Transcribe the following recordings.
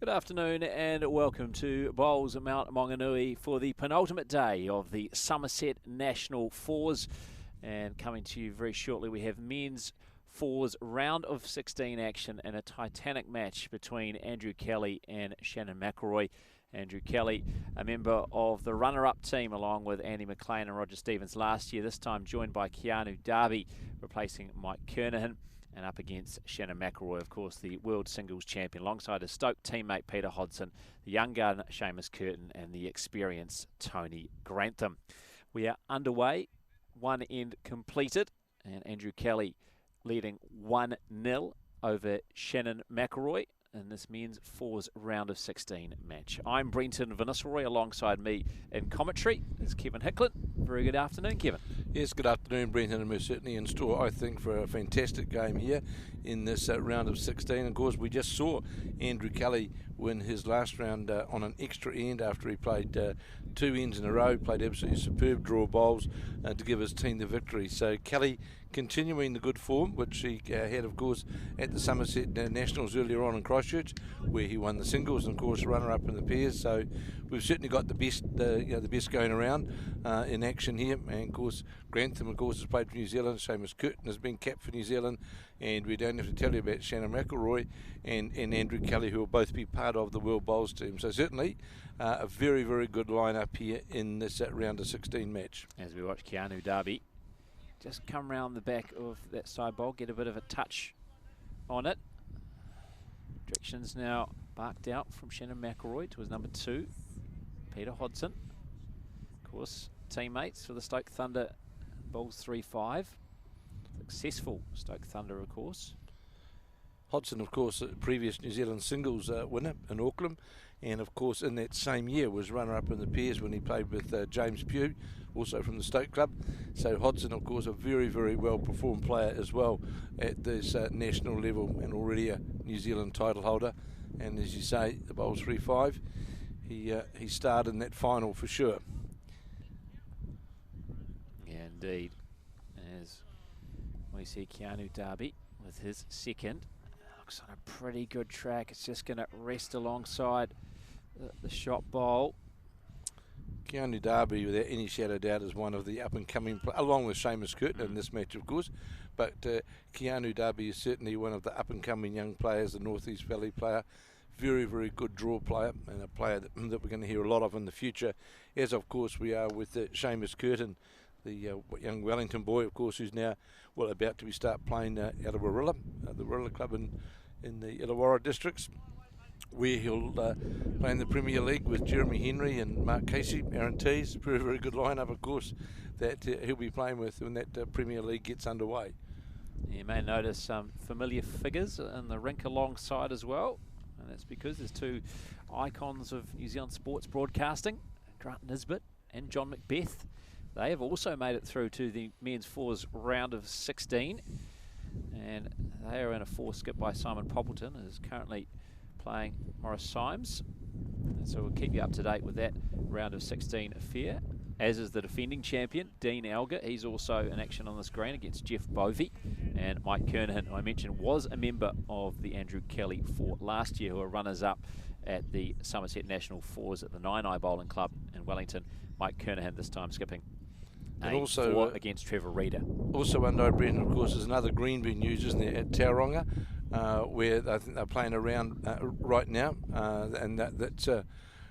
Good afternoon and welcome to Bowls at Mount Maunganui for the penultimate day of the Summerset National Fours. And coming to you very shortly, we have men's fours round of 16 action in a titanic match between Andrew Kelly and Shannon McIlroy. Andrew Kelly, a member of the runner-up team along with Andy McLean and Roger Stevens last year, this time joined by Keanu Darby, replacing Mike Kernahan. And up against Shannon McIlroy, of course, the world singles champion, alongside his Stoke teammate Peter Hodgson, the young gun Seamus Curtin, and the experienced Tony Grantham. We are underway, one end completed, and Andrew Kelly leading 1-0 over Shannon McIlroy in this men's fours round of 16 match. I'm Brenton Van Nistelrooy. Alongside me in commentary is Kevin Hicklin. Very good afternoon, Kevin. Yes, good afternoon, Brenton, and we're certainly in store, I think, for a fantastic game here in this round of 16. Of course, we just saw Andrew Kelly win his last round on an extra end after he played two ends in a row, played absolutely superb draw bowls to give his team the victory. So Kelly continuing the good form, which he had, of course, at the Summerset Nationals earlier on in Christchurch, where he won the singles and, of course, runner-up in the pairs. So we've certainly got the best, the best going around in action here. And, of course, Grantham, of course, has played for New Zealand. Seamus Curtin has been capped for New Zealand. And we don't have to tell you about Shannon McIlroy and Andrew Kelly, who will both be part of the World Bowls team. So certainly a very, very good line-up here in this round of 16 match. As we watch Keanu Darby just come round the back of that side bowl, get a bit of a touch on it. Directions now barked out from Shannon McIlroy to his number 2, Peter Hodgson. Of course, teammates for the Stoke Thunder, bowls 3-5. Successful Stoke Thunder, of course. Hodgson, of course, previous New Zealand singles winner in Auckland, and of course in that same year was runner-up in the pairs when he played with James Pugh, also from the Stoke Club. So Hodgson, of course, a very, very well-performed player as well at this national level, and already a New Zealand title holder. And as you say, the bowl's 3-5. He starred in that final for sure. Yeah, indeed. As we see Keanu Darby with his second. Looks on a pretty good track. It's just going to rest alongside the shot bowl. Keanu Darby, without any shadow of doubt, is one of the up-and-coming, along with Seamus Curtin in this match, of course. But Keanu Darby is certainly one of the up-and-coming young players, the North East Valley player. Very, very good draw player, and a player that we're going to hear a lot of in the future, as, of course, we are with Seamus Curtin, the young Wellington boy, of course, who's now, well, about to start playing out of Warilla, the Warilla club in the Illawarra districts, where he'll play in the Premier League with Jeremy Henry and Mark Casey, Aaron Tees. Very, very good lineup, of course, that he'll be playing with when that Premier League gets underway. You may notice some familiar figures in the rink alongside as well, and that's because there's two icons of New Zealand sports broadcasting, Grant Nisbet and John Macbeth. They have also made it through to the men's fours round of 16, and they are in a four skip by Simon Poppleton, who is currently playing Morris Symes. And so we'll keep you up to date with that round of 16 affair, as is the defending champion, Dean Alger. He's also in action on the screen against Jeff Bovey. And Mike Kernahan, who I mentioned, was a member of the Andrew Kelly Four last year, who are runners-up at the Summerset National Fours at the Nine Eye Bowling Club in Wellington. Mike Kernahan this time skipping. And also against Trevor Reeder. Also under Brenton, of course, is another green being used, isn't there, at Tauranga, where I think they're playing around right now, and that's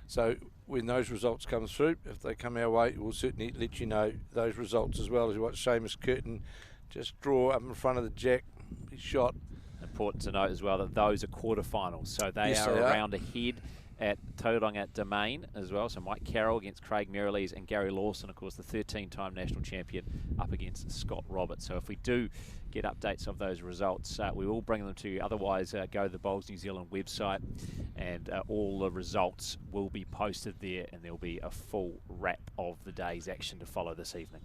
so when those results come through, if they come our way, we'll certainly let you know those results as well. As you watch Seamus Curtin just draw up in front of the jack, his shot. Important to note as well that those are quarterfinals, so they are around ahead at Tauranga Domain as well. So Mike Carroll against Craig Merrilees, and Gary Lawson, of course, the 13-time national champion, up against Scott Roberts. So if we do get updates of those results, we will bring them to you. Otherwise, go to the Bowls New Zealand website, and all the results will be posted there, and there'll be a full wrap of the day's action to follow this evening.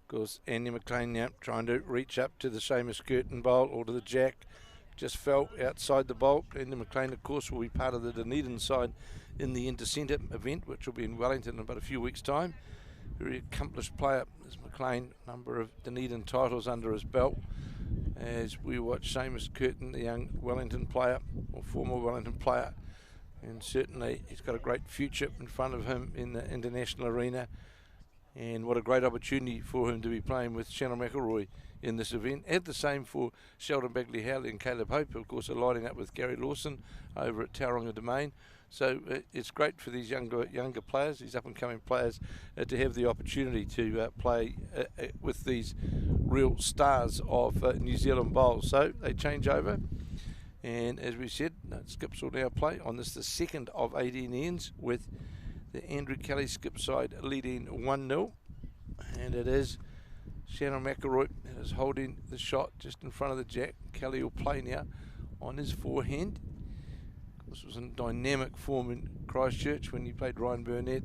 Of course, Andy McLean now trying to reach up to the Seamus Curtin bowl or to the jack. Just fell outside the bowl. Andy McLean, of course, will be part of the Dunedin side in the Intercentre event, which will be in Wellington in about a few weeks' time. Very accomplished player, as McLean, number of Dunedin titles under his belt. As we watch Seamus Curtin, the young Wellington player, or former Wellington player, And certainly he's got a great future in front of him in the international arena. And what a great opportunity for him to be playing with Shannon McIlroy in this event. And the same for Sheldon Bagley-Howley and Caleb Hope, who of course are lining up with Gary Lawson over at Tauranga Domain. So it's great for these younger players, these up-and-coming players, to have the opportunity to play with these real stars of New Zealand bowls. So they change over. And as we said, skips will now play on this, the second of 18 ends, with the Andrew Kelly skip side leading 1-0. And it is Shannon McIlroy that is holding the shot just in front of the jack. Kelly will play now on his forehand. This was in dynamic form in Christchurch when he played Ryan Burnett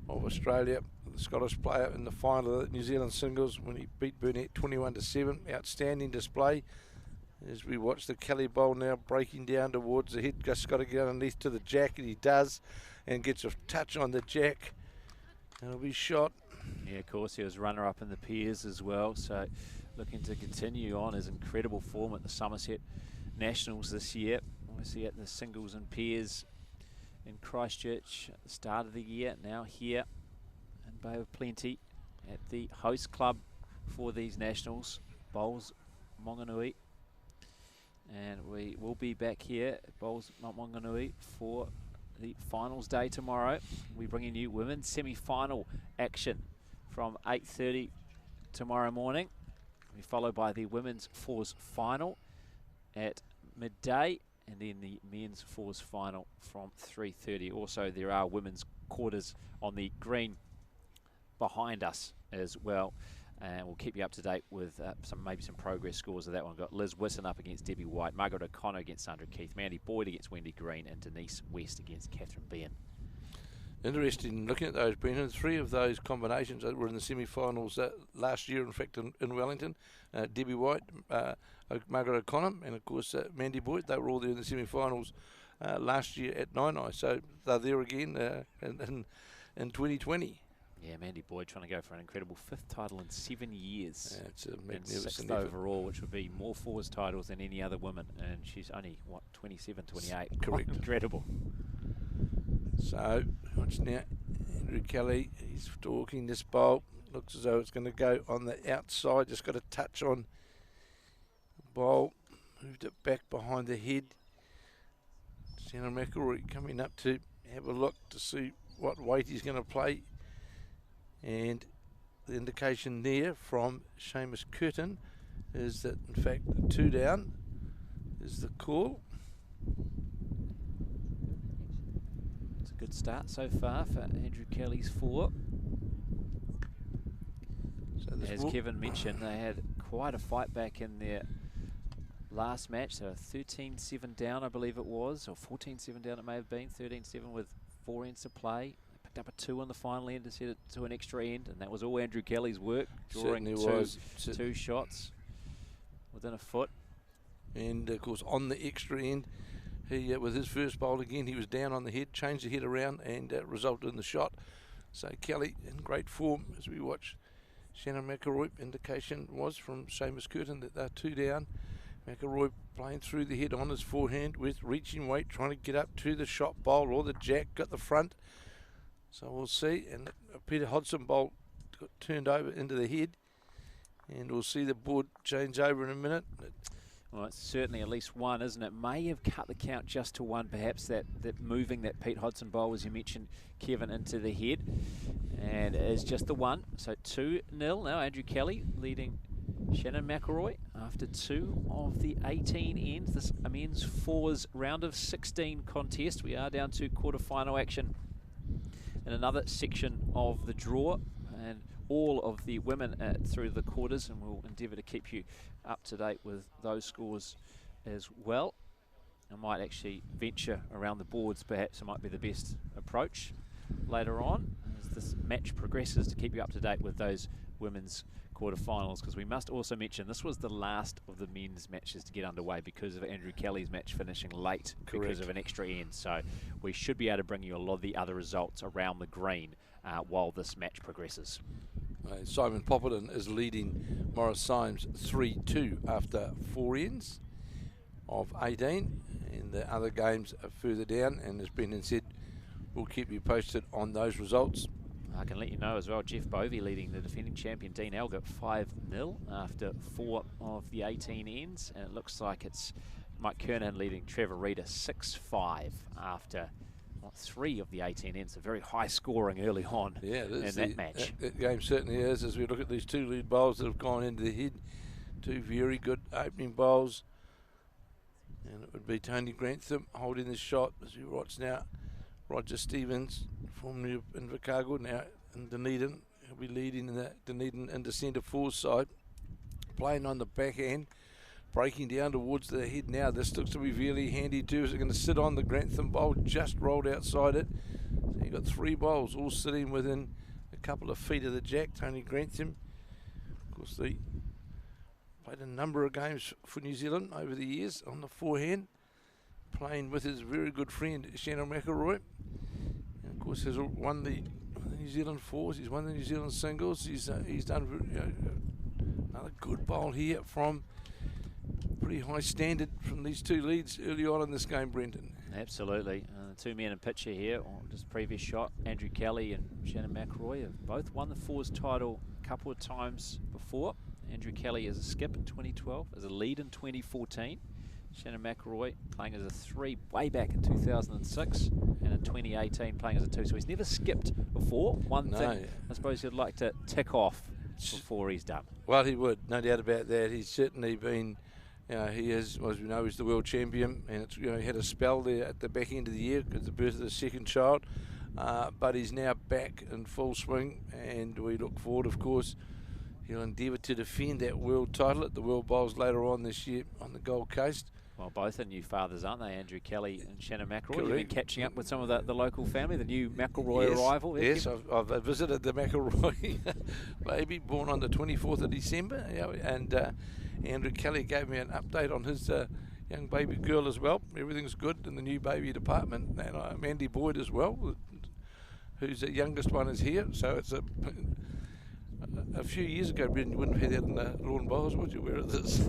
of Australia, the Scottish player, in the final of the New Zealand singles when he beat Burnett 21-7. Outstanding display. As we watch the Kelly bowl now breaking down towards the head, just got to get underneath to the jack, and he does, and gets a touch on the jack. It'll be shot. Yeah, of course, he was runner-up in the pairs as well, so looking to continue on his incredible form at the Summerset Nationals this year. Obviously at the singles and pairs in Christchurch at the start of the year, now here in Bay of Plenty at the host club for these Nationals, Bowls Monganui. And we will be back here at Bowls Mount Maunganui for the finals day tomorrow. We're bringing you women's semi-final action from 8:30 tomorrow morning. We're followed by the women's fours final at midday, and then the men's fours final from 3:30. Also, there are women's quarters on the green behind us as well. And we'll keep you up to date with maybe some progress scores of that one. We've got Liz Wisson up against Debbie White, Margaret O'Connor against Sandra Keith, Mandy Boyd against Wendy Green, and Denise West against Catherine Behan. Interesting looking at those, Brendan. 3 of those combinations that were in the semi-finals last year, in fact, in Wellington. Debbie White, Margaret O'Connor, and of course Mandy Boyd. They were all there in the semi-finals last year at Nainai. So they're there again in 2020. Yeah, Mandy Boyd trying to go for an incredible 5th title in 7 years. Yeah, it's a and magnificent 6th overall, which would be more fours titles than any other woman. And she's only, what, 27, 28? Correct. Incredible. So, watch now. Andrew Kelly, he's talking this bowl. Looks as though it's going to go on the outside. Just got a touch on the bowl. Moved it back behind the head. Shannon McIlroy coming up to have a look to see what weight he's going to play. And the indication there from Seamus Curtin is that, in fact, 2 down is the call. It's a good start so far for Andrew Kelly's 4. So as Kevin mentioned, they had quite a fight back in their last match. So 13-7 down, I believe it was, or 14-7 down it may have been, 13-7 with 4 ends to play. Up a 2 on the final end to set it to an extra end, and that was all Andrew Kelly's work, drawing two shots within a foot. And of course on the extra end, he with his first bowl again, he was down on the head, changed the head around, and resulted in the shot. So Kelly in great form as we watch Shannon McIlroy. Indication was from Seamus Curtin that they're 2 down. McIlroy playing through the head on his forehand with reaching weight, trying to get up to the shot bowl or the jack, got the front. So we'll see, and Peter Hodson bowl got turned over into the head, and we'll see the board change over in a minute. Well, it's certainly at least 1, isn't it? May have cut the count just to 1, perhaps that moving that Pete Hodson bowl, as you mentioned, Kevin, into the head, and it's just the 1. So 2-0 now. Andrew Kelly leading Shannon McIlroy after 2 of the 18 ends. This men's fours round of 16 contest. We are down to quarter-final action in another section of the draw, and all of the women through the quarters, and we'll endeavour to keep you up to date with those scores as well. I might actually venture around the boards, perhaps it might be the best approach later on as this match progresses, to keep you up to date with those women's quarterfinals, because we must also mention this was the last of the men's matches to get underway because of Andrew Kelly's match finishing late. Correct. Because of an extra end. So we should be able to bring you a lot of the other results around the green while this match progresses. Simon Popperton is leading Morris Symes 3-2 after 4 ends. of 18, and the other games are further down. And as Brendan said, we'll keep you posted on those results. I can let you know as well, Jeff Bovey leading the defending champion Dean Elgert 5-0 after 4 of the 18 ends, and it looks like it's Mike Kernan leading Trevor Reeder 6-5 after 3 of the 18 ends. So very high scoring early on in that match. That game certainly is, as we look at these two lead bowls that have gone into the head. Two very good opening bowls. And it would be Tony Grantham holding the shot as we watch now. Roger Stevens, formerly of Invercargill, now in Dunedin. He'll be leading in the Dunedin into centre forward side. Playing on the backhand, breaking down towards the head now. This looks to be really handy too. Is it going to sit on the Grantham bowl? Just rolled outside it. So you've got 3 bowls all sitting within a couple of feet of the jack. Tony Grantham, of course, they played a number of games for New Zealand over the years on the forehand, playing with his very good friend Shannon McIlroy. And of course has won the New Zealand fours, he's won the New Zealand singles, he's done another good bowl here from pretty high standard from these two leads early on in this game, Brendan. Absolutely. Two men in picture here, just previous shot, Andrew Kelly and Shannon McIlroy have both won the fours title a couple of times before. Andrew Kelly as a skip in 2012, as a lead in 2014. Shannon McIlroy playing as a 3 way back in 2006, and in 2018 playing as a 2. So he's never skipped before. One thing I suppose he'd like to tick off before he's done. Well, he would, no doubt about that. He's certainly been, he is, as we know, he's the world champion, and it's, he had a spell there at the back end of the year because of the birth of the second child, but he's now back in full swing, and we look forward, of course. He'll endeavour to defend that world title at the World Bowls later on this year on the Gold Coast. Well, both are new fathers, aren't they, Andrew Kelly and Shannon McIlroy? You've been catching up with some of the local family, the new McIlroy arrival. Yes, I've visited the McIlroy baby, born on the 24th of December, and Andrew Kelly gave me an update on his young baby girl as well. Everything's good in the new baby department, and Mandy Boyd as well, whose youngest one is here, so it's a few years ago, Brendan, you wouldn't have had that in the Lawn Bowls, would you? Where is this?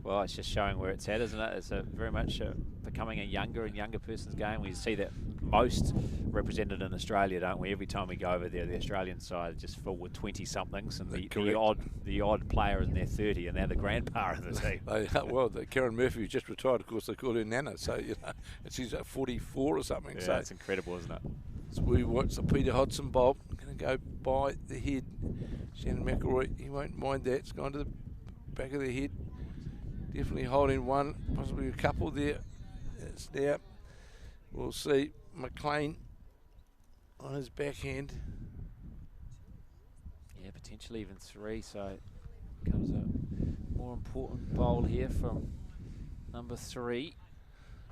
Well, it's just showing where it's at, isn't it? It's very much becoming a younger and younger person's game. We see that most represented in Australia, don't we? Every time we go over there, the Australian side is just full with 20-somethings, and the odd player in their 30, and they're the grandpa of the team. Well, Karen Murphy, who just retired, of course, they call her Nana, so she's at 44 or something. Yeah, so it's incredible, isn't it? So we watch the Peter Hodson bowl. Going to go by the head. Shannon McIlroy, he won't mind that. It's gone to the back of the head. Definitely holding one, possibly a couple there. It's there. We'll see McLean on his backhand. Yeah, potentially even 3. So comes a more important bowl here from number 3.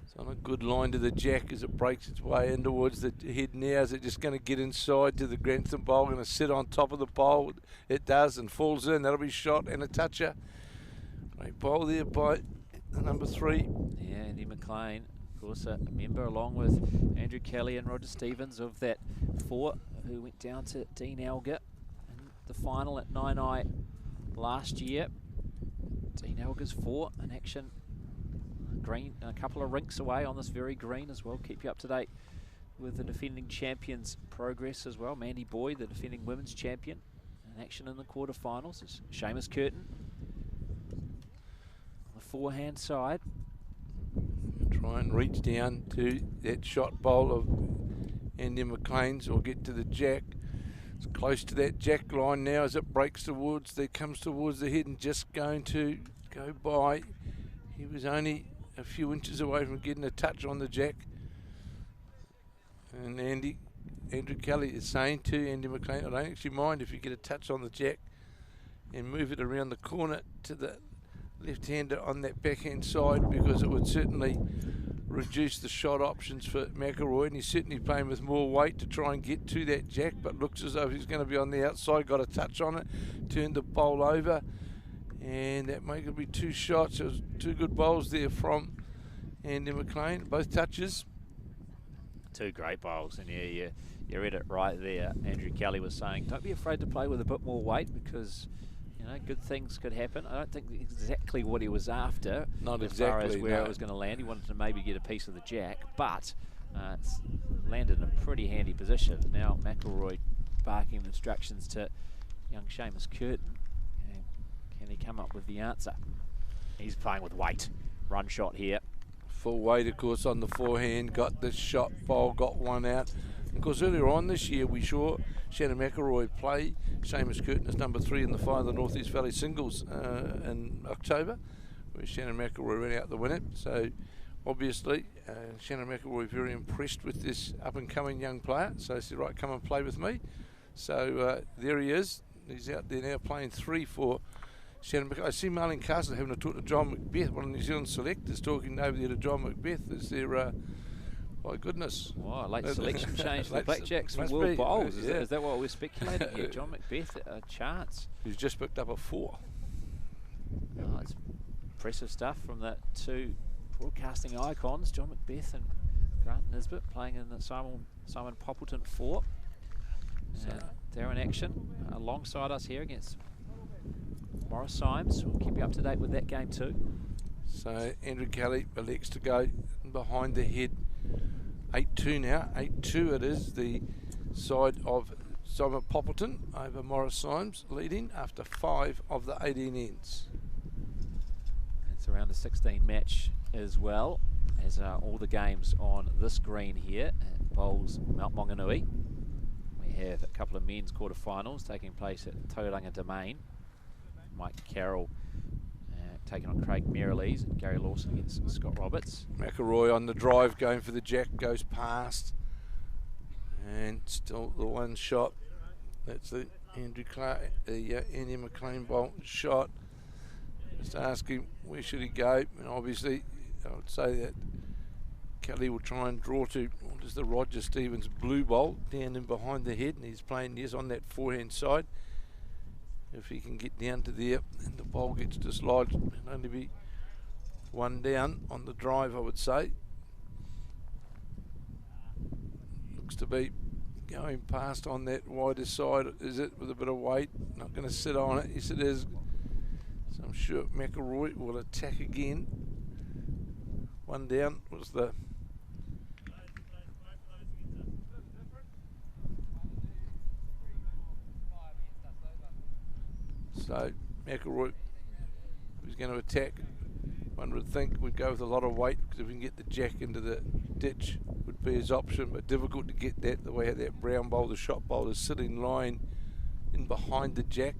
It's on a good line to the jack as it breaks its way in towards the head now. Is it just going to get inside to the Grantham bowl? Going to sit on top of the bowl? It does and falls in. That'll be shot and a toucher. Great bowl there by the number 3. Yeah, Andy McLean, of course, a member along with Andrew Kelly and Roger Stevens of that 4, who went down to Dean Elgert in the final at 9i last year. Dean Elger's 4 in action. Green, a couple of rinks away on this very green as well. Keep you up to date with the defending champions' progress as well. Mandy Boyd, the defending women's champion, in action in the quarterfinals. It's Seamus Curtin on the forehand side. Try and reach down to that shot bowl of Andy McLean's, or get to the jack. It's close to that jack line now as it breaks towards, comes towards the head and just going to go by. He was only a few inches away from getting a touch on the jack. And Andrew Kelly is saying to Andy McLean, I don't actually mind if you get a touch on the jack and move it around the corner to the left-hander on that backhand side, because it would certainly reduce the shot options for McIlroy, and he's certainly playing with more weight to try and get to that jack, but looks as though he's going to be on the outside. Got a touch on it, turned the bowl over, and that makes it be 2 shots. It was 2 good bowls there from Andy McLean, both touches. 2 great bowls, and yeah, you read it right there. Andrew Kelly was saying, don't be afraid to play with a bit more weight, because you know, good things could happen. I don't think exactly what he was after. Not as exactly, far as where no. it was going to land. He wanted to maybe get a piece of the jack, but it's landed in a pretty handy position. Now McIlroy barking instructions to young Seamus Curtin. And can he come up with the answer? He's playing with weight. Run shot here. Full weight, of course, on the forehand. Got this shot, bowl, got one out. Of course, earlier on this year, we saw Shannon McIlroy play Seamus Curtin as number 3 in the final of the North East Valley Singles in October, where Shannon McIlroy ran out the winner. So, obviously, Shannon McIlroy very impressed with this up-and-coming young player. So he said, right, come and play with me. So there he is. He's out there now playing 3 for Shannon McIlroy. I see Marlene Castle having a talk to John Macbeth, one of the New Zealand selectors, talking over there to John Macbeth. Is there... my goodness. Wow, late selection change for the Blackjacks from must World be, Bowls. yeah. Is that what we're speculating here? John Macbeth, a chance. He's just picked up a 4. Oh, it's impressive stuff from the two broadcasting icons, John Macbeth and Grant Nisbet, playing in the Simon Poppleton 4. And they're in action alongside us here against Morris Symes. We'll keep you up to date with that game too. So Andrew Kelly elects to go behind the head. 8-2 now. 8-2 it is. The side of Simon Poppleton over Morris Symes, leading after 5 of the 18 ends. It's around a 16 match as well as all the games on this green here at Bowls Mount Maunganui. We have a couple of men's quarterfinals taking place at Tauranga Domain. Mike Carroll taking on Craig Merrilees and Gary Lawson against Scott Roberts. McIlroy on the drive, going for the jack, goes past. And still the one shot. That's the Andrew Clark, the Andy McLean bolt shot. Just asking where should he go. And obviously, I would say that Kelly will try and draw to what is the Roger Stevens blue bolt down in behind the head. And he's playing yes on that forehand side. If he can get down to there and the ball gets dislodged, it'll only be one down on the drive, I would say. Looks to be going past on that wider side, is it, with a bit of weight? Not going to sit on it. Yes, it is. So I'm sure McIlroy will attack again. One down was the... So McIlroy is going to attack. One would think we'd go with a lot of weight, because if we can get the jack into the ditch would be his option, but difficult to get that the way that brown bowl, the shot bowl, is sitting line in behind the jack.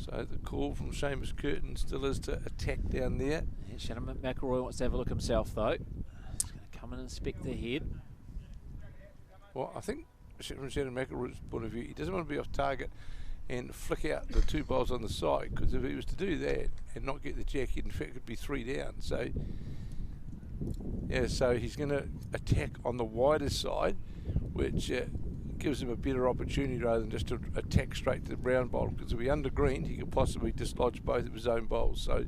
So the call from Seamus Curtin still is to attack down there. Yeah, Shannon McIlroy wants to have a look himself though. He's going to come and inspect the head. Well, I think from Shannon McIlroy's point of view, he doesn't want to be off target and flick out the 2 bowls on the side, because if he was to do that and not get the jack, in fact, it'd be 3 down. So, yeah, so he's going to attack on the wider side, which gives him a better opportunity rather than just to attack straight to the brown bowl, because if he undergreened, he could possibly dislodge both of his own bowls. So,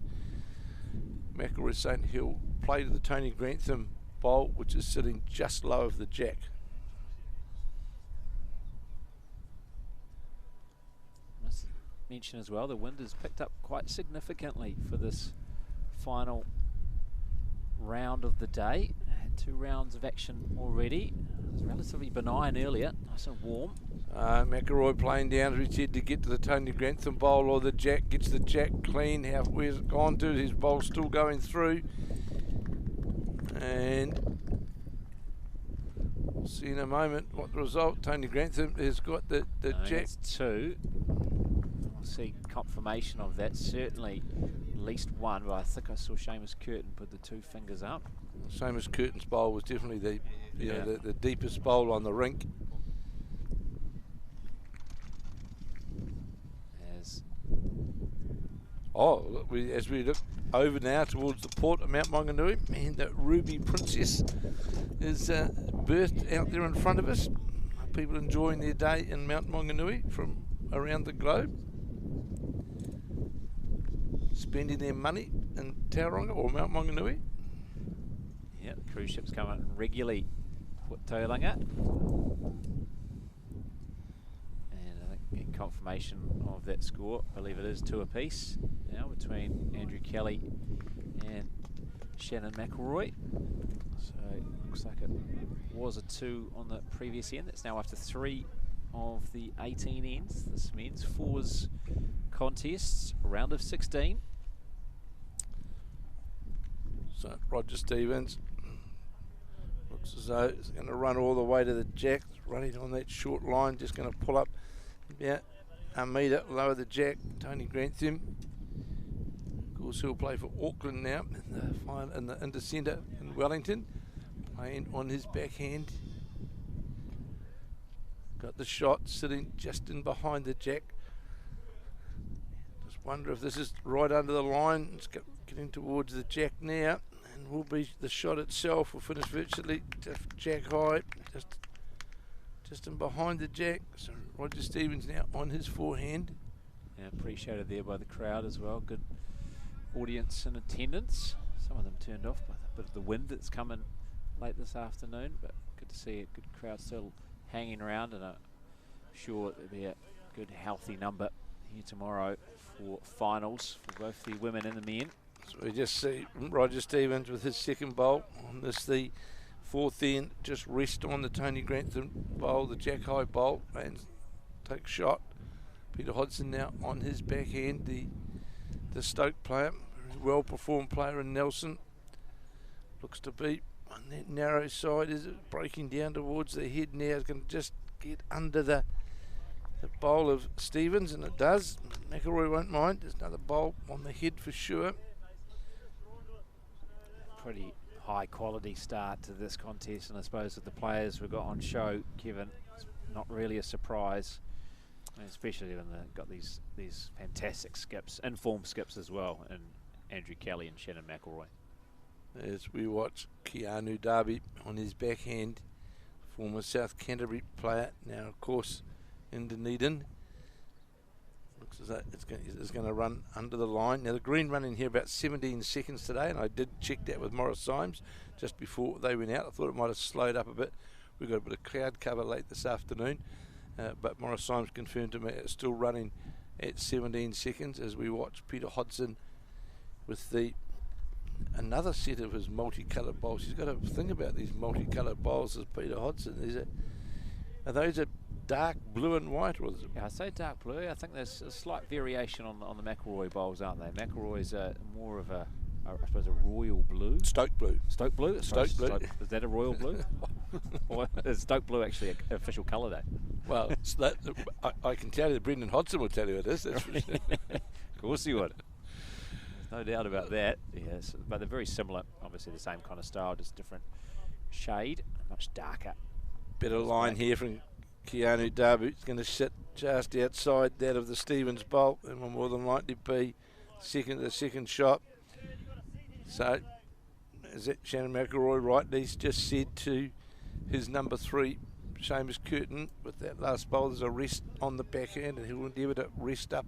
McIlroy is saying he'll play to the Tony Grantham bowl, which is sitting just low of the jack. Mention as well, the wind has picked up quite significantly for this final round of the day. Had 2 rounds of action already. It was relatively benign earlier, nice and warm. McIlroy playing down, as we said, to get to the Tony Grantham bowl or the jack. Gets the jack clean. Where's it gone to? His bowl's still going through. And we'll see in a moment what the result. Tony Grantham has got the jack. It's 2. See confirmation of that, certainly at least one, but I think I saw Seamus Curtin put the 2 fingers up. Seamus Curtin's bowl was definitely the deepest bowl on the rink. As we look over now towards the port of Mount Maunganui, and the Ruby Princess is birthed out there in front of us. People enjoying their day in Mount Maunganui from around the globe, spending their money in Tauranga or Mount Maunganui. Yeah, the cruise ships come out regularly to Tauranga. And I think confirmation of that score. I believe it is 2 apiece now between Andrew Kelly and Shannon McIlroy. So it looks like it was a 2 on the previous end. It's now after 3 of the 18 ends. This men's fours contests, round of 16. So Roger Stevens looks as though he's going to run all the way to the jack, running on that short line, just going to pull up about a metre, lower the jack. Tony Grantham, of course, he'll play for Auckland now in the centre in Wellington, playing on his backhand. Got the shot sitting just in behind the jack. Just wonder if this is right under the line. It's getting towards the jack now, and will be the shot itself. Will finish virtually jack high, just in behind the jack. So Roger Stevens now on his forehand. Yeah, appreciated there by the crowd as well. Good audience and attendance. Some of them turned off by a bit of the wind that's coming late this afternoon, but good to see a good crowd still hanging around, and I'm sure there'll be a good healthy number here tomorrow for finals for both the women and the men. So we just see Roger Stevens with his second bowl on this, the fourth end, just rest on the Tony Grantham bowl, the jack high bowl, and take shot. Peter Hodgson now on his backhand, the Stoke player, well performed player in Nelson. Looks to be on that narrow side. Is it breaking down towards the head now? It's going to just get under the bowl of Stevens, and it does. McIlroy won't mind. There's another bowl on the head for sure. Pretty high quality start to this contest, and I suppose with the players we've got on show, Kevin, it's not really a surprise, especially when they've got these fantastic skips, informed skips as well, and Andrew Kelly and Shannon McIlroy. As we watch Keanu Darby on his backhand, former South Canterbury player, now of course in Dunedin. Looks as though it's going to run under the line. Now the green running here about 17 seconds today, and I did check that with Morris Symes just before they went out. I thought it might have slowed up a bit. We got a bit of cloud cover late this afternoon, but Morris Symes confirmed to me it's still running at 17 seconds as we watch Peter Hodgson with another set of his multicoloured bowls. He's got a thing about these multicoloured bowls as Peter Hodgson. Are those a dark blue and white, or is it? Yeah, I say dark blue. I think there's a slight variation on the McIlroy bowls, aren't they? McIlroy's more of I suppose, a royal blue. Stoke blue. Stoke blue? Stoke blue. Is that a royal blue? Or is Stoke blue actually an official colour day? Well, I can tell you that Brendan Hodgson will tell you it is. That's for sure. Of course he would. There's no doubt about that. Yes, but they're very similar. Obviously the same kind of style, just different shade, much darker. Better line here from Keanu Darby. It's going to sit just outside that of the Stevens bowl, and will more than likely be the second shot. So, is that Shannon McIlroy rightly just said to his number 3, Seamus Curtin, with that last bowl, there's a rest on the backhand, and he'll endeavour to rest up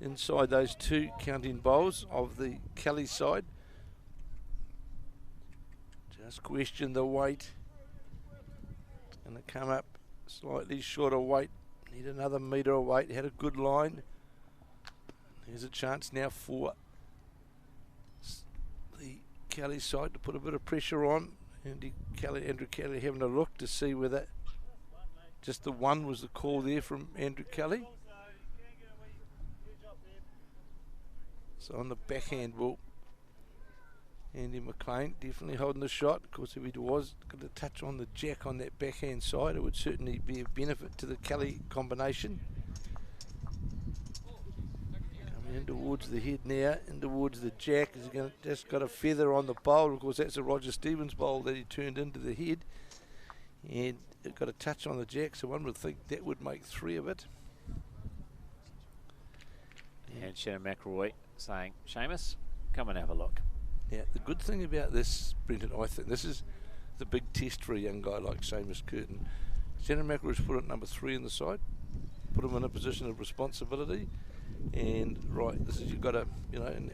inside those 2 counting bowls of the Kelly side. Just question the weight. It's going to come up slightly shorter weight. Need another metre of weight. Had a good line. Here's a chance now for the Kelly side to put a bit of pressure on. Andrew Kelly having a look to see whether just the one was the call there from Andrew Kelly. So on the backhand ball, Andy McLean definitely holding the shot. Of course, if he was going to touch on the jack on that backhand side, it would certainly be a benefit to the Kelly combination. Coming in towards the head now, in towards the jack. He's just got a feather on the bowl. Of course, that's a Roger Stevens bowl that he turned into the head. And it got a touch on the jack, so one would think that would make 3 of it. And Shannon McIlroy saying, Seamus, come and have a look. Yeah, the good thing about this, Brenton, I think this is the big test for a young guy like Seamus Curtin. Shannon McIlroy's put at number 3 in the side, put him in a position of responsibility, and this is, you've got to,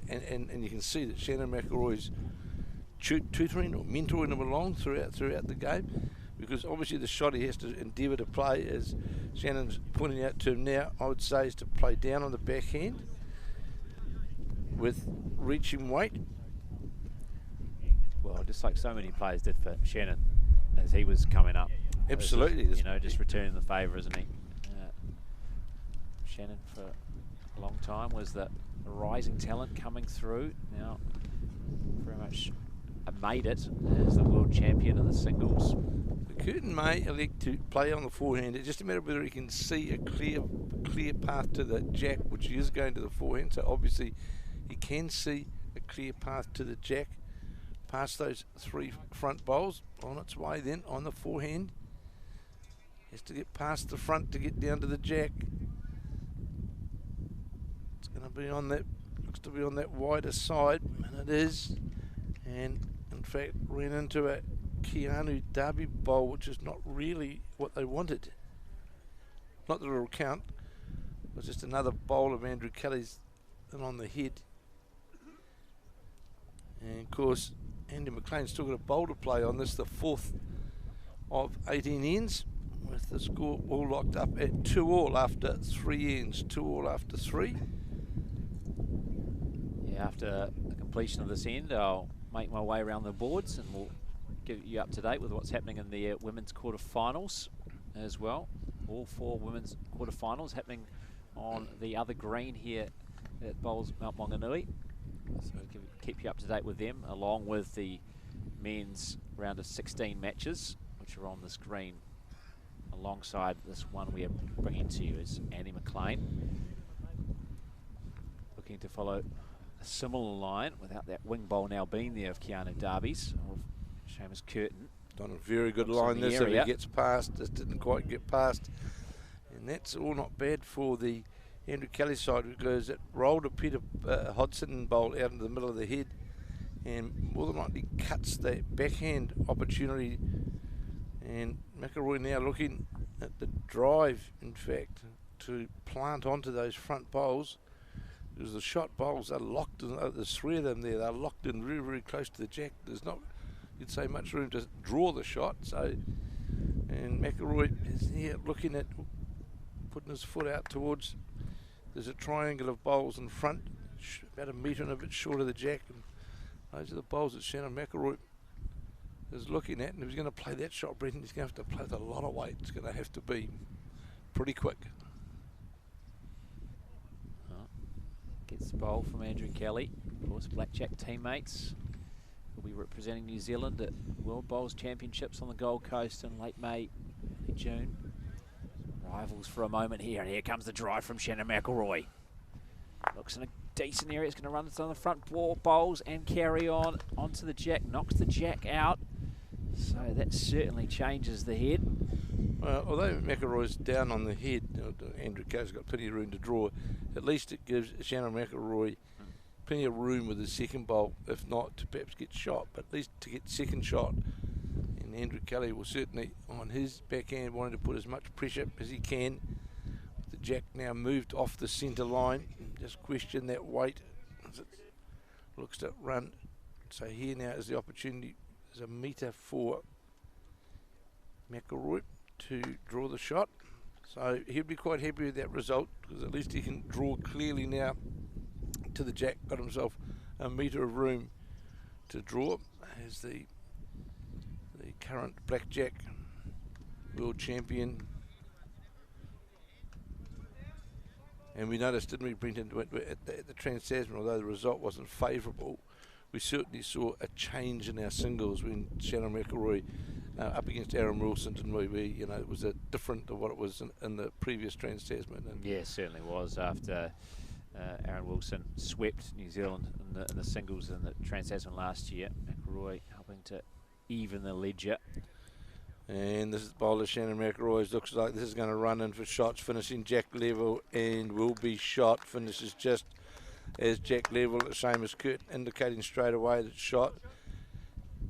and you can see that Shannon McIlroy's tutoring or mentoring him along throughout the game. because obviously the shot he has to endeavour to play, as Shannon's pointing out to him now, I would say, is to play down on the backhand with reaching weight. Well, just like so many players did for Shannon as he was coming up. Absolutely. You know, just returning the favour, isn't he? Shannon for a long time was the rising talent coming through. Now, very much made it as the world champion of the singles. The Curtin may elect to play on the forehand. It's just a matter of whether he can see a clear path to the jack, which he is going to the forehand. So obviously he can see a clear path to the jack past those 3 front bowls. On its way then on the forehand. Has to get past the front to get down to the jack. It's going to be on that, looks to be on that wider side, and it is. And in fact ran into a Keanu Darby bowl, which is not really what they wanted. Not that it'll count. It was just another bowl of Andrew Kelly's and on the head. And of course Andy McLean's still got a bowl to play on this, the 4th of 18 ends, with the score all locked up at 2-all after 3 ends. 2-all after 3. Yeah, after the completion of this end, I'll make my way around the boards and we'll give you up to date with what's happening in the women's quarterfinals as well. All 4 women's quarterfinals happening on the other green here at Bowls Mount Maunganui. So keep you up to date with them, along with the men's round of 16 matches, which are on the screen. Alongside this one we are bringing to you is Andy McLean, looking to follow a similar line without that wing bowl now being there of Keanu Darby's, of Seamus Curtin. Done a very good line this, if he gets past, just didn't quite get past. And that's all not bad for the Andrew Kelly side, because it rolled a Peter Hodgson bowl out into the middle of the head and more than likely cuts that backhand opportunity. And McIlroy now looking at the drive, in fact, to plant onto those front bowls, because the shot bowls are locked in. There's 3 of them there. They're locked in very, very close to the jack. There's not, you'd say, much room to draw the shot. So, and McIlroy is here looking at putting his foot out towards. There's a triangle of bowls in front, about a metre and a bit short of the jack. And those are the bowls that Shannon McIlroy is looking at. And if he's going to play that shot, Brendan, he's going to have to play with a lot of weight. It's going to have to be pretty quick. Gets the bowl from Andrew Kelly. Of course, Blackjack teammates. Will be representing New Zealand at World Bowls Championships on the Gold Coast in late May, early June. Rivals for a moment here, and here comes the drive from Shannon McIlroy. Looks in a decent area. It's going to run on the front bowls and carry on onto the jack. Knocks the jack out. So that certainly changes the head. Well, although McIlroy's down on the head, Andrew Kelly's got plenty of room to draw. At least it gives Shannon McIlroy plenty of room with his second bowl, if not to perhaps get shot, but at least to get second shot. And Andrew Kelly will certainly, on his backhand, wanting to put as much pressure as he can. The jack now moved off the centre line. Just question that weight as it looks to run. So here now is the opportunity. There's a metre for McIlroy to draw the shot. So he'd be quite happy with that result, because at least he can draw clearly now to the jack. Got himself a metre of room to draw as the current blackjack world champion. And we noticed, didn't we, Brenton, at the Trans-Tasman, although the result wasn't favourable, we certainly saw a change in our singles when Shannon McIlroy up against Aaron Wilson, didn't we? You know, it was different to what it was in the previous Trans-Tasman. Yeah, it certainly was. After Aaron Wilson swept New Zealand in the singles in the Trans-Tasman last year, McIlroy helping to even the ledger. And this is bowler Shannon McIlroy. Looks like this is going to run in for shots, finishing jack level, and will be shot. Finishes just as jack level, same as Kurt, indicating straight away that shot.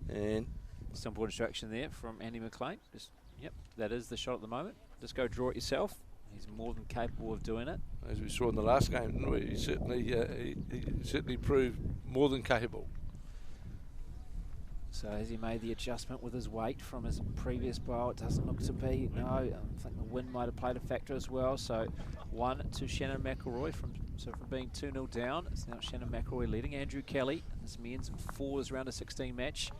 And simple instruction there from Andy McLean. Just, yep, that is the shot at the moment. Just go draw it yourself. He's more than capable of doing it. As we saw in the last game, didn't we? He certainly proved more than capable. So has he made the adjustment with his weight from his previous bowl? It doesn't look to be. No, I think the wind might have played a factor as well. So 1 to Shannon McIlroy from being 2-0 down. It's now Shannon McIlroy leading. Andrew Kelly in this men's fours round of 16 match.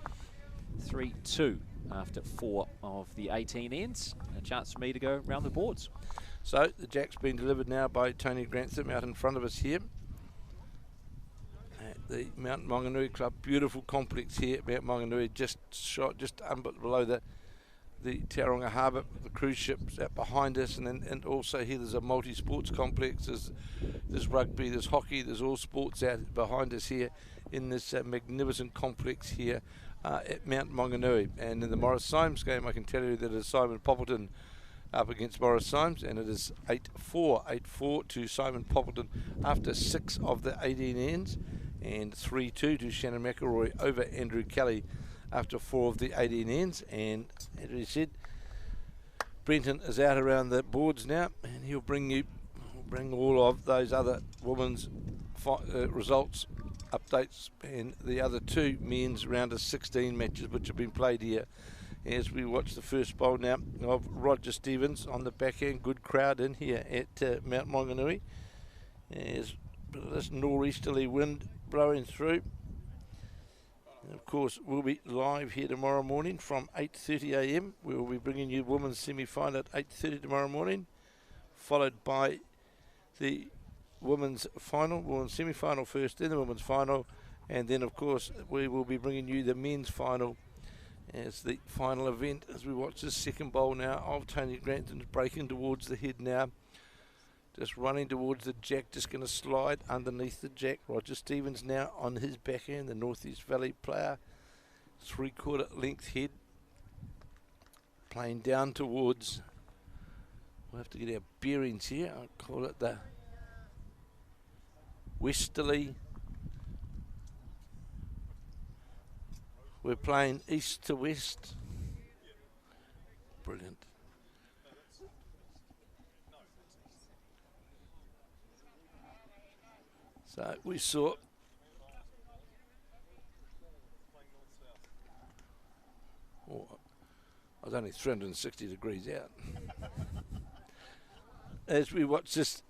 3-2 after 4 of the 18 ends. A chance for me to go round the boards. So the jack's been delivered now by Tony Grantham out in front of us here. The Mount Maunganui Club, beautiful complex here at Mount Maunganui, just below the Tauranga Harbour, the cruise ships out behind us, and also here there's a multi-sports complex. There's rugby, there's hockey, there's all sports out behind us here in this magnificent complex here at Mount Maunganui. And in the Morris Symes game, I can tell you that it's Simon Poppleton up against Morris Symes, and it is 8-4 to Simon Poppleton after 6 of the 18 ends, and 3-2 to Shannon McIlroy over Andrew Kelly after 4 of the 18 ends. And as we said, Brenton is out around the boards now, and he'll bring all of those other women's results, updates, and the other 2 men's round of 16 matches which have been played here. As we watch the first bowl now of Roger Stevens on the backhand. Good crowd in here at Mount Maunganui. As this nor'easterly wind blowing through. And of course, we'll be live here tomorrow morning from 8:30 a.m. We will be bringing you women's semi-final at 8:30 tomorrow morning, followed by the women's final, women's semi-final first, then the women's final, and then of course we will be bringing you the men's final as the final event. As we watch this second bowl now of Tony Grantham breaking towards the head now, just running towards the jack, just going to slide underneath the jack. Roger Stevens now on his backhand, the North East Valley player, 3/4 length head, playing down towards, we'll have to get our bearings here, I'll call it the westerly. We're playing east to west. Brilliant. So we saw I was only 360 degrees out. As we watch this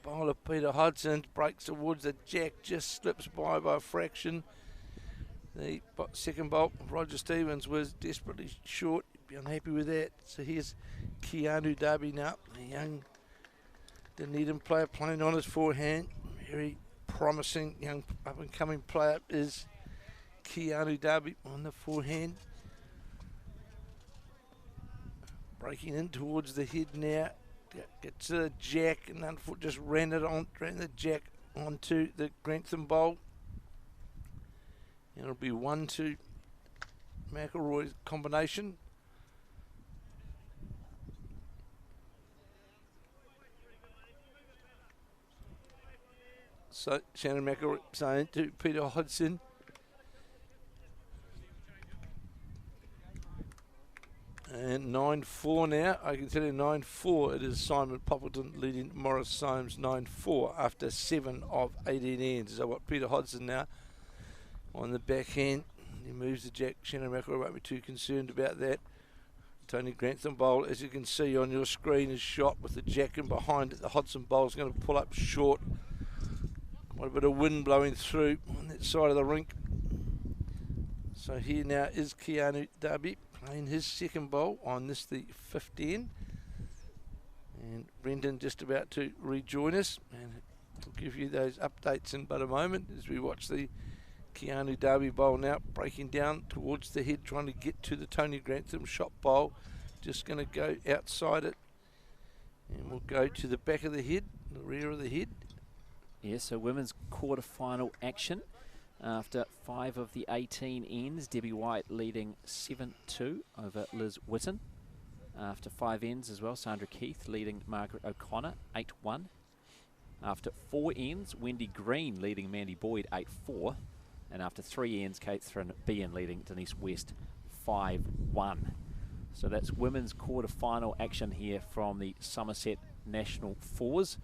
bowl of Peter Hodson, breaks towards the jack, just slips by a fraction. The second bolt of Roger Stevens was desperately short. You'd be unhappy with that. So here's Keanu Darby now, the young Dunedin player playing on his forehand. Very promising young up-and-coming player is Keanu Darby on the forehand. Breaking in towards the head now. Gets the jack, and Unfoot just ran the jack onto the Grantham bowl. It'll be 1-2 McIlroy's combination. So Shannon McIlroy saying to Peter Hodson. And 9-4 now. I can tell you 9-4. It is Simon Poppleton leading Morris Symes 9-4 after 7 of 18 ends. So what Peter Hodson now on the backhand. He moves the jack. Shannon McIlroy won't be too concerned about that. Tony Grantham bowl, as you can see on your screen, is shot with the jack in behind it. The Hodson bowl is going to pull up short. Quite a bit of wind blowing through on that side of the rink. So here now is Keanu Darby playing his second bowl on this, the 15. And Brendan just about to rejoin us. And we'll give you those updates in but a moment as we watch the Keanu Darby bowl now breaking down towards the head, trying to get to the Tony Grantham shot bowl. Just going to go outside it. And we'll go to the back of the head, the rear of the head. Yeah, so women's quarter-final action after 5 of the 18 ends. Debbie White leading 7-2 over Liz Whitten. After 5 ends as well, Sandra Keith leading Margaret O'Connor 8-1. After 4 ends, Wendy Green leading Mandy Boyd 8-4. And after 3 ends, Catherine Behan leading Denise West 5-1. So that's women's quarter-final action here from the Summerset National Fours.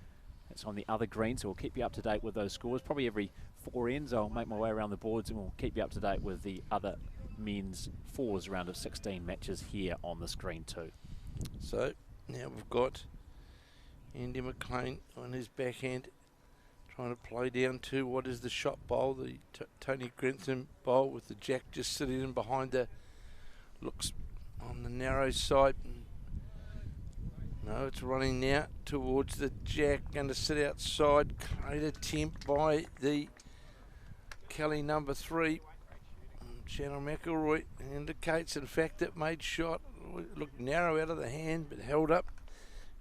It's on the other green, so we'll keep you up to date with those scores. Probably every 4 ends I'll make my way around the boards and we'll keep you up to date with the other men's fours round of 16 matches here on the screen too. So now we've got Andy McLean on his backhand, trying to play down to what is the shot bowl, the Tony Grentham bowl, with the jack just sitting in behind the, looks on the narrow side. No, it's running now towards the jack, going to sit outside. Great attempt by the Kelly number 3. Shannon McIlroy indicates, in fact, it made shot. It looked narrow out of the hand, but held up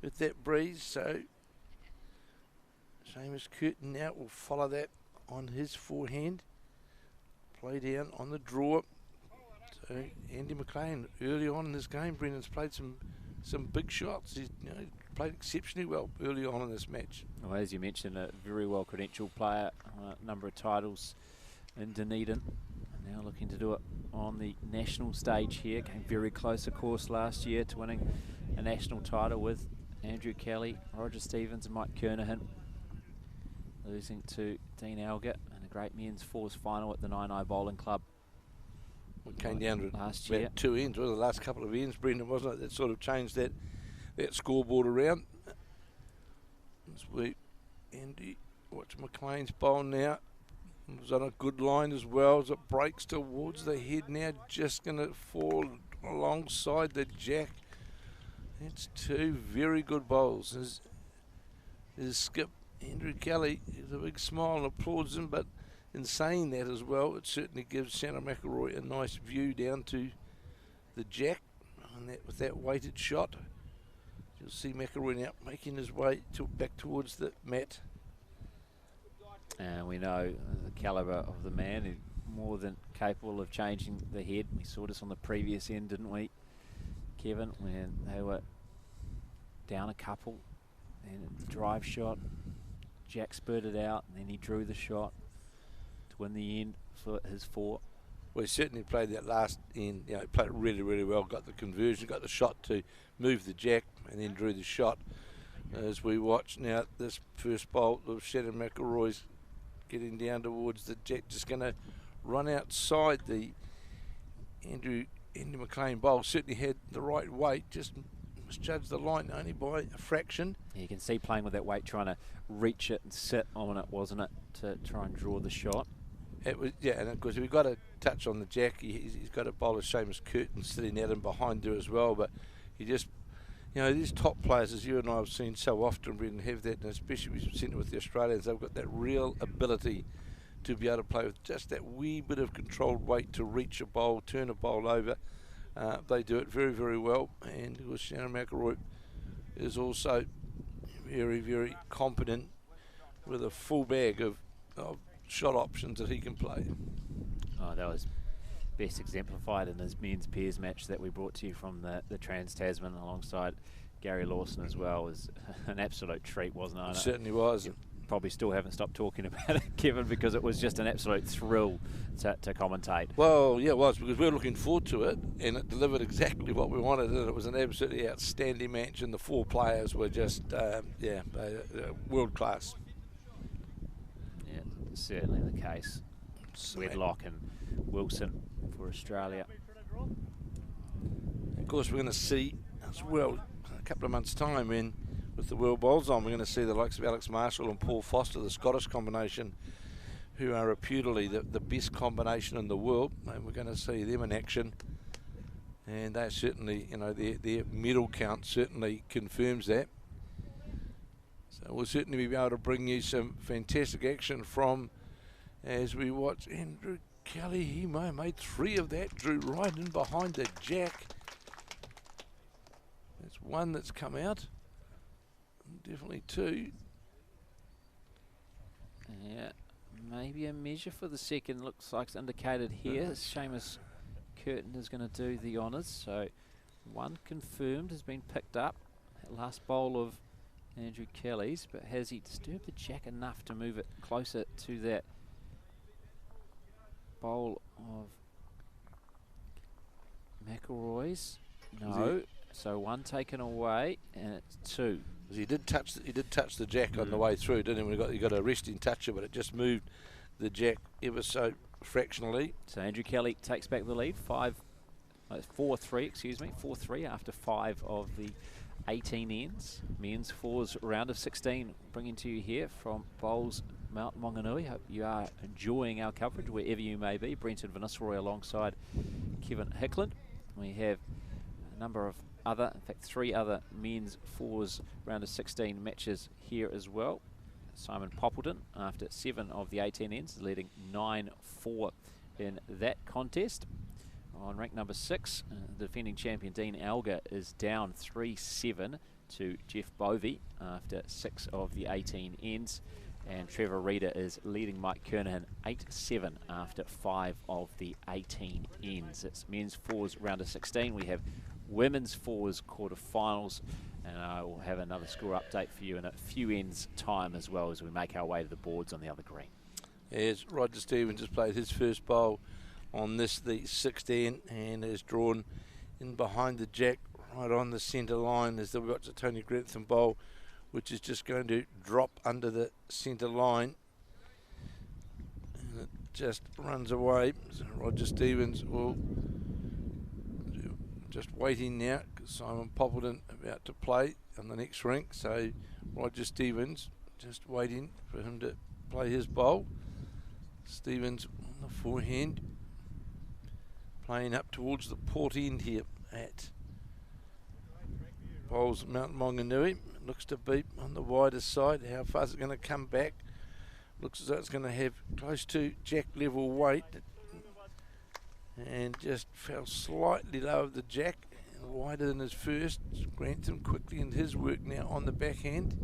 with that breeze. So Seamus Curtin now will follow that on his forehand. Play down on the draw. So Andy McLean, early on in this game, Brendan's played some big shots. He's played exceptionally well early on in this match. Well, as you mentioned, a very well credentialed player, a number of titles in Dunedin. Now looking to do it on the national stage here. Came very close, of course, last year to winning a national title with Andrew Kelly, Roger Stevens and Mike Kernahan. Losing to Dean Algett in a great men's fours final at the Nine Eye Bowling Club. We came down to last about year. 2 ends, well, the last couple of ends, Brendan, wasn't it? That sort of changed that scoreboard around. As we, Andy, watch McLean's bowl now. He's on a good line as well as it breaks towards the head now, just going to fall alongside the jack. It's 2 very good bowls. His skip, Andrew Kelly, has a big smile and applauds him, but in saying that as well, it certainly gives Shannon McIlroy a nice view down to the jack and with that weighted shot. You'll see McIlroy now making his way back towards the mat. And we know the calibre of the man, is more than capable of changing the head. We saw this on the previous end, didn't we, Kevin, when they were down a couple and the drive shot, Jack spurted out and then he drew the shot to win the end for his 4. Well, he certainly played that last end, played it really, really well, got the conversion, got the shot to move the jack and then drew the shot. As we watch now this first bolt of Shannon McIlroy's getting down towards the jack, just going to run outside the Andy McLean bowl. Certainly had the right weight, just misjudged the line only by a fraction. Yeah, you can see playing with that weight, trying to reach it and sit on it, wasn't it, to try and draw the shot. It was, yeah, and of course we've got to touch on the jack. He's got a bowler, Seamus Curtin, sitting out and behind there as well, but he just, these top players, as you and I have seen so often, Brendan, have that, and especially we've seen it with the Australians, they've got that real ability to be able to play with just that wee bit of controlled weight to reach a bowl, turn a bowl over. They do it very, very well, and of course Shannon McIlroy is also very, very competent with a full bag of shot options that he can play. Oh, that was best exemplified in his men's pairs match that we brought to you from the Trans-Tasman alongside Gary Lawson as well. It was an absolute treat, wasn't it? It certainly was. You probably still haven't stopped talking about it, Kevin, because it was just an absolute thrill to commentate. Well, yeah, it was, because we were looking forward to it, and it delivered exactly what we wanted, and it was an absolutely outstanding match, and the 4 players were just, world class. Yeah, certainly the case. Wedlock and Wilson for Australia. Of course, we're going to see as well a couple of months' time with the World Bowls on, we're going to see the likes of Alex Marshall and Paul Foster, the Scottish combination, who are reputedly the best combination in the world, and we're going to see them in action. And they certainly, their medal count certainly confirms that. So we'll certainly be able to bring you some fantastic action from, as we watch Andrew Kelly. He made 3 of that, drew right in behind the jack. That's 1 that's come out. Definitely 2. Yeah, maybe a measure for the second. Looks like it's indicated here. Seamus Curtin is going to do the honours. So 1 confirmed has been picked up. That last bowl of Andrew Kelly's, but has he disturbed the jack enough to move it closer to that bowl of McIlroy's? No. So 1 taken away, and it's 2. He did touch the jack on the way through, didn't he? He got a resting toucher, but it just moved the jack ever so fractionally. So Andrew Kelly takes back the lead, 4-3 after 5 of the 18 ends. Men's fours round of 16, bringing to you here from Bowls Mount Maunganui. Hope you are enjoying our coverage wherever you may be. Brenton Van Nistelrooy alongside Kevin Hickland. We have a number of other, in fact 3 other men's fours round of 16 matches here as well. Simon Poppleton, after 7 of the 18 ends, is leading 9-4 in that contest. On rank number 6, the defending champion Dean Alger is down 3-7 to Jeff Bovey after 6 of the 18 ends. And Trevor Reeder is leading Mike Kernahan 8-7 after 5 of the 18 ends. It's men's fours round of 16. We have women's fours quarterfinals, and I will have another score update for you in a few ends time as well as we make our way to the boards on the other green. As Roger Stevens has played his first bowl on this, the 16, and is drawn in behind the jack right on the centre line as we've got the Tony Grantham bowl, which is just going to drop under the centre line, and it just runs away. So Roger Stevens will just waiting now, because Simon Poppleton about to play on the next rink, so Roger Stevens just waiting for him to play his bowl. Stevens on the forehand, playing up towards the port end here at Bowls Mount Maunganui. Looks to be on the wider side. How far is it going to come back? Looks as though it's going to have close to jack level weight, and just fell slightly lower of the jack and wider than his first. Grantham quickly into his work now on the backhand.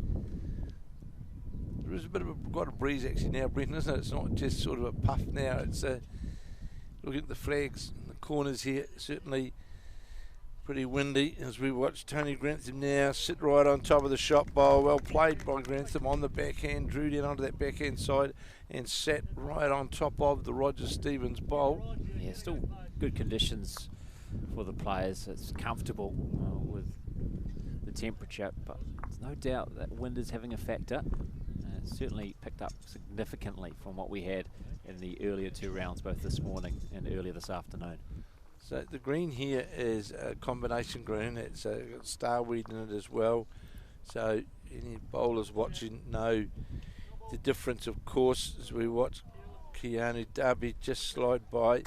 There is a bit of got a breeze actually now, Brenton, isn't it? It's not just sort of a puff now. It's looking at the flags in the corners here, certainly pretty windy as we watch Tony Grantham now sit right on top of the shot bowl. Well played by Grantham on the backhand, drew down onto that backhand side and sat right on top of the Roger Stevens bowl. Yeah, still good conditions for the players. It's comfortable with the temperature, but there's no doubt that wind is having a factor. It's certainly picked up significantly from what we had in the earlier 2 rounds, both this morning and earlier this afternoon. So the green here is a combination green. It's got starweed in it as well. So any bowlers watching know the difference, of course, as we watch Keanu Darby just slide by.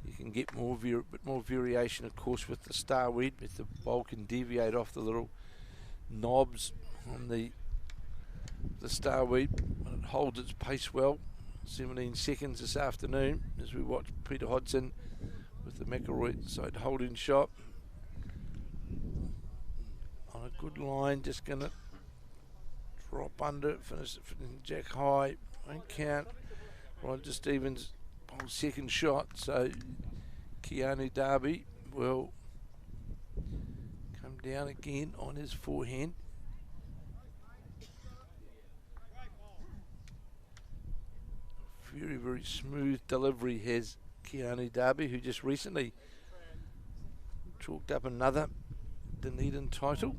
You can get bit more variation, of course, with the starweed, but the bowl can deviate off the little knobs on the starweed, but it holds its pace well. 17 seconds this afternoon as we watch Peter Hodgson with the McIlroy side holding shot on a good line, just going to drop under it, finish it jack high, won't count. Roger Stevens bowls second shot, so Keanu Darby will come down again on his forehand. Very, very smooth delivery has Keanu Darby, who just recently chalked up another Dunedin title.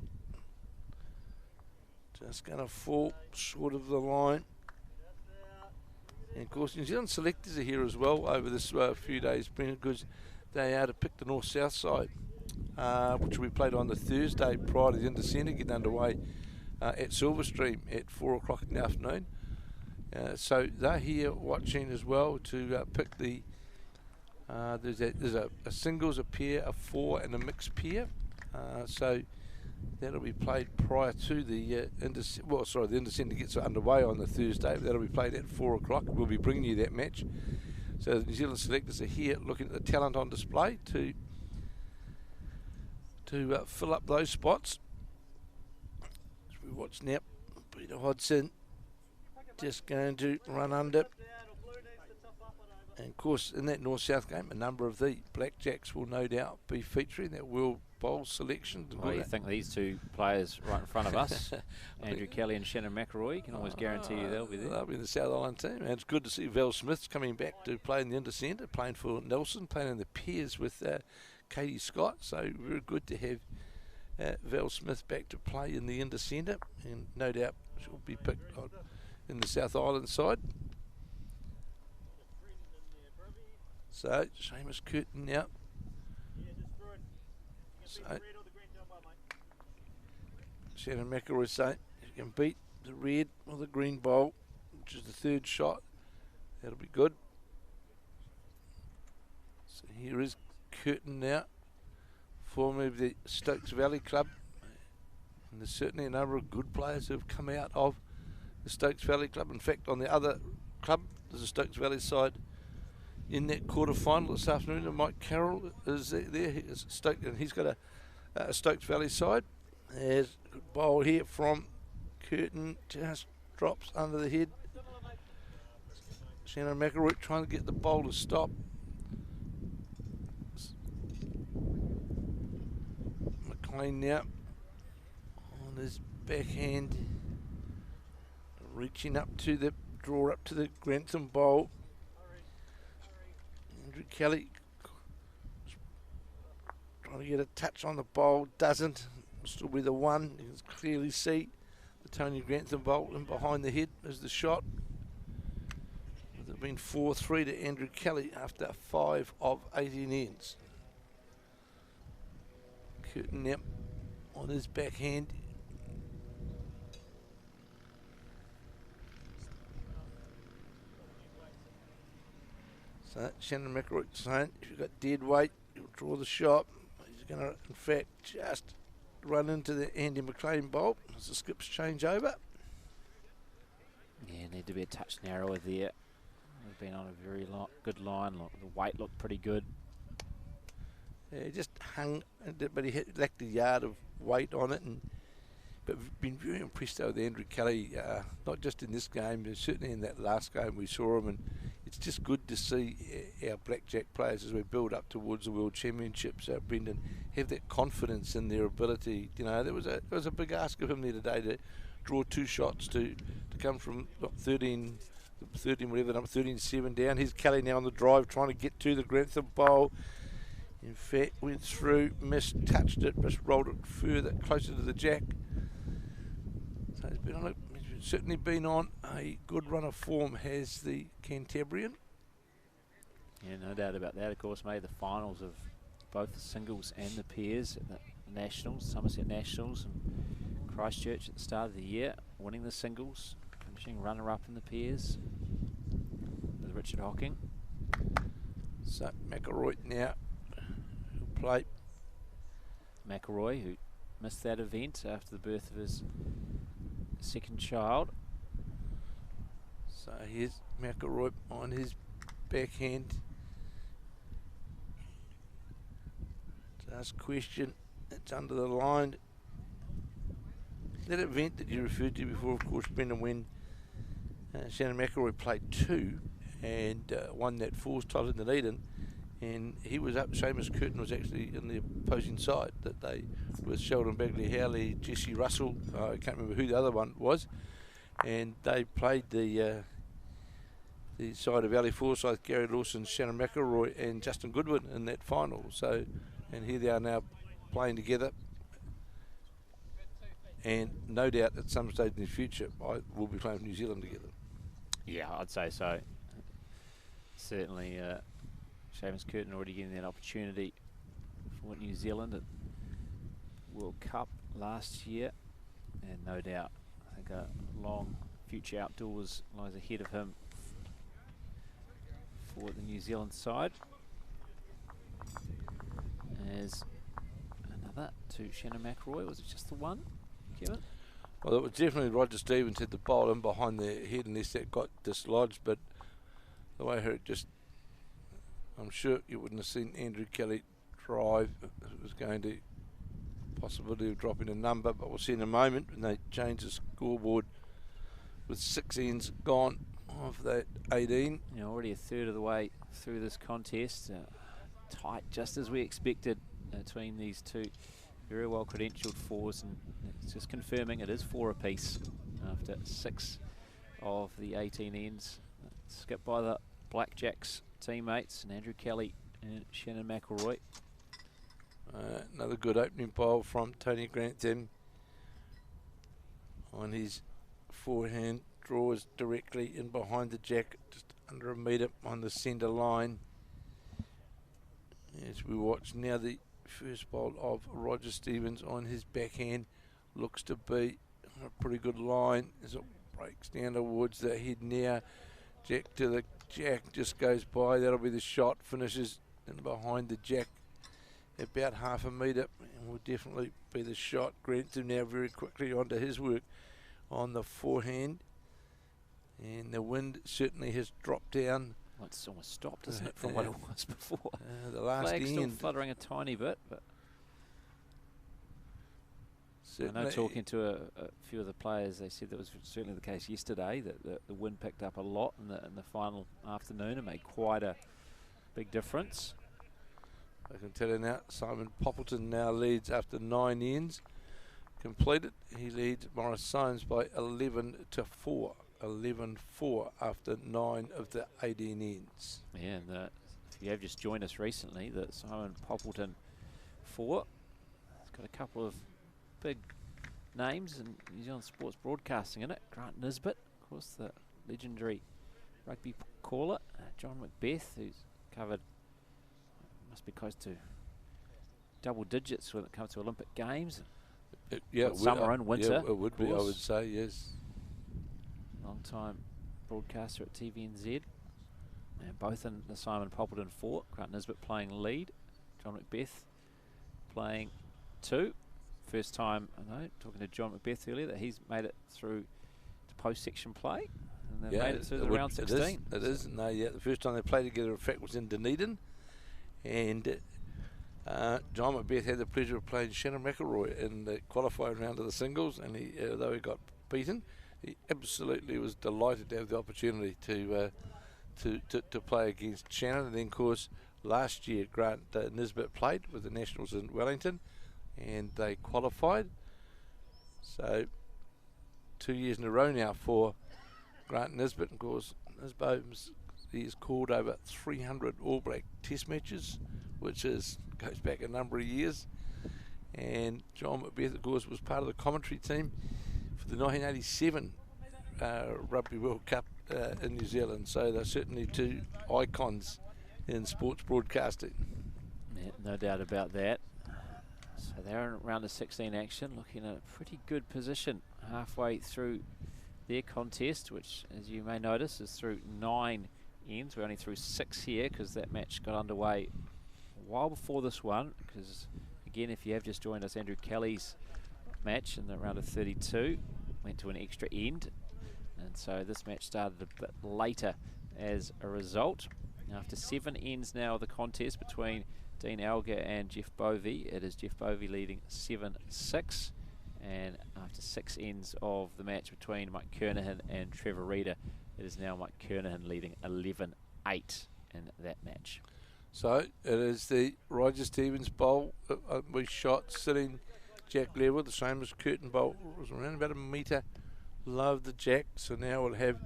Just going to fall short of the line. And of course New Zealand selectors are here as well over this few days, because they are to pick the north-south side, which will be played on the Thursday prior to the Intercentre getting underway at Silverstream at 4 o'clock in the afternoon. So they're here watching as well to pick the there's a singles, a pair, a 4 and a mixed pair, so that'll be played prior to the the Intercentre gets underway on the Thursday. That'll be played at 4 o'clock. We'll be bringing you that match. So the New Zealand selectors are here looking at the talent on display to fill up those spots. As we watch now, Peter Hodgson just going to run under. And of course, in that north-south game, a number of the blackjacks will no doubt be featuring that World Bowl selection. Well, you think these 2 players right in front of us, Andrew Kelly and Shannon McIlroy, you can almost guarantee you they'll be there. They'll be in the South Island team. And it's good to see Val Smith's coming back to play in the Intercentre, playing for Nelson, playing in the pairs with Katie Scott. So very good to have Val Smith back to play in the Intercentre, and no doubt she'll be picked on in the South Island side. So, Seamus Curtin now. So, Shannon McIlroy saying if you can beat the red or the green bowl, which is the third shot, that'll be good. So here is Curtin now, former of the Stokes Valley Club. And there's certainly a number of good players who have come out of the Stokes Valley Club. In fact, on the other club, there's a Stokes Valley side in that quarter-final this afternoon, and Mike Carroll is there. He's Stokes, and he's got a Stokes Valley side. There's a good bowl here from Curtin, just drops under the head. Shannon McIlroy trying to get the bowl to stop. McLean now on his backhand, reaching up to the draw up to the Grantham bowl. Andrew Kelly trying to get a touch on the bowl, doesn't. Still with a one. You can clearly see the Tony Grantham bowl in behind the head as the shot. Would have been 4-3 to Andrew Kelly after 5 of 18 ends. Curtin now on his backhand. So Shannon McIlroy saying if you've got dead weight, you'll draw the shot. He's going to, in fact, just run into the Andy McLean bowl as the skips change over. Yeah, need to be a touch narrower there. They've been on a very good line. The weight looked pretty good. Yeah, he just hung, but he lacked a yard of weight on it. But we've been very impressed with Andrew Kelly, not just in this game, but certainly in that last game we saw him. And it's just good to see our blackjack players as we build up towards the World Championships, Brendan, have that confidence in their ability. You know, there was a big ask of him there today to draw 2 shots to come from 13 whatever number, 13-7 down. Here's Kelly now on the drive trying to get to the Grantham bowl. In fact, went through, missed, touched it, just rolled it further, closer to the jack. So he's certainly been on a good run of form, has the Cantabrian. Yeah, no doubt about that. Of course, made the finals of both the singles and the pairs at the Nationals, Summerset Nationals and Christchurch at the start of the year, winning the singles, finishing runner-up in the pairs with Richard Hocking. So McIlroy now will play. McIlroy, who missed that event after the birth of his second child. So here's McIlroy on his backhand. Just question, it's under the line. That event that you referred to before, of course, Brendan, when Shannon McIlroy played 2 and won that 4s title in the lead-in, and he was up. Seamus Curtin was actually in the opposing side. That they with Sheldon Bagley Howley, Jesse Russell. I can't remember who the other one was, and they played the side of Ali Forsyth, Gary Lawson, Shannon McIlroy, and Justin Goodwin in that final. So, and here they are now playing together. And no doubt at some stage in the future, I will be playing with New Zealand together. Yeah, I'd say so. Certainly, Seamus Curtin already getting that opportunity for New Zealand at World Cup last year, and no doubt, I think a long future outdoors lies ahead of him for the New Zealand side. As another to Shannon McIlroy. Was it just the one, Kevin? Well, it was definitely Roger Stevens had the bowl in behind the head unless that got dislodged, but the way it just, I'm sure you wouldn't have seen Andrew Kelly drive. It was going to possibility of dropping a number, but we'll see in a moment when they change the scoreboard with 6 ends gone of that 18. You know, already a third of the way through this contest. Tight, just as we expected between these two very well credentialed 4s, and it's just confirming it is 4 apiece after 6 of the 18 ends. Skipped by the Blackjacks teammates and Andrew Kelly and Shannon McIlroy. Another good opening bowl from Tony Grantham on his forehand, draws directly in behind the jack, just under a metre on the centre line. As we watch now, the first bowl of Roger Stevens on his backhand looks to be a pretty good line as it breaks down towards the head now. Jack to the jack, just goes by. That'll be the shot, finishes in behind the jack about half a metre, and will definitely be the shot. Grantham now very quickly onto his work on the forehand, and the wind certainly has dropped down. Well, it's almost stopped, isn't it, from what it was before? The last Flag's still end fluttering a tiny bit, but certainly. I know talking to a few of the players, they said that was certainly the case yesterday, that the wind picked up a lot in the final afternoon and made quite a big difference. I can tell you now, Simon Poppleton now leads after 9 ends completed. He leads Morris Symes by 11-4. 11-4 after 9 of the 18 ends. Yeah, and if you have just joined us recently, that Simon Poppleton 4. It's got a couple of big names in New Zealand sports broadcasting in it. Grant Nisbet, of course, the legendary rugby caller. John Macbeth, who's covered, must be close to double digits when it comes to Olympic Games. Yeah, summer and winter. Yeah, it would be, I would say, yes. Long-time broadcaster at TVNZ. And both in the Simon Poppleton 4. Grant Nisbet playing lead. John Macbeth playing 2. First time, I know, talking to John Macbeth earlier, that he's made it through to post-section play. And they've made it through the round 16. It is. No, yeah, the first time they played together, in fact, was in Dunedin. And John Macbeth had the pleasure of playing Shannon McIlroy in the qualifying round of the singles, and he, though he got beaten, he absolutely was delighted to have the opportunity to play against Shannon. And then, of course, last year Grant Nisbet played with the Nationals in Wellington, and they qualified. So 2 years in a row now for Grant Nisbet. Of course, Nisbet, he's called over 300 All Black Test matches, which goes back a number of years. And John Macbeth, of course, was part of the commentary team for the 1987 Rugby World Cup in New Zealand. So they're certainly two icons in sports broadcasting. Yeah, no doubt about that. So they're in round of 16 action, looking at a pretty good position halfway through their contest, which, as you may notice, is through 9 ends. We're only through 6 here because that match got underway a while before this one. Because, again, if you have just joined us, Andrew Kelly's match in the round of 32 went to an extra end. And so this match started a bit later as a result. After 7 ends now of the contest between Dean Alger and Jeff Bovey, it is Jeff Bovey leading 7-6. And after 6 ends of the match between Mike Kernahan and Trevor Reeder, it is now Mike Kernahan leading 11-8 in that match. So it is the Roger Stevens bowl. We shot sitting Jack level, the same as Curtin bowl. It was around about a metre below the jack. So now we'll have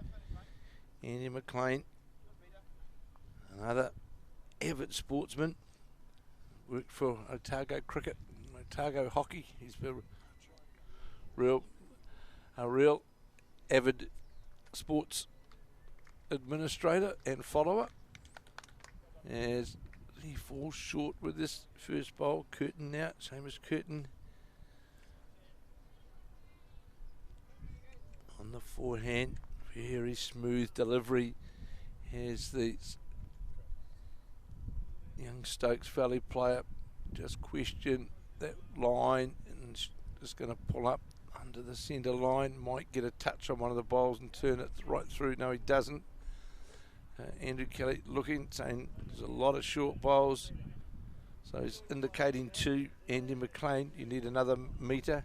Andy McLean, another avid sportsman, worked for Otago Cricket, Otago Hockey. He's been a real avid sports administrator and follower. As he falls short with this first bowl, Curtin now, same as Curtin. On the forehand, very smooth delivery. Here's the young Stokes Valley player, just question that line and just going to pull up under the centre line. Might get a touch on one of the bowls and turn it right through. No, he doesn't. Andrew Kelly looking, saying there's a lot of short bowls. So he's indicating to Andy McLean, you need another metre.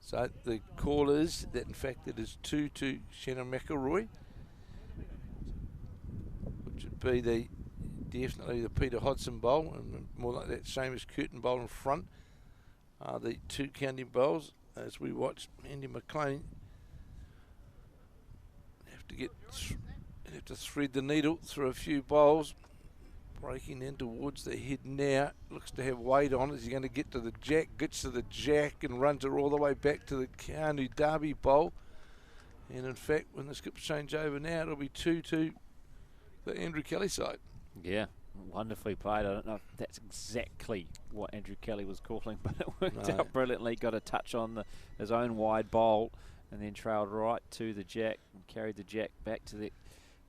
So the call is that in fact it is 2 to Shannon McIlroy, which would be definitely the Peter Hodson bowl, and more like that same as Curtin bowl in front are the 2 counting bowls. As we watch Andy McLean have to thread the needle through a few bowls, breaking in towards the head now. Looks to have weight on it. He's going to get to the jack, gets to the jack and runs it all the way back to the Keanu Derby bowl. And in fact, when the skips change over now, it'll be 2 to the Andrew Kelly side. Yeah, wonderfully played. I don't know if that's exactly what Andrew Kelly was calling, but it worked out brilliantly. Got a touch on his own wide bowl and then trailed right to the jack and carried the jack back to the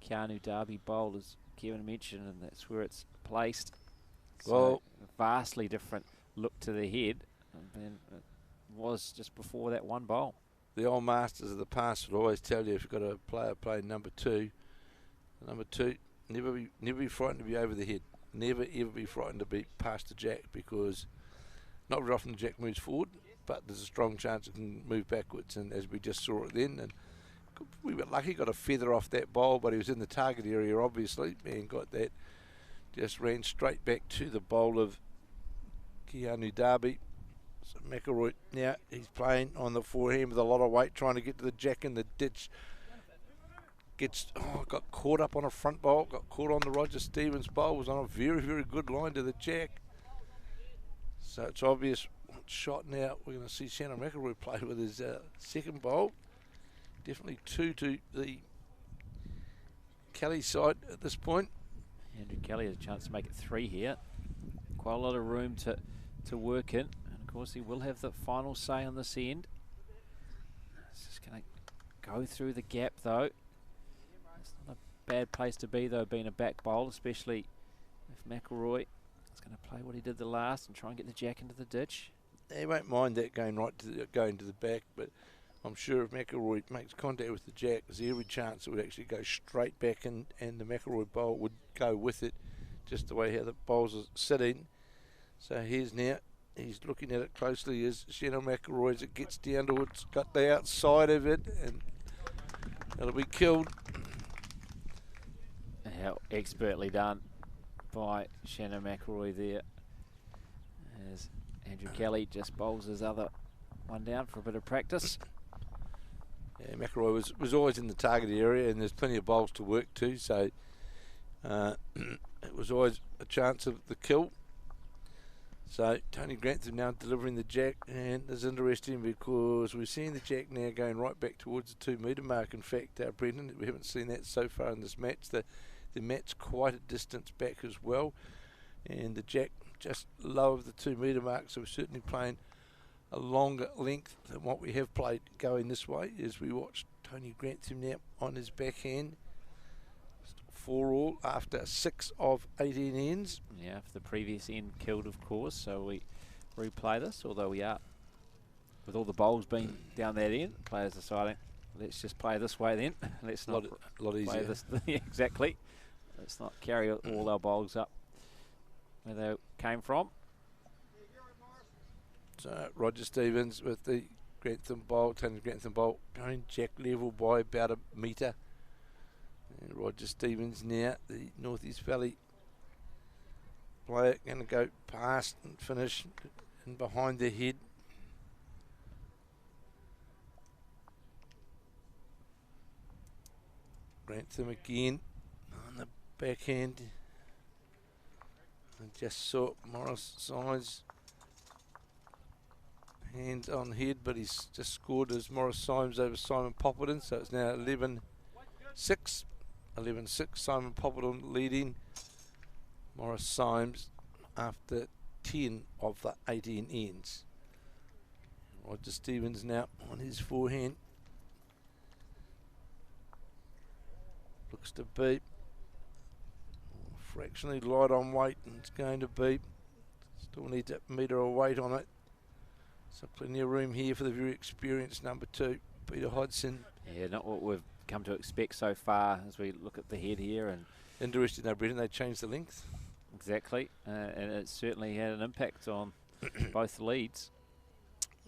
Keanu Darby bowl, as Kevin mentioned, and that's where it's placed. So Well, vastly different look to the head than it was just before that one bowl. the old masters of the past would always tell you, if you've got a player playing number two, never be frightened to be over the head. Never ever be frightened to be past the jack, because not very often the jack moves forward, but there's a strong chance it can move backwards. And as we just saw it then, and we were lucky, got a feather off that bowl, but he was in the target area obviously, and got that. Just ran straight back to the bowl of Keanu Darby. So McIlroy now, he's playing on the forehand with a lot of weight, trying to get to the jack in the ditch. Got caught up on a front bowl, got caught on the Roger Stevens bowl, was on a very, very good line to the jack. So it's obvious shot now. We're going to see Shannon McIlroy play with his second bowl. Definitely 2 to the Kelly side at this point. Andrew Kelly has a chance to make it 3 here. Quite a lot of room to work in. And of course he will have the final say on this end. It's just going to go through the gap though. It's not a bad place to be though, being a back bowl, especially if McIlroy is going to play what he did the last and try and get the jack into the ditch. He won't mind that going to the back, but I'm sure if McIlroy makes contact with the jack, there's every chance it would actually go straight back, and the McIlroy bowl would go with it, just the way how the bowls are sitting. So here's now, he's looking at it closely as Shannon McIlroy, as it gets down to it's got the outside of it, and it'll be killed. How expertly done by Shannon McIlroy there, as Andrew Kelly just bowls his other one down for a bit of practice. Yeah, McIlroy was always in the target area, and there's plenty of bowls to work to, so it was always a chance of the kill. So Tony Grantham now delivering the jack, and it's interesting because we're seeing the jack now going right back towards the 2 metre mark. In fact, Brendan, we haven't seen that so far in this match. The mat's quite a distance back as well, and the jack just low of the 2 metre mark, so we're certainly playing a longer length than what we have played going this way, as we watch Tony Grantham now on his backhand. 4 all after 6 of 18 ends. Yeah, if the previous end killed, of course, so we replay this, although we are, with all the bowls being down that end, players deciding, let's just play this way then. Let's not a lot easier. play this. Exactly. Let's not carry all our bowls up where they came from. So Roger Stevens with the Grantham bowl, Tony Grantham bowl, going jack level by about a metre. And Roger Stevens now, the North East Valley player, going to go past and finish and behind the head. Grantham again on the backhand. And just saw Morris Symes hands on head, but he's just scored as Morris Symes over Simon Popperton, so it's now 11-6. 11-6, Simon Popperton leading Morris Symes after 10 of the 18 ends. Roger Stevens now on his forehand. Looks to be fractionally light on weight, and it's going to be. Still needs a metre of weight on it. So plenty of room here for the very experienced number 2, Peter Hodgson. Yeah, not what we've come to expect so far as we look at the head here. And interesting though, Brendan, they changed the length. Exactly, and it certainly had an impact on both leads.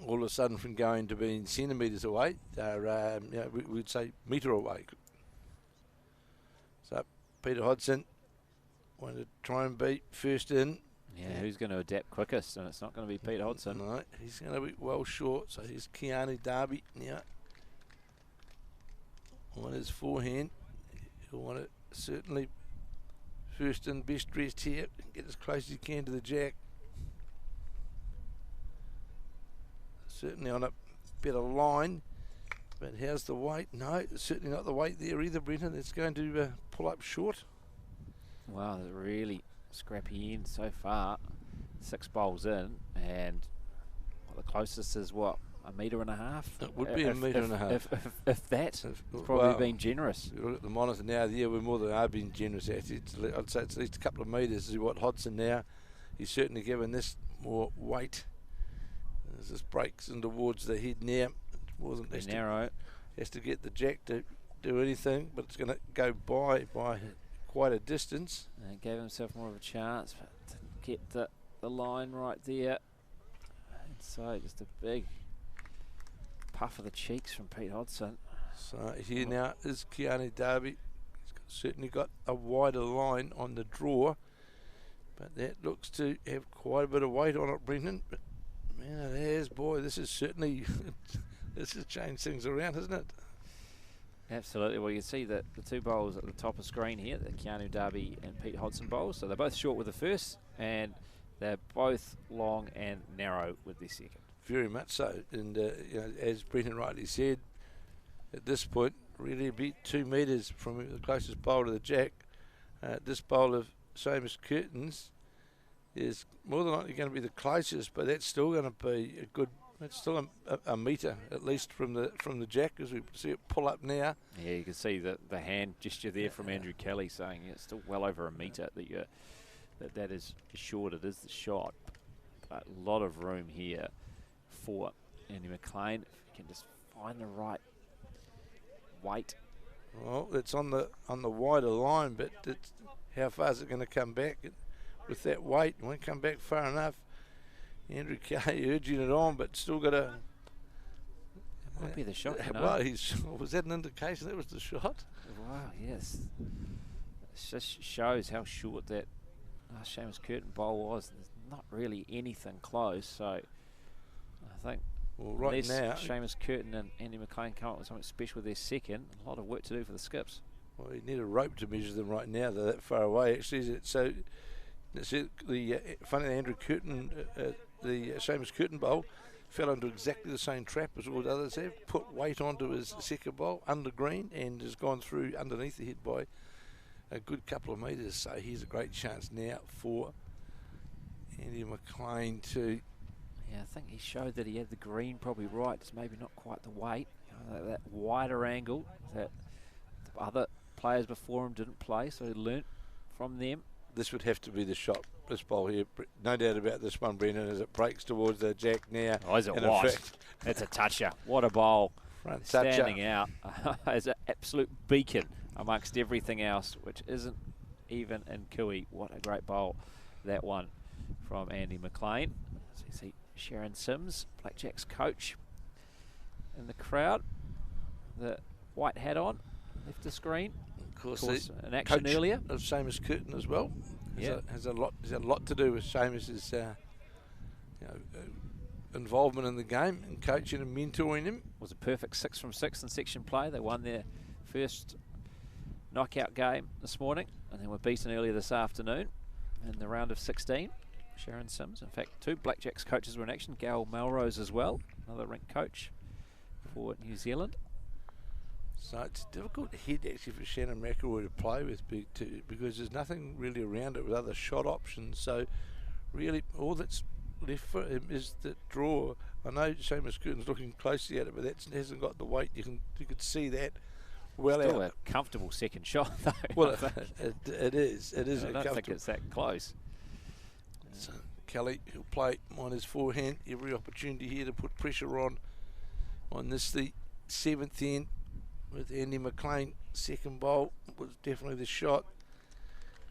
All of a sudden, from going to being centimetres away, they're we'd say metre away. So Peter Hodgson wanted to try and beat first in. Yeah, who's going to adapt quickest? And it's not going to be Pete Hodgson. No, he's going to be well short. So here's Keanu Darby now on his forehand. He'll want to certainly first and best dressed here, get as close as he can to the jack. Certainly on a better line, but how's the weight? No, it's certainly not the weight there either, Brenton. It's going to pull up short. Wow, there's a really scrappy end so far. 6 bowls in, and the closest is what, 1.5 meters? It would be a metre and a half. If that, it's probably been generous. You look at the monitor now, yeah, we're more than are being generous. I'd say it's at least a couple of metres. Is what Hodson now. He's certainly given this more weight. As this breaks in towards the head now, it's more than narrow. Has to get the jack to do anything, but it's going to go by quite a distance. And gave himself more of a chance, but didn't get the line right there. And so just a big puff of the cheeks from Pete Hodson. So here now is Keanu Darby. He's certainly got a wider line on the draw, but that looks to have quite a bit of weight on it, Brendan. But man, it has, boy. This is certainly this has changed things around, hasn't it? Absolutely. Well, you can see that the 2 bowls at the top of screen here, the Keanu Darby and Pete Hodson bowls. So they're both short with the first, and they're both long and narrow with their second. Very much so. And you know, as Brendan rightly said, at this point, really a bit 2 metres from the closest bowl to the jack. This bowl of Seamus Curtin's is more than likely going to be the closest, but that's still going to be a good. It's still a metre at least from the jack, as we see it pull up now. Yeah, you can see the hand gesture there from Andrew Kelly saying it's still well over a metre that is short. It is the shot, but a lot of room here for Andy McLean. If he can just find the right weight. Well, it's on the wider line, but it's, how far is it going to come back with that weight? It won't come back far enough. Andrew Kelly urging it on, but still got a. That might be the shot. Well, was that an indication that was the shot? Wow, yes. It just shows how short that Seamus Curtin bowl was. There's not really anything close, so I think right now Seamus Curtin and Andy McLean come up with something special with their second. A lot of work to do for the skips. Well, you need a rope to measure them right now. They're that far away, actually. So, the funny Andrew Curtin, the Seamus Curtin bowl fell into exactly the same trap as all the others have. Put weight onto his second bowl under green and has gone through underneath the head by a good couple of metres. So here's a great chance now for Andy McLean to. Yeah, I think he showed that he had the green probably right. It's maybe not quite the weight. That wider angle that the other players before him didn't play, so he learnt from them. This would have to be the shot, this bowl here. No doubt about this one, Brendan, as it breaks towards the jack now. Oh, is it wide? It's a toucher. What a bowl. Front standing out as an absolute beacon amongst everything else, which isn't even in Kui. What a great bowl that one from Andy McLean. So you see Sharon Sims, Blackjack's coach, in the crowd. The white hat on, left the screen. Of course, an action earlier of Seamus Curtin as well. Has a lot to do with Seamus's involvement in the game and coaching and mentoring him. It was a perfect 6 from 6 in section play. They won their first knockout game this morning, and then were beaten earlier this afternoon in the round of 16. Sharon Sims, in fact, 2 Blackjacks coaches were in action. Gal Melrose as well, another rink coach for New Zealand. So it's a difficult head actually for Shannon McIlroy to play with because there's nothing really around it with other shot options. So really all that's left for him is the draw. I know Seamus Curtin's looking closely at it, but that hasn't got the weight. You could see that well Still out. A comfortable second shot though. Well, it is. It is. I don't think it's that close. So Kelly, he'll play on his forehand. Every opportunity here to put pressure on this the 7th end. With Andy McLean, second bowl was definitely the shot.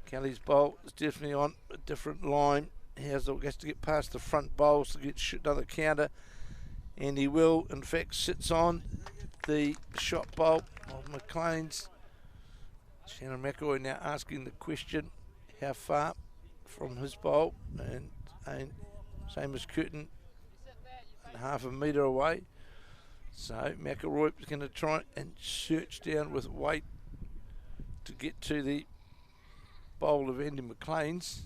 Kelly's bowl is definitely on a different line. He has to get past the front bowls to get another counter, and he will. In fact, sits on the shot bowl of McLean's. Shannon McIlroy now asking the question, how far from his bowl, and Seamus Curtin half a metre away. So McIlroy is going to try and search down with weight to get to the bowl of Andy McLean's.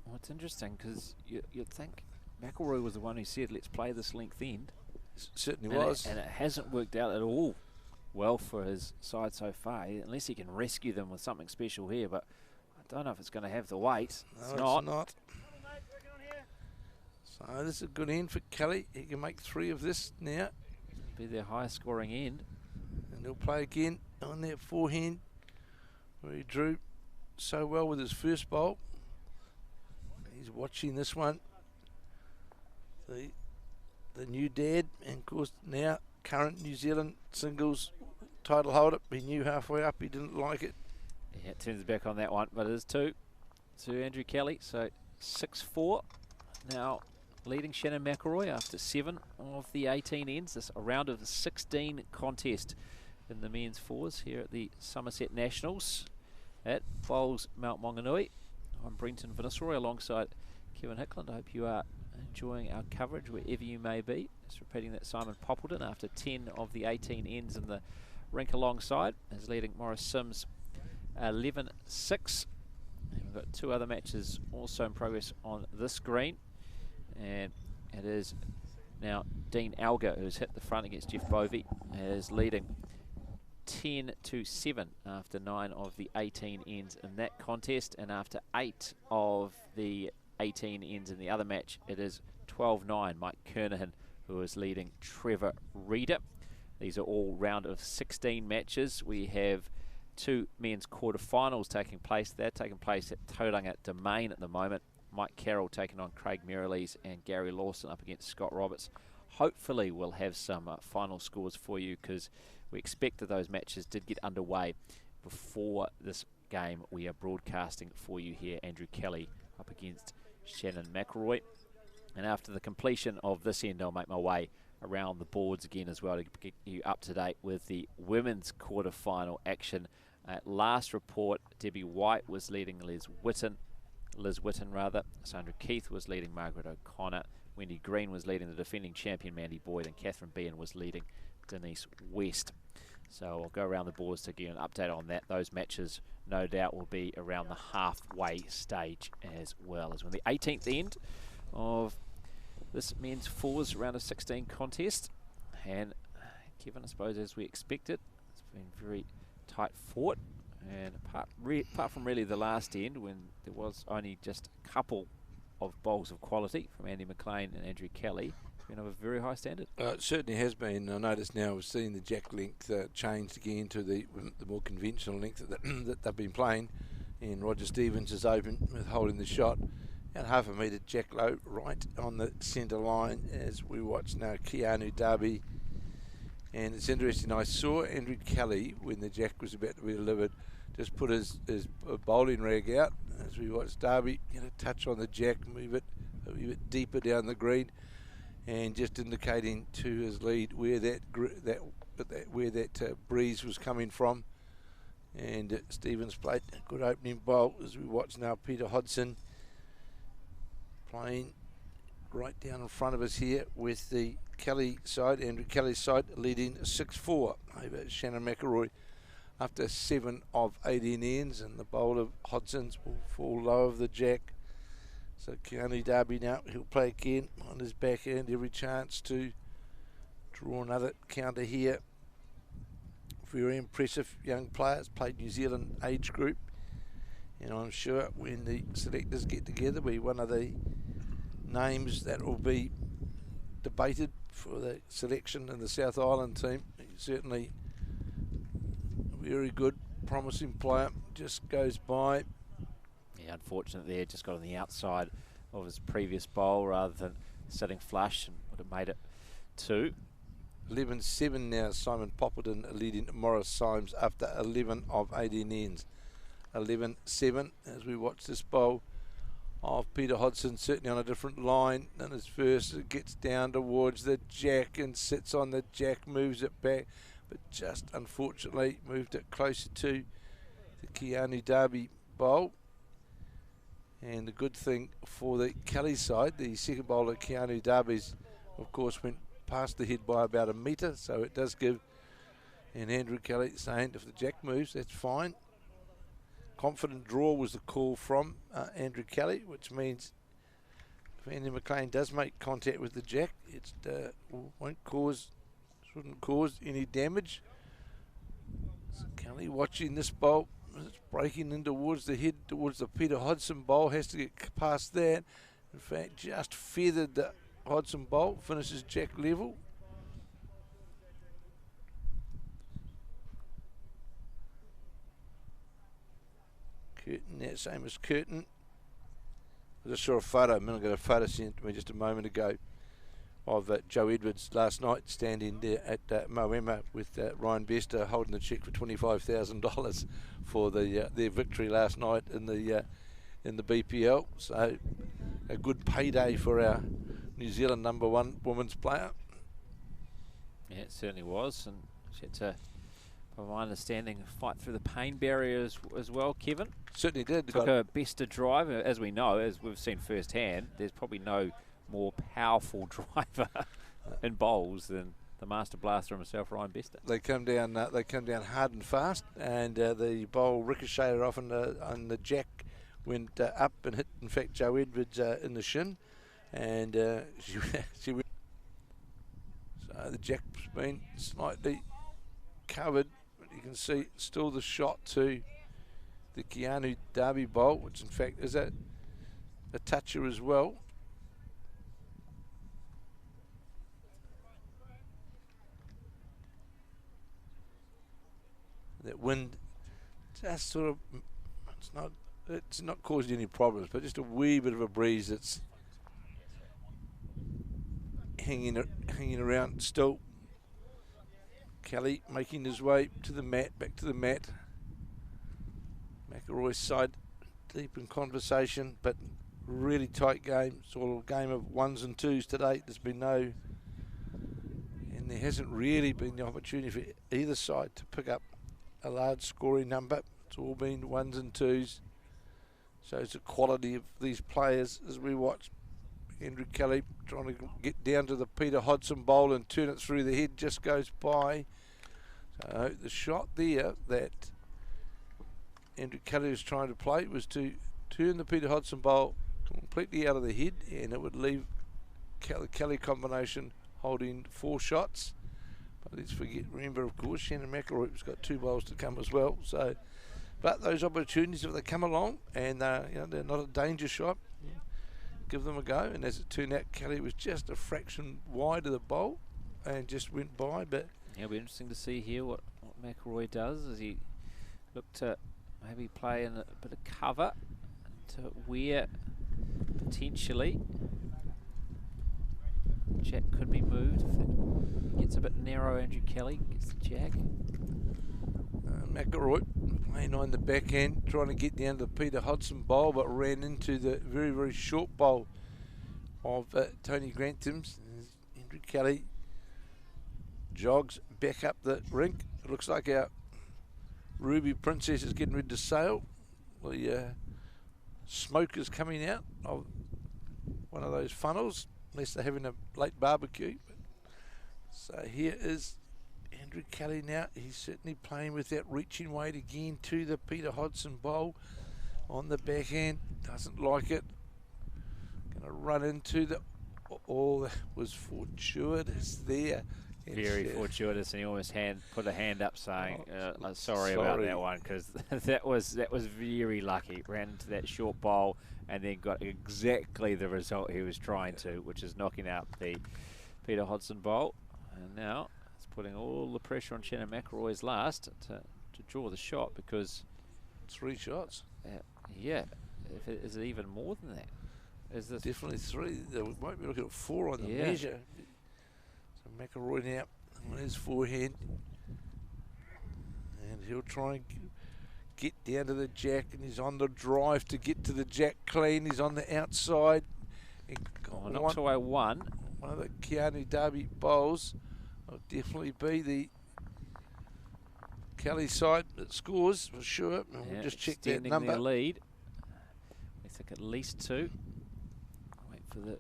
Well, it's interesting because you'd think McIlroy was the one who said, let's play this length end. Certainly was. And it hasn't worked out at all well for his side so far, unless he can rescue them with something special here, but I don't know if it's going to have the weight. No, it's not. So this is a good end for Kelly. He can make 3 of this now. Be their highest scoring end. And he'll play again on that forehand where he drew so well with his first bowl. He's watching this one. The new dad, and of course now current New Zealand singles title holder. He knew halfway up he didn't like it. Yeah, it turns back on that one, but it is 2 to Andrew Kelly. So 6-4 now, leading Shannon McIlroy after 7 of the 18 ends. This a round of 16 contest in the men's fours here at the Summerset Nationals at Bowls Mount Maunganui. I'm Brenton Vinisroy alongside Kevin Hickland. I hope you are enjoying our coverage wherever you may be. Just repeating that Simon Poppleton, after 10 of the 18 ends in the rink alongside, is leading Morris Sims 11-6. And we've got 2 other matches also in progress on this green. And it is now Dean Alger who's hit the front against Jeff Bovey, is leading 10-7 after 9 of the 18 ends in that contest, and after 8 of the 18 ends in the other match, it is 12-9 Mike Kernahan who is leading Trevor Reeder. These are all round of 16 matches. We have 2 men's quarterfinals taking place. They're taking place at Tauranga Domain at the moment. Mike Carroll taking on Craig Merrilees, and Gary Lawson up against Scott Roberts. Hopefully we'll have some final scores for you, because we expect that those matches did get underway before this game we are broadcasting for you here. Andrew Kelly up against Shannon McIlroy. And after the completion of this end, I'll make my way around the boards again as well to get you up to date with the women's quarterfinal action. At last report, Debbie White was leading Liz Whitten. Sandra Keith was leading Margaret O'Connor. Wendy Green was leading the defending champion Mandy Boyd, and Catherine Behan was leading Denise West. So I'll go around the boards to give you an update on that. Those matches no doubt will be around the halfway stage as well, as when the 18th end of this men's fours round of 16 contest. And Kevin, I suppose as we expected, it's been very tight fought, and apart from really the last end when there was only just a couple of bowls of quality from Andy McLean and Andrew Kelly, it's been of a very high standard. It certainly has been. I notice now we've seen the jack length changed again to the more conventional length that they've been playing, and Roger Stevens is open with holding the shot at half a metre jack low right on the centre line as we watch now Keanu Darby. And it's interesting, I saw Andrew Kelly, when the jack was about to be delivered, just put his bowling rag out as we watch Darby get a touch on the jack, move it a wee bit deeper down the green, and just indicating to his lead where that breeze was coming from. And Stevens played a good opening bowl as we watch now Peter Hodgson playing right down in front of us here with the Kelly side, Andrew Kelly's side, leading 6-4 over Shannon McIlroy after 7 of 18 ends, and the bowl of Hodgson's will fall low of the jack. So Keanu Darby now, he'll play again on his back end, every chance to draw another counter here. Very impressive young players, played New Zealand age group, and I'm sure when the selectors get together, be one of the names that will be debated for the selection in the South Island team. He's certainly a very good, promising player, just goes by. Yeah, unfortunate there, just got on the outside of his previous bowl rather than sitting flush, and would have made it 2. 11-7 now, Simon Poppleton leading Morris Symes after 11 of 18 ends. 11-7 as we watch this bowl of Peter Hodgson, certainly on a different line than his first. It gets down towards the jack and sits on the jack, moves it back, but just unfortunately moved it closer to the Keanu Darby bowl. And the good thing for the Kelly side, the second bowler Keanu Darby's, of course, went past the head by about a metre, so it does give. And Andrew Kelly saying if the jack moves, that's fine. Confident draw was the call from Andrew Kelly, which means if Andy McLean does make contact with the jack, it shouldn't cause any damage. Definitely watching this bowl. It's breaking in towards the head, towards the Peter Hodgson bowl. Has to get past that. In fact, just feathered the Hodgson bowl. Finishes jack level. Curtin, that same as Curtin. I just saw a photo. I got a photo sent to me just a moment ago of Joe Edwards last night standing there at Moema with Ryan Bester holding the cheque for $25,000 for their victory last night in the BPL. So a good payday for our New Zealand #1 women's player. Yeah, it certainly was, and she had to, by my understanding, fight through the pain barriers as well, Kevin. Certainly did. Took her best to drive, as we know, as we've seen firsthand. There's probably no more powerful driver in bowls than the master blaster himself, Ryan Bester. They come down hard and fast, and the bowl ricocheted off, and the jack went up and hit, in fact, Joe Edwards in the shin, and she went. So the jack's been slightly covered, but you can see still the shot to the Keanu Darby bowl, which in fact is a toucher as well. That wind just sort of, it's not causing any problems, but just a wee bit of a breeze that's hanging around still. Kelly making his way to the mat, back to the mat. McIlroy's side deep in conversation, but really tight game. It's all a game of 1s and 2s today. There's been no, and there hasn't really been the opportunity for either side to pick up a large scoring number. It's all been 1s and 2s. Shows the quality of these players as we watch. Andrew Kelly trying to get down to the Peter Hodgson bowl and turn it through the head, just goes by. So the shot there that Andrew Kelly was trying to play was to turn the Peter Hodgson bowl completely out of the head, and it would leave Kelly combination holding 4 shots. But let's remember, of course, Shannon McIlroy's got 2 bowls to come as well. So, but those opportunities, if they come along and they're not a danger shot, give them a go. And as it turned out, Kelly was just a fraction wide of the bowl and just went by. But it'll be interesting to see here what McIlroy does as he looked to maybe play in a bit of cover to where potentially jack could be moved. If it gets a bit narrow, Andrew Kelly gets the jack. McIlroy playing on the backhand, trying to get down to the Peter Hodgson bowl, but ran into the very, very short bowl of Tony Grantham's. Andrew Kelly jogs back up the rink. It looks like our Ruby Princess is getting ready to sail. The smoke is coming out of one of those funnels, unless they're having a late barbecue. So here is Andrew Kelly now. He's certainly playing with that reaching weight again to the Peter Hodgson bowl on the backhand. Doesn't like it. Going to run into the... All that was fortuitous there. Very fortuitous, and he almost put a hand up saying, sorry about that one, because that was very lucky. Ran into that short bowl and then got exactly the result he was trying to, which is knocking out the Peter Hodgson bowl. And now it's putting all the pressure on Shannon McIlroy's last to draw the shot, because 3 shots. Yeah, is it even more than that? Is this definitely 3? We might be looking at 4 on the measure. So McIlroy now on his forehand, and he'll try and get down to the jack, and he's on the drive to get to the jack clean. He's on the outside. Knocks away one. One of the Keanu Darby bowls will definitely be the Kelly side that scores for sure. And we'll just check that number. Their lead. I think at least 2. Wait for the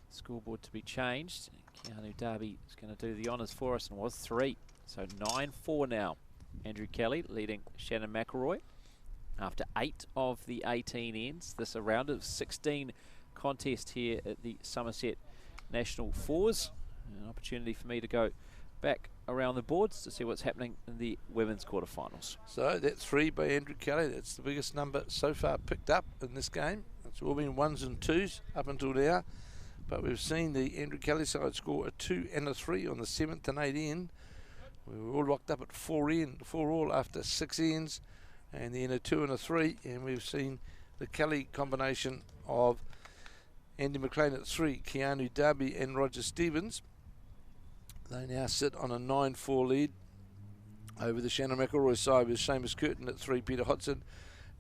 scoreboard to be changed. Keanu Darby is going to do the honours for us, and was 3. So 9-4 now. Andrew Kelly leading Shannon McIlroy after 8 of the 18 ends. This a round of 16 contest here at the Summerset National Fours. An opportunity for me to go back around the boards to see what's happening in the women's quarterfinals. So that's 3 by Andrew Kelly. That's the biggest number so far picked up in this game. It's all been 1s and 2s up until now. But we've seen the Andrew Kelly side score a 2 and a 3 on the 7th and 8th end. We were all locked up at 4 all after 6 ends, and then a 2 and a 3. And we've seen the Kelly combination of Andy McLean at 3, Keanu Darby and Roger Stevens. They now sit on a 9-4 lead over the Shannon McIlroy side with Seamus Curtin at 3, Peter Hodgson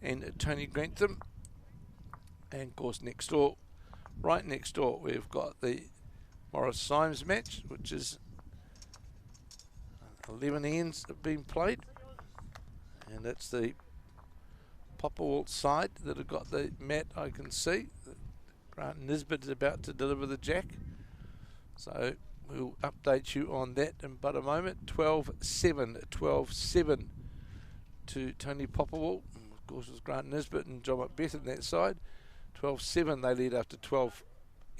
and Tony Grantham. And of course next door, right next door, we've got the Morris Symes match, which is 11 ends have been played, and that's the Popplewalt side that have got the mat. I can see Grant Nisbet is about to deliver the jack, so we'll update you on that in but a moment. 12-7 to Tony Popplewalt. Of course, it's Grant Nisbet and John Macbeth on that side. 12-7 they lead after 12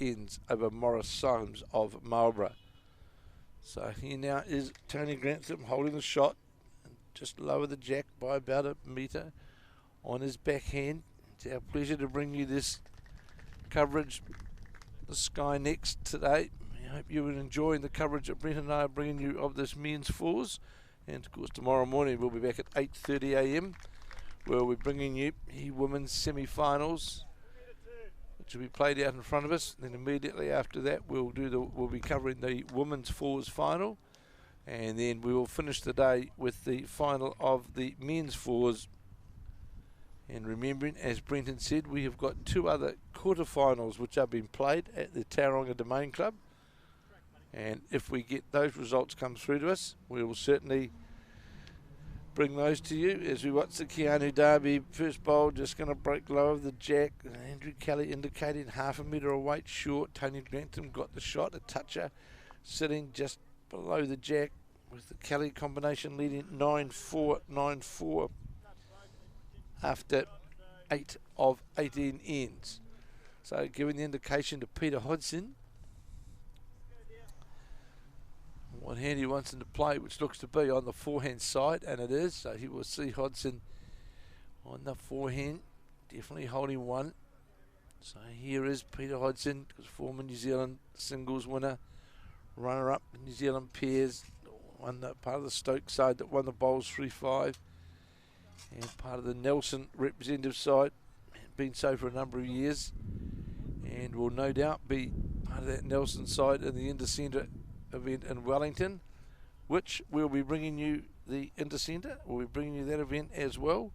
ends over Morris Symes of Marlborough. So here now is Tony Grantham holding the shot and just lower the jack by about a metre on his backhand. It's our pleasure to bring you this coverage, the Sky Next today. I hope you are enjoying the coverage that Brent and I are bringing you of this men's fours. And of course tomorrow morning we'll be back at 8:30 a.m. where we're bringing you the women's semi-finals, which will be played out in front of us. Then immediately after that we'll be covering the women's fours final, and then we will finish the day with the final of the men's fours. And remembering, as Brenton said, we have got 2 other quarterfinals which are being played at the Tauranga Domain Club, and if we get those results come through to us, we will certainly bring those to you as we watch the Keanu Darby first bowl, just going to break low of the jack. Andrew Kelly indicating half a metre of weight short. Tony Grantham got the shot, a toucher, sitting just below the jack with the Kelly combination leading 9-4, 9-4 after 8 of 18 ends. So giving the indication to Peter Hodgson what hand he wants him to play, which looks to be on the forehand side, and it is. So he will see Hodgson on the forehand, definitely holding one. So here is Peter Hodgson, former New Zealand singles winner, runner-up in New Zealand pairs, won the part of the Stoke side that won the bowls 3-5, and part of the Nelson representative side, been so for a number of years, and will no doubt be part of that Nelson side in the Intercentre event in Wellington, which we'll be bringing you the Intercentre. We'll be bringing you that event as well,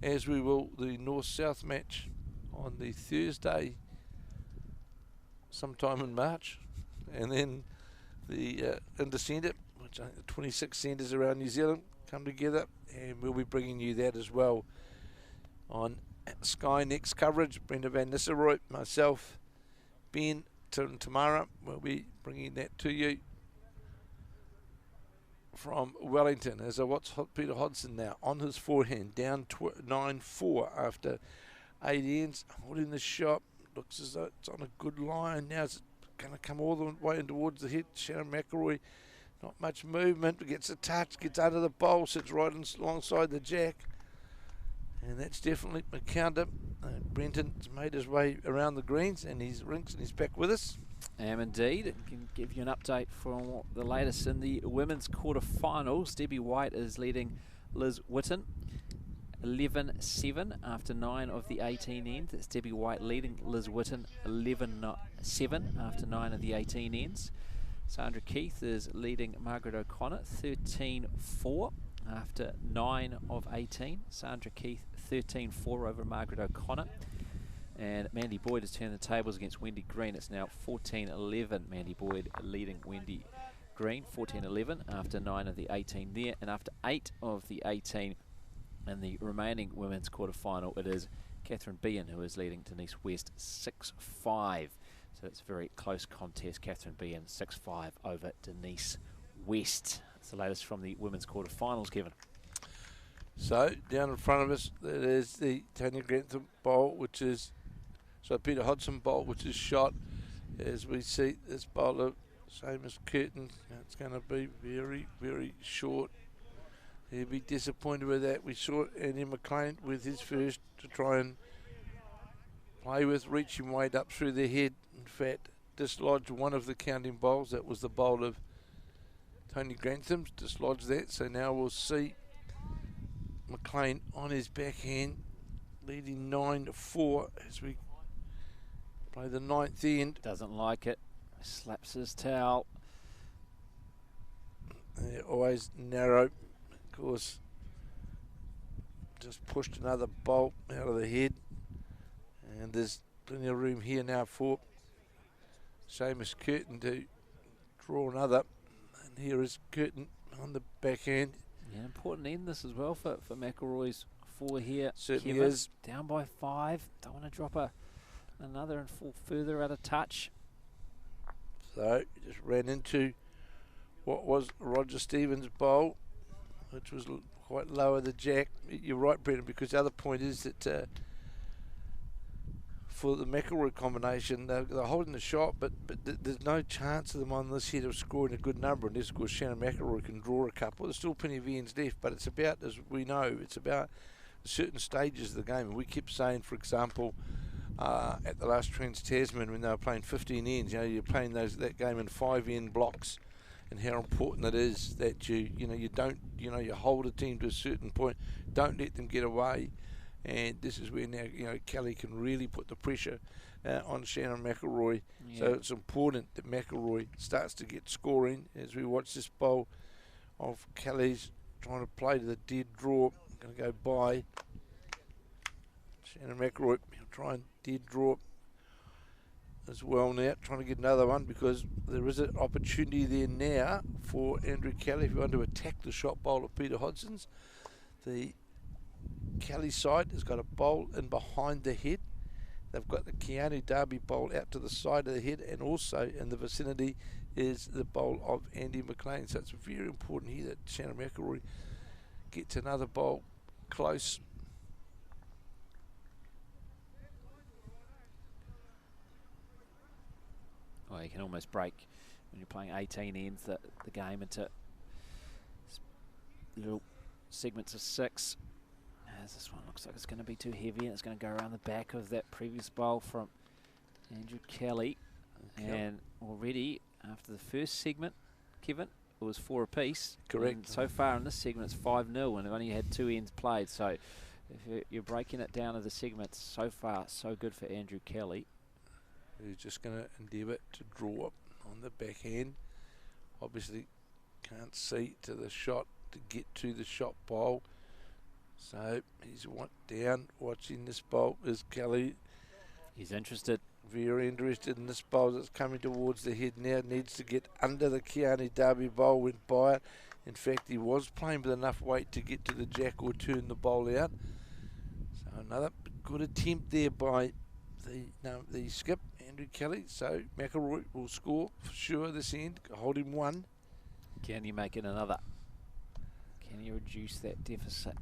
as we will the North-South match on the Thursday sometime in March, and then the Intercentre, which I think the 26 centres around New Zealand come together, and we'll be bringing you that as well on Sky Next coverage. Brenda Van Nistelrooy, myself, Ben, Tamara will be bringing that to you from Wellington. As I watch Peter Hodgson now on his forehand, down 9-4 after 8 ends, holding the shot. Looks as though it's on a good line. Now it's going to come all the way in towards the hit. Shannon McIlroy, not much movement, but gets a touch, gets under the bowl, sits right alongside the jack. And that's definitely McCounter. Brenton's made his way around the greens and he's rinks and he's back with us. Indeed. I can give you an update from the latest in the women's quarterfinals. Debbie White is leading Liz Whitten 11-7 after 9 of the 18 ends. That's Debbie White leading Liz Whitten 11-7 after 9 of the 18 ends. Sandra Keith is leading Margaret O'Connor 13-4 after 9 of 18. Sandra Keith 13-4 over Margaret O'Connor. And Mandy Boyd has turned the tables against Wendy Green. It's now 14-11. Mandy Boyd leading Wendy Green 14-11 after 9 of the 18 there. And after 8 of the 18 in the remaining women's quarterfinal, it is Catherine Behan who is leading Denise West 6-5. So it's a very close contest. Catherine Behan 6-5 over Denise West. That's the latest from the women's quarterfinals, Kevin. So down in front of us, that is the Tanya Grantham bowl, which is Peter Hodgson bowl, which is shot as we see this bowler Same as Curtin. It's going to be very, very short. He'll be disappointed with that. We saw Andy McLean with his first to try and play with, reaching weight up through the head. In fact, dislodged one of the counting bowls. That was the bowl of Tony Grantham's. Dislodged that. So now we'll see McLean on his backhand, leading 9-4 as we play the ninth end. Doesn't like it. Slaps his towel. They're always narrow. Of course, just pushed another bolt out of the head. And there's plenty of room here now for Seamus Curtin to draw another. And here is Curtin on the backhand. Yeah, important end this as well for McIlroy's four here. Certainly Kevin, is. down by 5. Don't want to drop another and fall further out of touch. So just ran into what was Roger Stevens' bowl, which was quite lower the jack. You're right, Brendan, because the other point is that for the McIlroy combination, they're holding the shot, but there's no chance of them on this hit of scoring a good number unless, of course, Shannon McIlroy can draw a couple. There's still plenty of ends left, but it's about, as we know, it's about certain stages of the game. And we kept saying, for example, at the last Trans-Tasman when they were playing 15 ends, you're playing that game in 5 end blocks, and how important it is that you hold a team to a certain point, don't let them get away. And this is where now Kelly can really put the pressure on Shannon McIlroy. Yeah. So it's important that McIlroy starts to get scoring as we watch this bowl of Kelly's trying to play to the dead draw. Going to go by Shannon McIlroy. He'll try and dead draw as well now, trying to get another one because there is an opportunity there now for Andrew Kelly if you want to attack the shot bowl of Peter Hodgson's. The Kelly side has got a bowl in behind the head. They've got the Keanu Darby bowl out to the side of the head, and also in the vicinity is the bowl of Andy McLean. So it's very important here that Shannon McIlroy gets another bowl close. Well, you can almost break when you're playing 18 ends the game into little segments of 6. As this one looks like it's going to be too heavy, and it's going to go around the back of that previous bowl from Andrew Kelly. Okay. And already after the first segment, Kevin, it was 4 apiece. Correct. And so far in this segment, it's 5-0, and they've only had 2 ends played. So if you're breaking it down to the segments, so far, so good for Andrew Kelly. Who's just going to endeavour to draw up on the backhand. Obviously can't see to the shot to get to the shot bowl. So he's down watching this bowl is Kelly. He's interested. Very interested in this bowl that's coming towards the head now. Needs to get under the Keanu Darby bowl, went by it. In fact, he was playing with enough weight to get to the jack or turn the bowl out. So another good attempt there by the skip, Andrew Kelly. So McIlroy will score for sure this end, holding 1. Can you make it another? Can you reduce that deficit?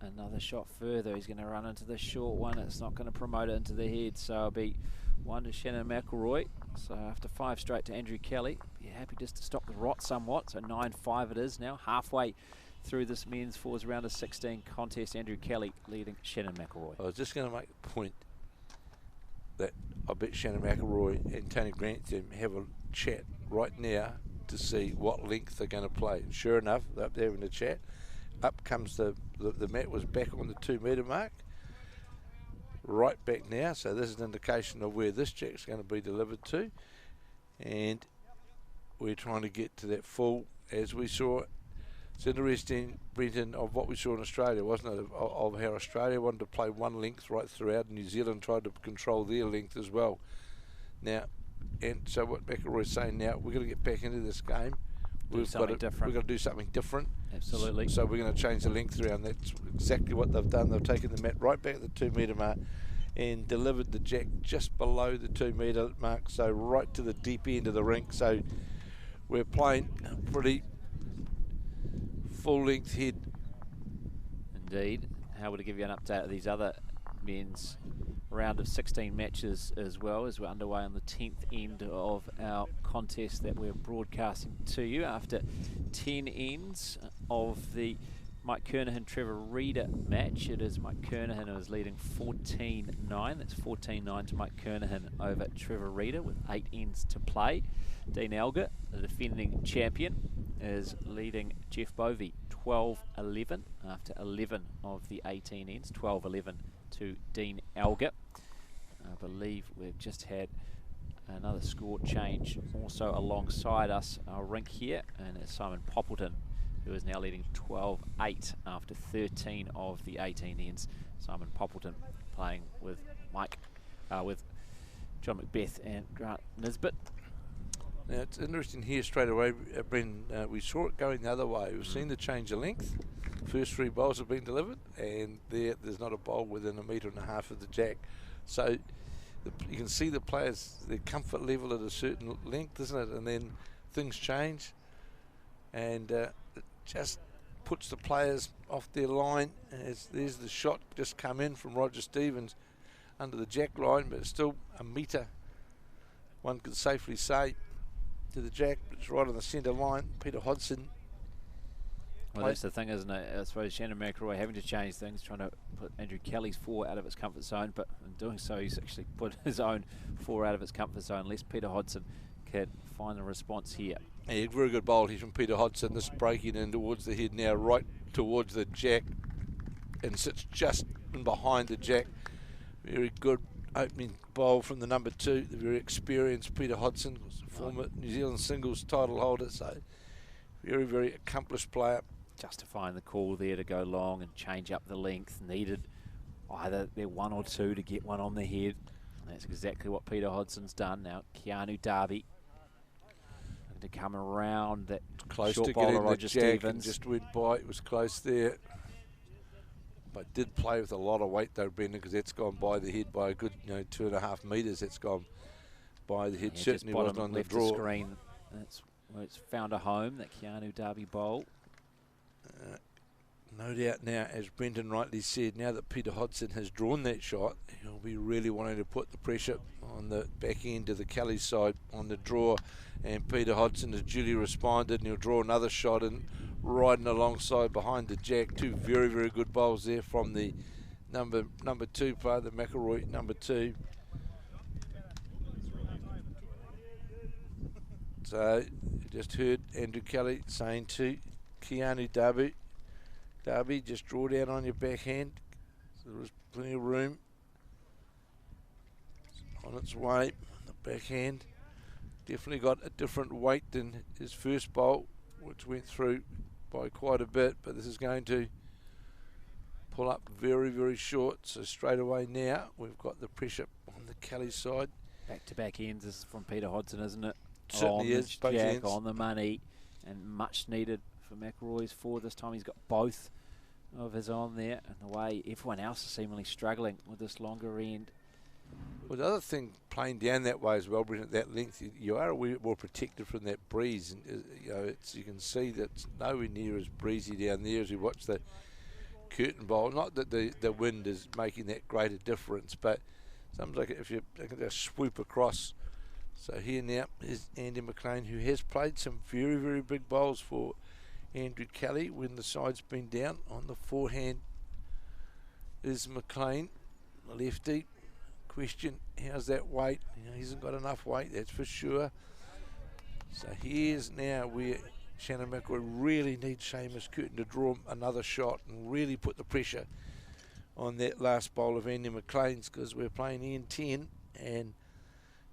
Another shot further. He's going to run into the short one. It's not going to promote it into the head. So it'll be 1 to Shannon McIlroy. So after 5 straight to Andrew Kelly. Be happy just to stop the rot somewhat. So 9-5 it is now. Halfway through this men's fours round of 16 contest. Andrew Kelly leading Shannon McIlroy. I was just going to make a point that I bet Shannon McIlroy and Tony Grantham have a chat right now to see what length they're going to play. And sure enough, they're up there in the chat. Up comes the mat was back on the 2 metre mark. Right back now, so this is an indication of where this jack's going to be delivered to. And we're trying to get to that full, as we saw. It's interesting, Brenton, of what we saw in Australia, wasn't it? Of how Australia wanted to play one length right throughout, and New Zealand tried to control their length as well. Now, and so what McIlroy's saying now, we're going to get back into this game. We've got to do something different. Absolutely. So we're going to change the length around. That's exactly what they've done. They've taken the mat right back at the 2 metre mark and delivered the jack just below the 2 metre mark, so right to the deep end of the rink. So we're playing a pretty full length head. Indeed. How would it give you an update of these other men's round of 16 matches as well, as we're underway on the 10th end of our contest that we're broadcasting to you after 10 ends of the Mike Kernahan Trevor Reader match. It is Mike Kernahan who is leading 14-9. That's 14-9 to Mike Kernahan over Trevor Reader with 8 ends to play. Dean Elgar, the defending champion, is leading Jeff Bovey 12-11 after 11 of the 18 ends. 12-11 to Dean Elgar. I believe we've just had another score change also alongside us, our rink here, and it's Simon Poppleton, who is now leading 12-8 after 13 of the 18 ends. Simon Poppleton playing with with John Macbeth and Grant Nisbet. Now it's interesting here straight away, Brendan, we saw it going the other way. We've seen the change of length. First 3 bowls have been delivered, and there's not a bowl within 1.5 meters of the jack. So you can see the players, their comfort level at a certain length, isn't it? And then things change, and it just puts the players off their line. As there's the shot just come in from Roger Stevens under the jack line, but it's still 1 metre, one could safely say, to the jack. It's right on the centre line. Peter Hodgson. Well, that's the thing, isn't it? I suppose Shannon McIlroy having to change things, trying to put Andrew Kelly's 4 out of its comfort zone, but in doing so, he's actually put his own 4 out of its comfort zone, unless Peter Hodgson can find a response here. Yeah, very good bowl here from Peter Hodgson. This breaking in towards the head now, right towards the jack, and sits just in behind the jack. Very good opening bowl from the number 2, the very experienced Peter Hodgson, former New Zealand singles title holder, so very, very accomplished player. Justifying the call there to go long and change up the length. Needed either their 1 or 2 to get one on the head. And that's exactly what Peter Hodgson's done. Now Keanu Darby to come around that close short to bowler getting Roger the jack Stevens. And just went by. It was close there, but did play with a lot of weight though, Brendan, because that's gone by the head by a good 2.5 metres. That's gone by the head. Yeah, certainly wasn't on the left draw. The screen. That's where it's found a home, that Keanu Darby bowl. No doubt now, as Brendan rightly said, now that Peter Hodgson has drawn that shot, he'll be really wanting to put the pressure on the back end of the Kelly side on the draw, and Peter Hodgson has duly responded, and he'll draw another shot and riding alongside behind the jack. 2 very, very good bowls there from the number 2 player, the McIlroy number 2. So you just heard Andrew Kelly saying to Keanu Darby, just draw down on your backhand. So there's plenty of room. It's on its way. The backhand definitely got a different weight than his first bowl, which went through by quite a bit, but this is going to pull up very, very short. So straight away now, we've got the pressure on the Kelly side. Back-to-back ends. This is from Peter Hodgson, isn't it? Certainly is. Both jack, on the money, and much needed for McIlroy's 4 this time. He's got both of his on there, and the way everyone else is seemingly struggling with this longer end. Well, the other thing, playing down that way as well, Brendan, at that length, you are a wee bit more protected from that breeze. And you can see that it's nowhere near as breezy down there as we watch the curtain bowl. Not that the wind is making that great a difference, but sometimes like if you can just swoop across. So here now is Andy McLean, who has played some very, very big bowls for Andrew Kelly when the side's been down. On the forehand is McLean, lefty. Question, how's that weight? He hasn't got enough weight, that's for sure. So here's now where Shannon McIlroy really needs Seamus Curtin to draw another shot and really put the pressure on that last bowl of Andy McLean's, because we're playing in 10 and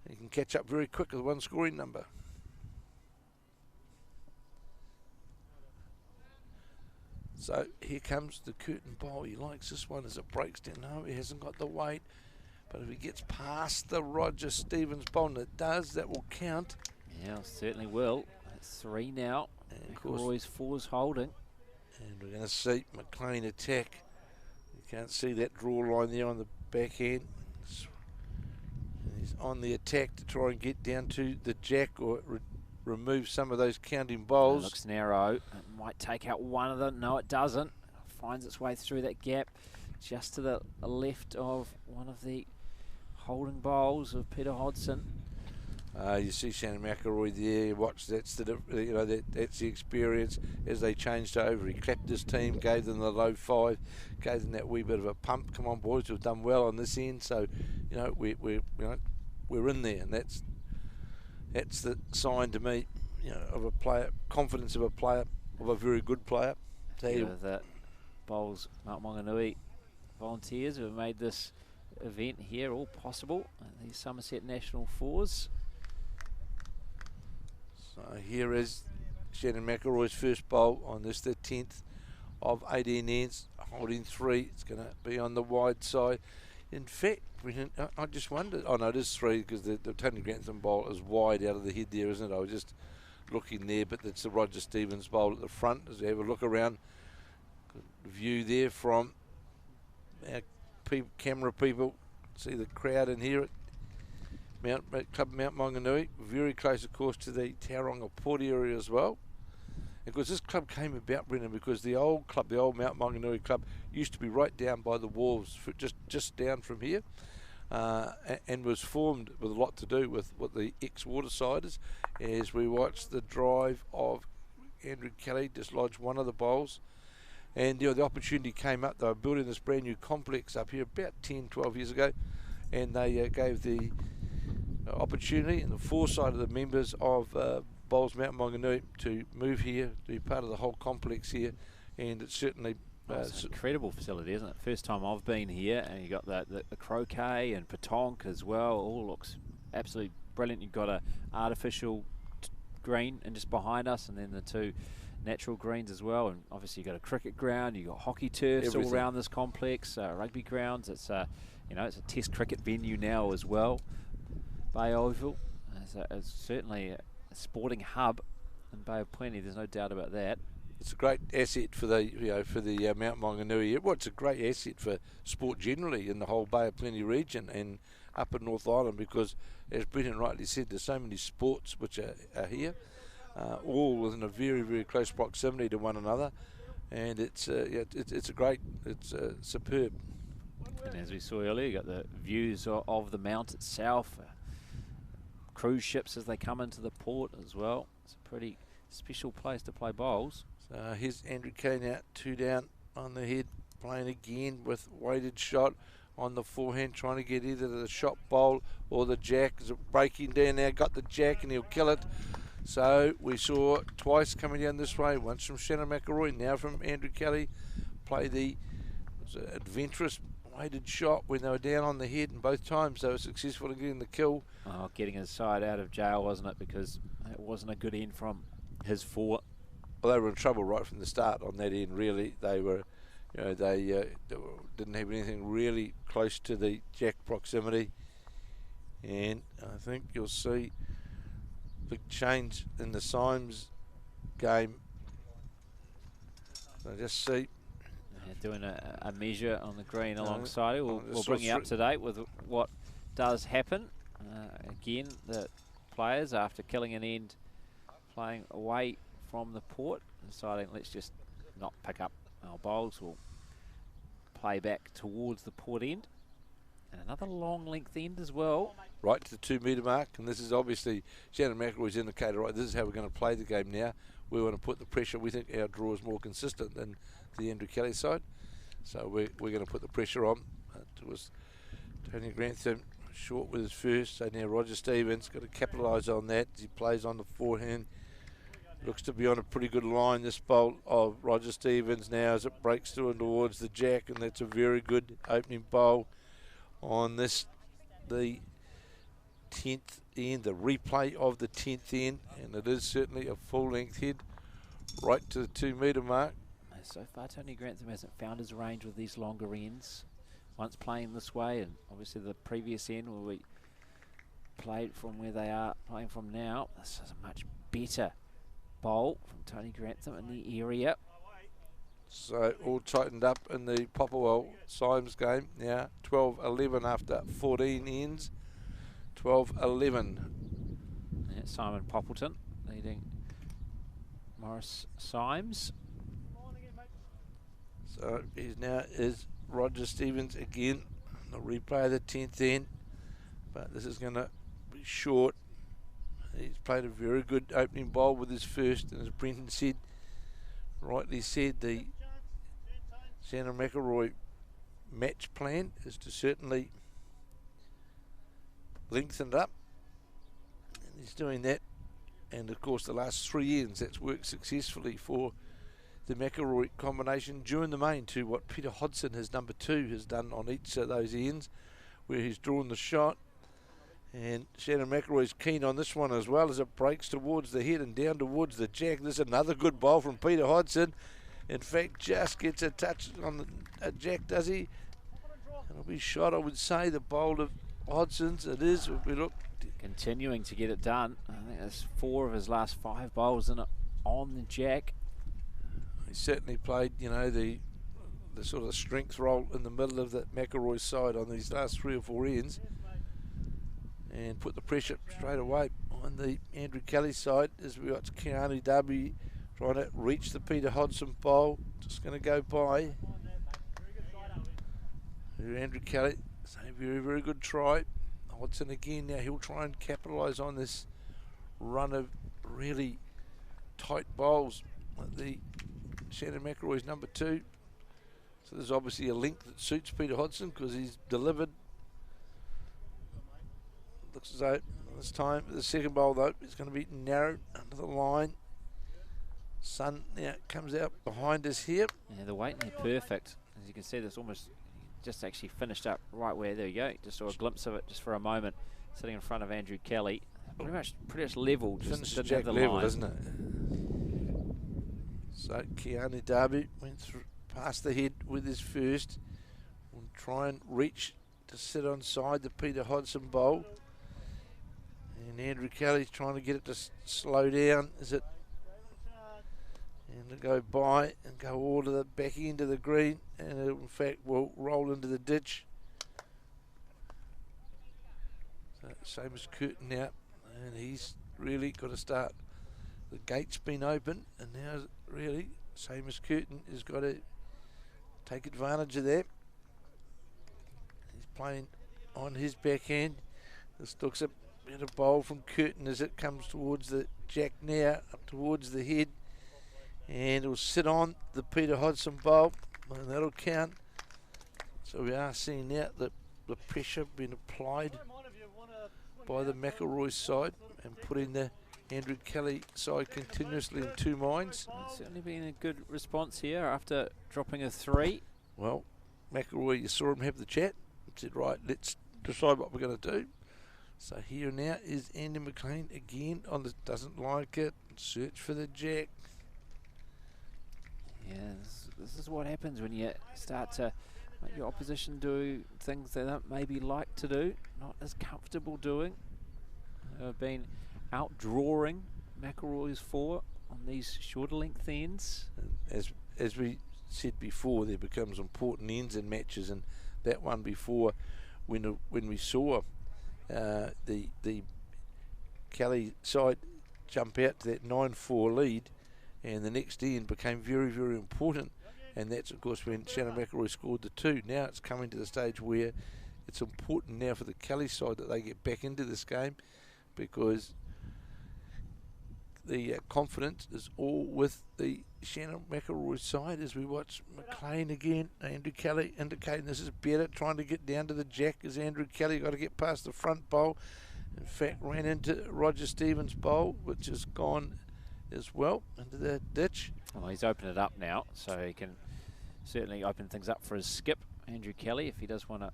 he can catch up very quick with 1 scoring number. So here comes the Curtin bowl. He likes this one as it breaks down. No, he hasn't got the weight. But if he gets past the Roger Stevens bowl, and it does, that will count. Yeah, it certainly will. It's 3 now. And of McIlroy's 4's holding. And we're going to see McLean attack. You can't see that draw line there on the backhand. He's on the attack to try and get down to the jack or remove some of those counting bowls. It looks narrow. It might take out one of them. No, it doesn't. Finds its way through that gap just to the left of one of the holding bowls of Peter Hodson. You see Shannon McIlroy there. Watch, that's the experience as they changed over. He clapped his team, gave them the low 5, gave them that wee bit of a pump. Come on, boys, we've done well on this end. So, we're in there, and that's the sign to me, of a player, confidence of a player, of a very good player. That Bowls Mount Maunganui volunteers who have made this event here all possible. These Summerset National Fours. So here is Shannon McIlroy's first bowl on this, the 10th of 18 ends, holding 3. It's going to be on the wide side. In fact, I just wondered. Oh no, it is 3 because the Tony Grantham bowl is wide out of the head there, isn't it? I was just looking there, but it's the Roger Stevens bowl at the front. As we have a look around, good view there from our camera people. See the crowd in here at Club Mount Maunganui, very close of course to the Tauranga Port area as well. Because this club came about, Brendan, because the old club, the old Mount Maunganui club, used to be right down by the wharves, just down from here, and was formed with a lot to do with what the ex-Watersiders. As we watched the drive of Andrew Kelly dislodge one of the bowls, and the opportunity came up. They were building this brand new complex up here about 10, 12 years ago, and they gave the opportunity and the foresight of the members of Bowls Mount Maunganui to move here, to be part of the whole complex here, and it's certainly it's an incredible facility, isn't it? First time I've been here, and you got the croquet and petanque as well. All looks absolutely brilliant. You've got a artificial green and just behind us, and then the 2 natural greens as well. And obviously you've got a cricket ground, you've got hockey turfs all around this complex, rugby grounds. It's it's a test cricket venue now as well. Bay Oval. It's certainly a sporting hub in Bay of Plenty. There's no doubt about that. It's a great asset for the Mount Maunganui. Well, it's a great asset for sport generally in the whole Bay of Plenty region and up in North Island, because, as Brendan rightly said, there's so many sports which are here, all within a very, very close proximity to one another, and it's superb. And as we saw earlier, you got the views of the mount itself. Cruise ships as they come into the port as well. It's a pretty special place to play bowls. So here's Andrew Kelly now, 2 down on the head, playing again with weighted shot on the forehand, trying to get either the shot bowl or the jack. Is it breaking down now? Got the jack and he'll kill it. So we saw twice coming down this way, once from Shannon McIlroy, now from Andrew Kelly, play the adventurous weighted shot when they were down on the head, and both times they were successful in getting the kill. Oh, getting his side out of jail, wasn't it? Because it wasn't a good end from his 4. Well, they were in trouble right from the start on that end, really. They were, they didn't have anything really close to the jack proximity. And I think you'll see a big change in the Symes game. So just see. Doing a measure on the green alongside it. We'll bring you up to date with what does happen. Again, the players, after killing an end, playing away from the port, deciding let's just not pick up our bowls. We'll play back towards the port end. And another long length end as well. Right to the 2 metre mark, and this is obviously Shannon McIlroy's indicated, right, this is how we're going to play the game now. We want to put the pressure. We think our draw is more consistent than the Andrew Kelly side, so we're going to put the pressure on. It was Tony Grantham short with his first, so now Roger Stevens got to capitalise on that as he plays on the forehand. Looks to be on a pretty good line, this bowl of Roger Stevens now, as it breaks through and towards the jack, and that's a very good opening bowl on this, the 10th end, the replay of the 10th end, and it is certainly a full length head right to the 2 metre mark. So far, Tony Grantham hasn't found his range with these longer ends. Once playing this way, and obviously the previous end where we played from where they are playing from now, this is a much better bowl from Tony Grantham in the area. So all tightened up in the Popplewell Symes game now. 12-11 after 14 ends. 12-11. Yeah, Simon Poppleton leading Morris Symes. So he's now is Roger Stevens again. The replay of the 10th end. but this is going to be short. He's played a very good opening bowl with his first, and as Brenton said, rightly said, the Shannon McIlroy match plan is to certainly lengthen it up, and he's doing that. And of course the last 3 ends, that's worked successfully for the McIlroy combination during the main to what Peter Hodgson, his number 2, has done on each of those ends where he's drawn the shot. And Shannon McIlroy's keen on this one as well, as it breaks towards the head and down towards the jack. There's another good bowl from Peter Hodgson. In fact, just gets a touch on the jack, does he? It'll be shot, I would say, the bowl of Hodgson's. It is, if we look. Continuing to get it done. I think that's 4 of his last 5 bowls in it on the jack. He certainly played, you know, the sort of strength role in the middle of the McIlroy side on these last 3 or 4 ends, and put the pressure straight away on the Andrew Kelly side as we got Keanu W trying to reach the Peter Hodgson bowl. Just going to go by. Andrew Kelly, so very, very good try. Hodgson again, now he'll try and capitalise on this run of really tight bowls. The Shannon McIlroy's number 2. So there's obviously a length that suits Peter Hodgson because he's delivered. Looks as though this time, the second bowl though, is going to be narrowed under the line. Sun now comes out behind us here. Yeah, the weight there perfect. As you can see, this almost just actually finished up right where, there you go, just saw a glimpse of it just for a moment, sitting in front of Andrew Kelly. Pretty much level, just didn't have the level, line. isn't it? So Keanu Darby went through past the head with his first. We'll try and reach to sit on side the Peter Hodgson bowl. And Andrew Kelly's trying to get it to slow down. Is it? And to go by and go all to the back end of the green, and it in fact will roll into the ditch. So same as Curtin now, and he's really got to start. The gate's been open, and now really same as Curtin has got to take advantage of that. He's playing on his backhand. This looks a bit of bowl from Curtin as it comes towards the jack now, up towards the head. And it'll sit on the Peter Hodgson bowl, and that'll count. So we are seeing now that the pressure being applied by the McIlroy side and putting the Andrew Kelly side continuously in 2 minds. It's certainly been a good response here after dropping a 3. Well, McIlroy, you saw him have the chat. He said, right, let's decide what we're going to do. So here now is Andy McLean again on the doesn't like it. Search for the jack. Yeah, this is what happens when you start to make your opposition do things they don't maybe like to do, not as comfortable doing. They've been outdrawing McIlroy's 4 on these shorter length ends. As we said before, there becomes important ends in matches, and that one before, when we saw the Kelly side jump out to that 9-4 lead, and the next end became very, very important, and that's of course when Shannon McIlroy scored the 2. Now it's coming to the stage where it's important now for the Kelly side that they get back into this game, because the confidence is all with the Shannon McIlroy side. As we watch McLean again, Andrew Kelly indicating this is better, trying to get down to the jack as Andrew Kelly got to get past the front bowl. In fact, ran into Roger Stevens' bowl, which has gone as well into the ditch. Well, he's opened it up now, so he can certainly open things up for his skip, Andrew Kelly, if he does want to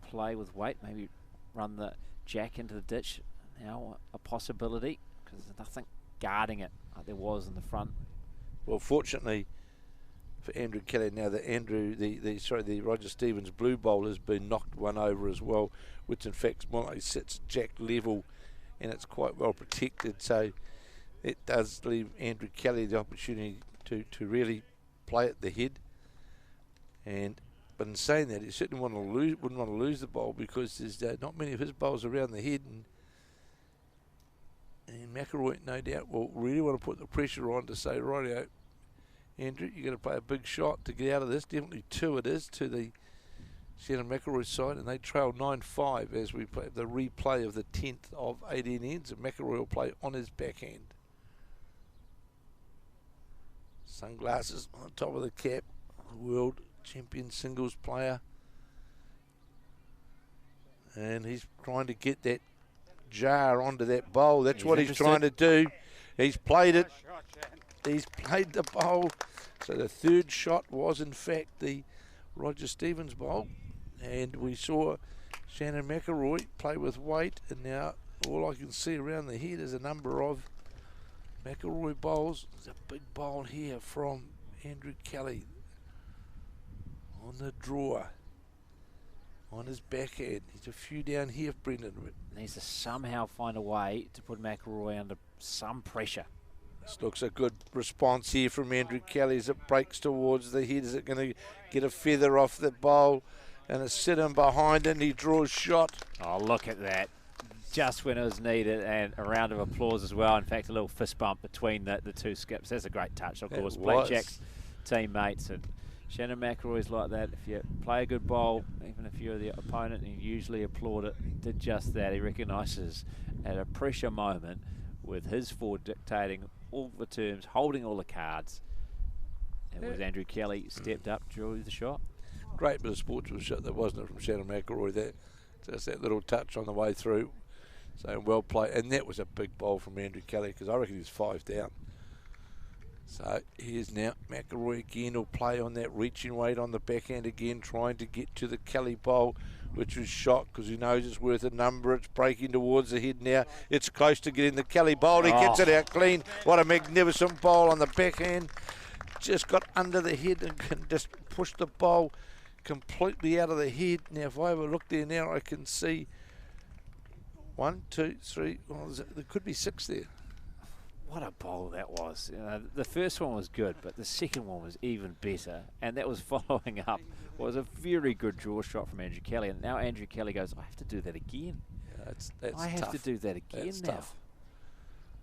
play with weight, maybe run the jack into the ditch. Now a possibility, because there's nothing guarding it like there was in the front. Well, fortunately for Andrew Kelly, now the Roger Stevens blue bowl has been knocked one over as well, which in fact sits jack level, and it's quite well protected. So it does leave Andrew Kelly the opportunity to really play at the head. But in saying that, he certainly wouldn't want to lose the bowl, because there's not many of his bowls around the head, and McIlroy, no doubt, will really want to put the pressure on to say, rightio, Andrew, you're going to play a big shot to get out of this. Definitely 2 it is to the Shannon McIlroy's side, and they trail 9-5 as we play the replay of the 10th of 18 ends, and McIlroy will play on his backhand. Sunglasses on top of the cap, world champion singles player. And he's trying to get that jar onto that bowl. That's what he's trying to do. He's played it. He's played the bowl. So the third shot was, in fact, the Roger Stevens bowl. And we saw Shannon McIlroy play with weight. And now all I can see around the head is a number of McIlroy bowls. There's a big bowl here from Andrew Kelly on the drawer, on his backhand. He's a few down here, Brendan. Needs to somehow find a way to put McIlroy under some pressure. This looks a good response here from Andrew Kelly as it breaks towards the head. Is it going to get a feather off the bowl? And it's sitting behind and he draws shot. Oh, look at that. Just when it was needed, and a round of applause as well. In fact, a little fist bump between the two skips. That's a great touch, of course. Blackjack's teammates, and Shannon McIlroy's like that. If you play a good bowl, even if you're the opponent, you usually applaud it. He did just that. He recognises at a pressure moment with his forward dictating all the terms, holding all the cards. It was Andrew Kelly stepped up, drew the shot. Great bit of sportsmanship, that wasn't it, from Shannon McIlroy. That just that little touch on the way through. So well played, and that was a big bowl from Andrew Kelly, because I reckon he's 5 down. So here's now McIlroy again. Will play on that reaching weight on the backhand again, trying to get to the Kelly bowl, which was shot because he knows it's worth a number. It's breaking towards the head now. It's close to getting the Kelly bowl. He gets it out clean. What a magnificent bowl on the backhand. Just got under the head and can just push the bowl completely out of the head. Now if I ever look there now, I can see 1, 2, 3. Well, there could be 6 there. What a bowl that was. The first one was good, but the second one was even better. And that was following up. Was a very good draw shot from Andrew Kelly. And now Andrew Kelly goes, I have to do that again. Yeah, that's I have tough. to do that again that's now. Tough.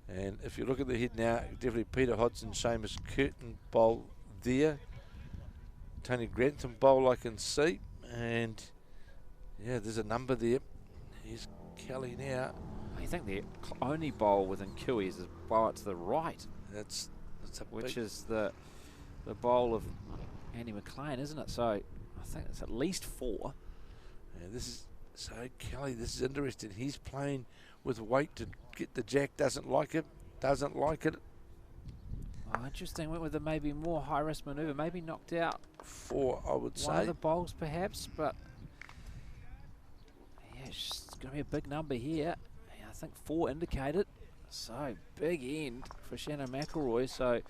And if you look at the head now, definitely Peter Hodson, Seamus Curtin bowl there. Tony Grantham bowl I can see. And yeah, there's a number there. Here's Kelly now. I think the only bowl within Kiwis is bowl out to the right. That's which is the bowl of Andy McLean, isn't it? So I think it's at least 4. Yeah, this is so Kelly. This is interesting. He's playing with weight to get the jack. Doesn't like it. Doesn't like it. Oh, interesting. Went with a maybe more high risk manoeuvre. Maybe knocked out 4, I would say. One of the bowls, perhaps, but yeah, it's going to be a big number here. I think 4 indicated. So big end for Shannon McIlroy. So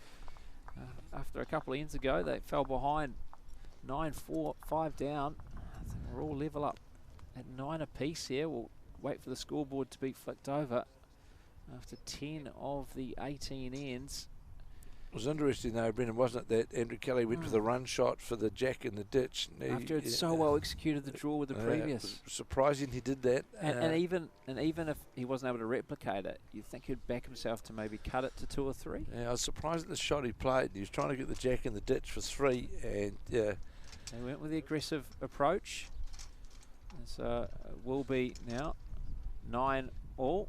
after a couple of ends ago, they fell behind 9-4, 5 down. I think we're all level up at 9 apiece here. We'll wait for the scoreboard to be flicked over after 10 of the 18 ends. It was interesting though, Brendan, wasn't it, that Andrew Kelly went for the run shot for the jack in the ditch. After it so well executed the draw with the previous. It was surprising he did that. And even if he wasn't able to replicate it, you'd think he'd back himself to maybe cut it to 2 or 3. Yeah, I was surprised at the shot he played. He was trying to get the jack in the ditch for 3, and yeah. They went with the aggressive approach. And so it will be now 9 all.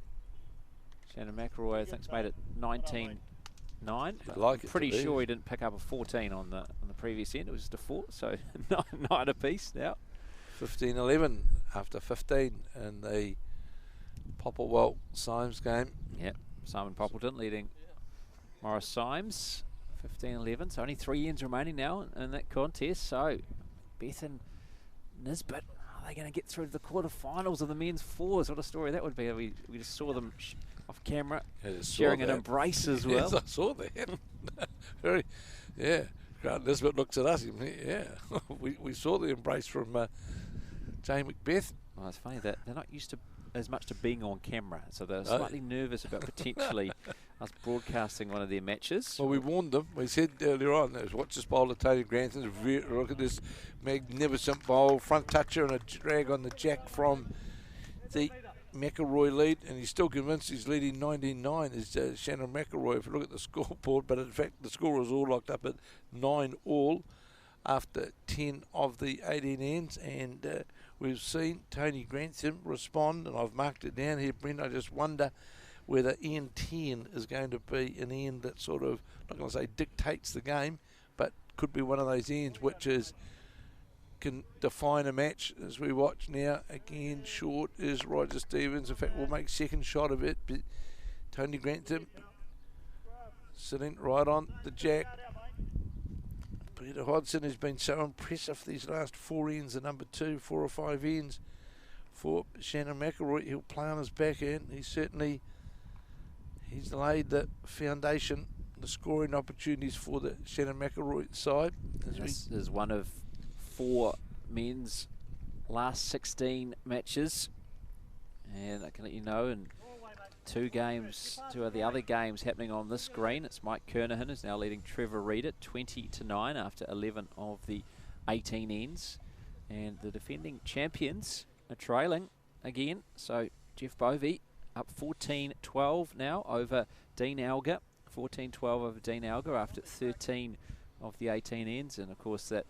Shannon McIlroy, I think, has made it 19-9. Like pretty sure he didn't pick up a 14 on the previous end. It was just a 4, so 9 apiece now. 15-11 after 15 in the Popplewell Symes game. Yep, Simon Poppleton leading Morris Symes. 15-11, so only 3 ends remaining now in that contest. So Beth and Nisbet, are they going to get through to the quarterfinals of the men's 4s? What a story that would be. We just saw them off camera, sharing an embrace as well. Yes, I saw that. Very, yeah. Grant Nisbet looks at us. Yeah, we saw the embrace from Jane Macbeth. Well, it's funny that they're not used to as much to being on camera, so they're slightly nervous about potentially us broadcasting one of their matches. Well, we warned them. We said earlier on, watch this bowl of Tony Grantham. Look at this magnificent bowl, front toucher and a drag on the jack from the McIlroy lead, and he's still convinced he's leading 19-9 is Shannon McIlroy if you look at the scoreboard, but in fact the score is all locked up at 9 all after 10 of the 18 ends, and we've seen Tony Grantham respond, and I've marked it down here, Brent. I just wonder whether end 10 is going to be an end that sort of, not going to say dictates the game, but could be one of those ends which can define a match. As we watch now, again, short is Roger Stevens. In fact, we'll make second shot of it, but Tony Grantham sitting right on the jack. Peter Hodgson has been so impressive these last 4 ends, the number 2, 4 or 5 ends for Shannon McIlroy. He'll play on his back end. He's laid the foundation, the scoring opportunities for the Shannon McIlroy side. This is one of 4 men's last 16 matches, and I can let you know, and 2 of the other games happening on this green. It's Mike Kernahan who's now leading Trevor Reed at 20-9 after 11 of the 18 ends, and the defending champions are trailing again. So Jeff Bovey up 14-12 now over Dean Alger, 14-12 over Dean Alger after 13 of the 18 ends, and of course that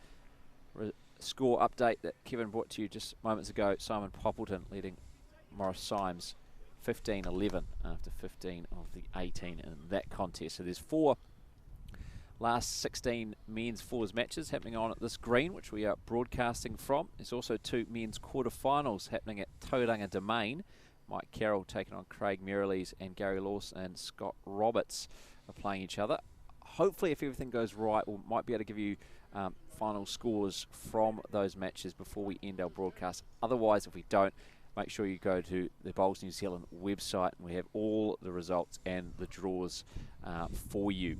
score update that Kevin brought to you just moments ago, Simon Poppleton leading Morris Symes 15-11 after 15 of the 18 in that contest. So there's 4 last 16 men's fours matches happening on at this green, which we are broadcasting from. There's also 2 men's quarterfinals happening at Tauranga Domain. Mike Carroll taking on Craig Merrilees, and Gary Lawson and Scott Roberts are playing each other. Hopefully, if everything goes right, we might be able to give you final scores from those matches before we end our broadcast. Otherwise, if we don't, make sure you go to the Bowls New Zealand website, and we have all the results and the draws for you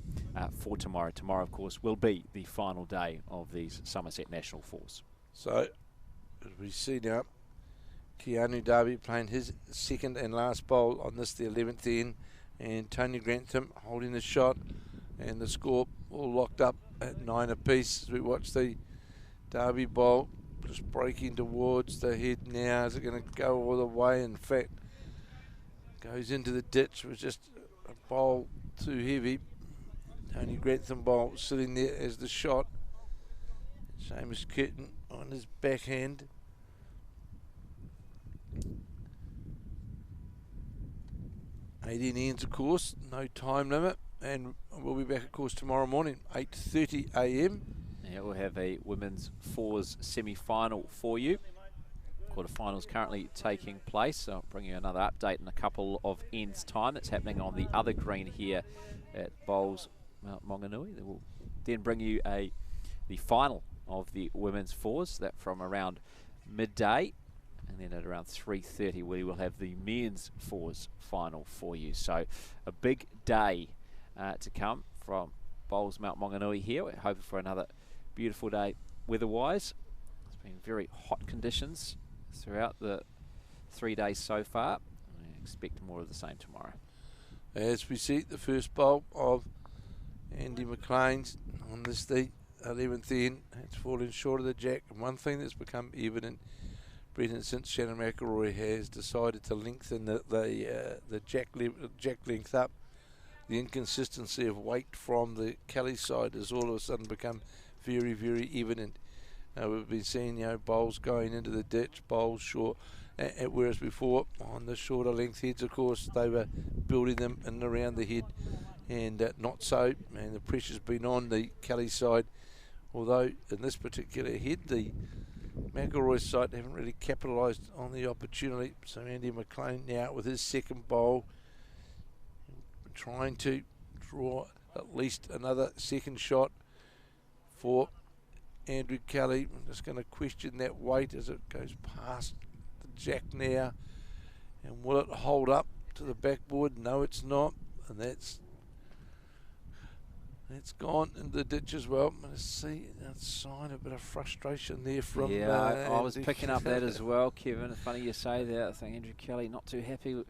for tomorrow. Tomorrow, of course, will be the final day of these Summerset National Fours. So, as we see now, Keanu Darby playing his second and last bowl on this, the 11th end, and Tony Grantham holding the shot, and the score all locked up at 9 apiece as we watch the Darby bowl just breaking towards the head now. Is it going to go all the way? In fact, goes into the ditch. It was just a bowl too heavy. Tony Grantham bowl sitting there as the shot. Seamus Curtin on his backhand. $18 ends, of course, no time limit, and we'll be back, of course, tomorrow morning, 8:30 a.m. Yeah, we'll have a women's fours semi-final for you. Quarterfinals currently taking place, so I'll bring you another update in a couple of ends' time. That's happening on the other green here at Bowls Mount Maunganui. They will then bring you the final of the women's fours, that from around midday. And then at around 3:30 we will have the men's fours final for you. So a big day to come from Bowls Mount Maunganui here. We're hoping for another beautiful day weather-wise. It's been very hot conditions throughout the 3 days so far. I expect more of the same tomorrow. As we see the first bowl of Andy McLean's on this, the 11th end, it's fallen short of the jack. And one thing that's become evident, Brendan, since Shannon McIlroy has decided to lengthen the jack length up, the inconsistency of weight from the Kelly side has all of a sudden become very, very evident. We've been seeing, bowls going into the ditch, bowls short, whereas before on the shorter length heads, of course, they were building them in and around the head, and not so, and the pressure's been on the Kelly side, although in this particular head, the McIlroy side haven't really capitalised on the opportunity. So Andy McLean now with his second bowl, trying to draw at least another second shot for Andrew Kelly. I'm just going to question that weight as it goes past the jack now. And will it hold up to the backboard? No, it's not. And that's gone into the ditch as well. I'm going to see a sign, a bit of frustration there from... Yeah, I was picking up that as well, Kevin. It's funny you say that. I think Andrew Kelly not too happy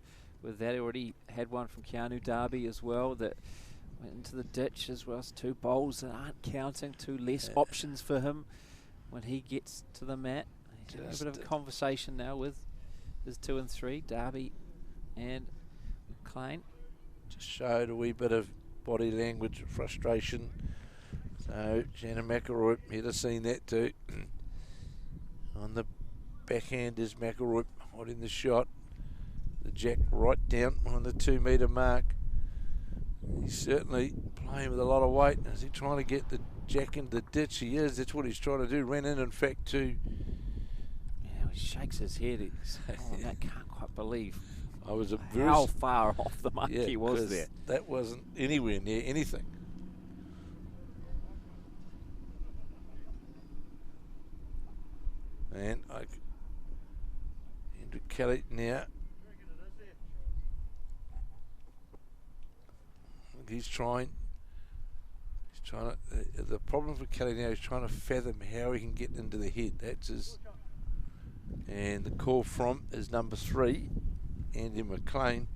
with that. He already had one from Keanu Darby as well that went into the ditch as well. It's 2 bowls that aren't counting, 2 less options for him when he gets to the mat. He's having a bit of a conversation now with his 2 and 3, Darby and McLean. Just showed a wee bit of body language, frustration. So Shannon McIlroy, he'd have seen that too. On the backhand is McIlroy holding the shot. The jack right down on the 2 metre mark. He's certainly playing with a lot of weight. Is he trying to get the jack into the ditch? He is. That's what he's trying to do. Ran in fact, to. Yeah, he shakes his head. He's, I can't quite believe I was how far off the mark he was there. That wasn't anywhere near anything. And Andrew Kelly now. He's trying to. The problem for Kelly now is trying to fathom how he can get into the head. That's his. And the call from is number 3, Andy McLean,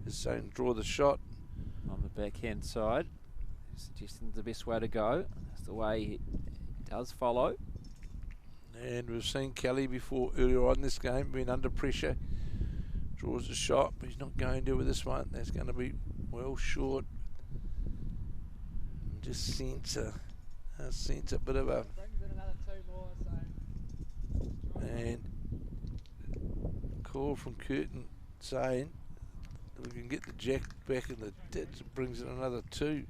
is saying draw the shot on the backhand side. Suggesting the best way to go. That's the way he does follow. And we've seen Kelly before earlier on in this game, being under pressure. Draws a shot, but he's not going to with this one. That's going to be well short. Just sense a bit of a. And call from Curtin saying we can get the jack back in the ditch. It brings in another 2.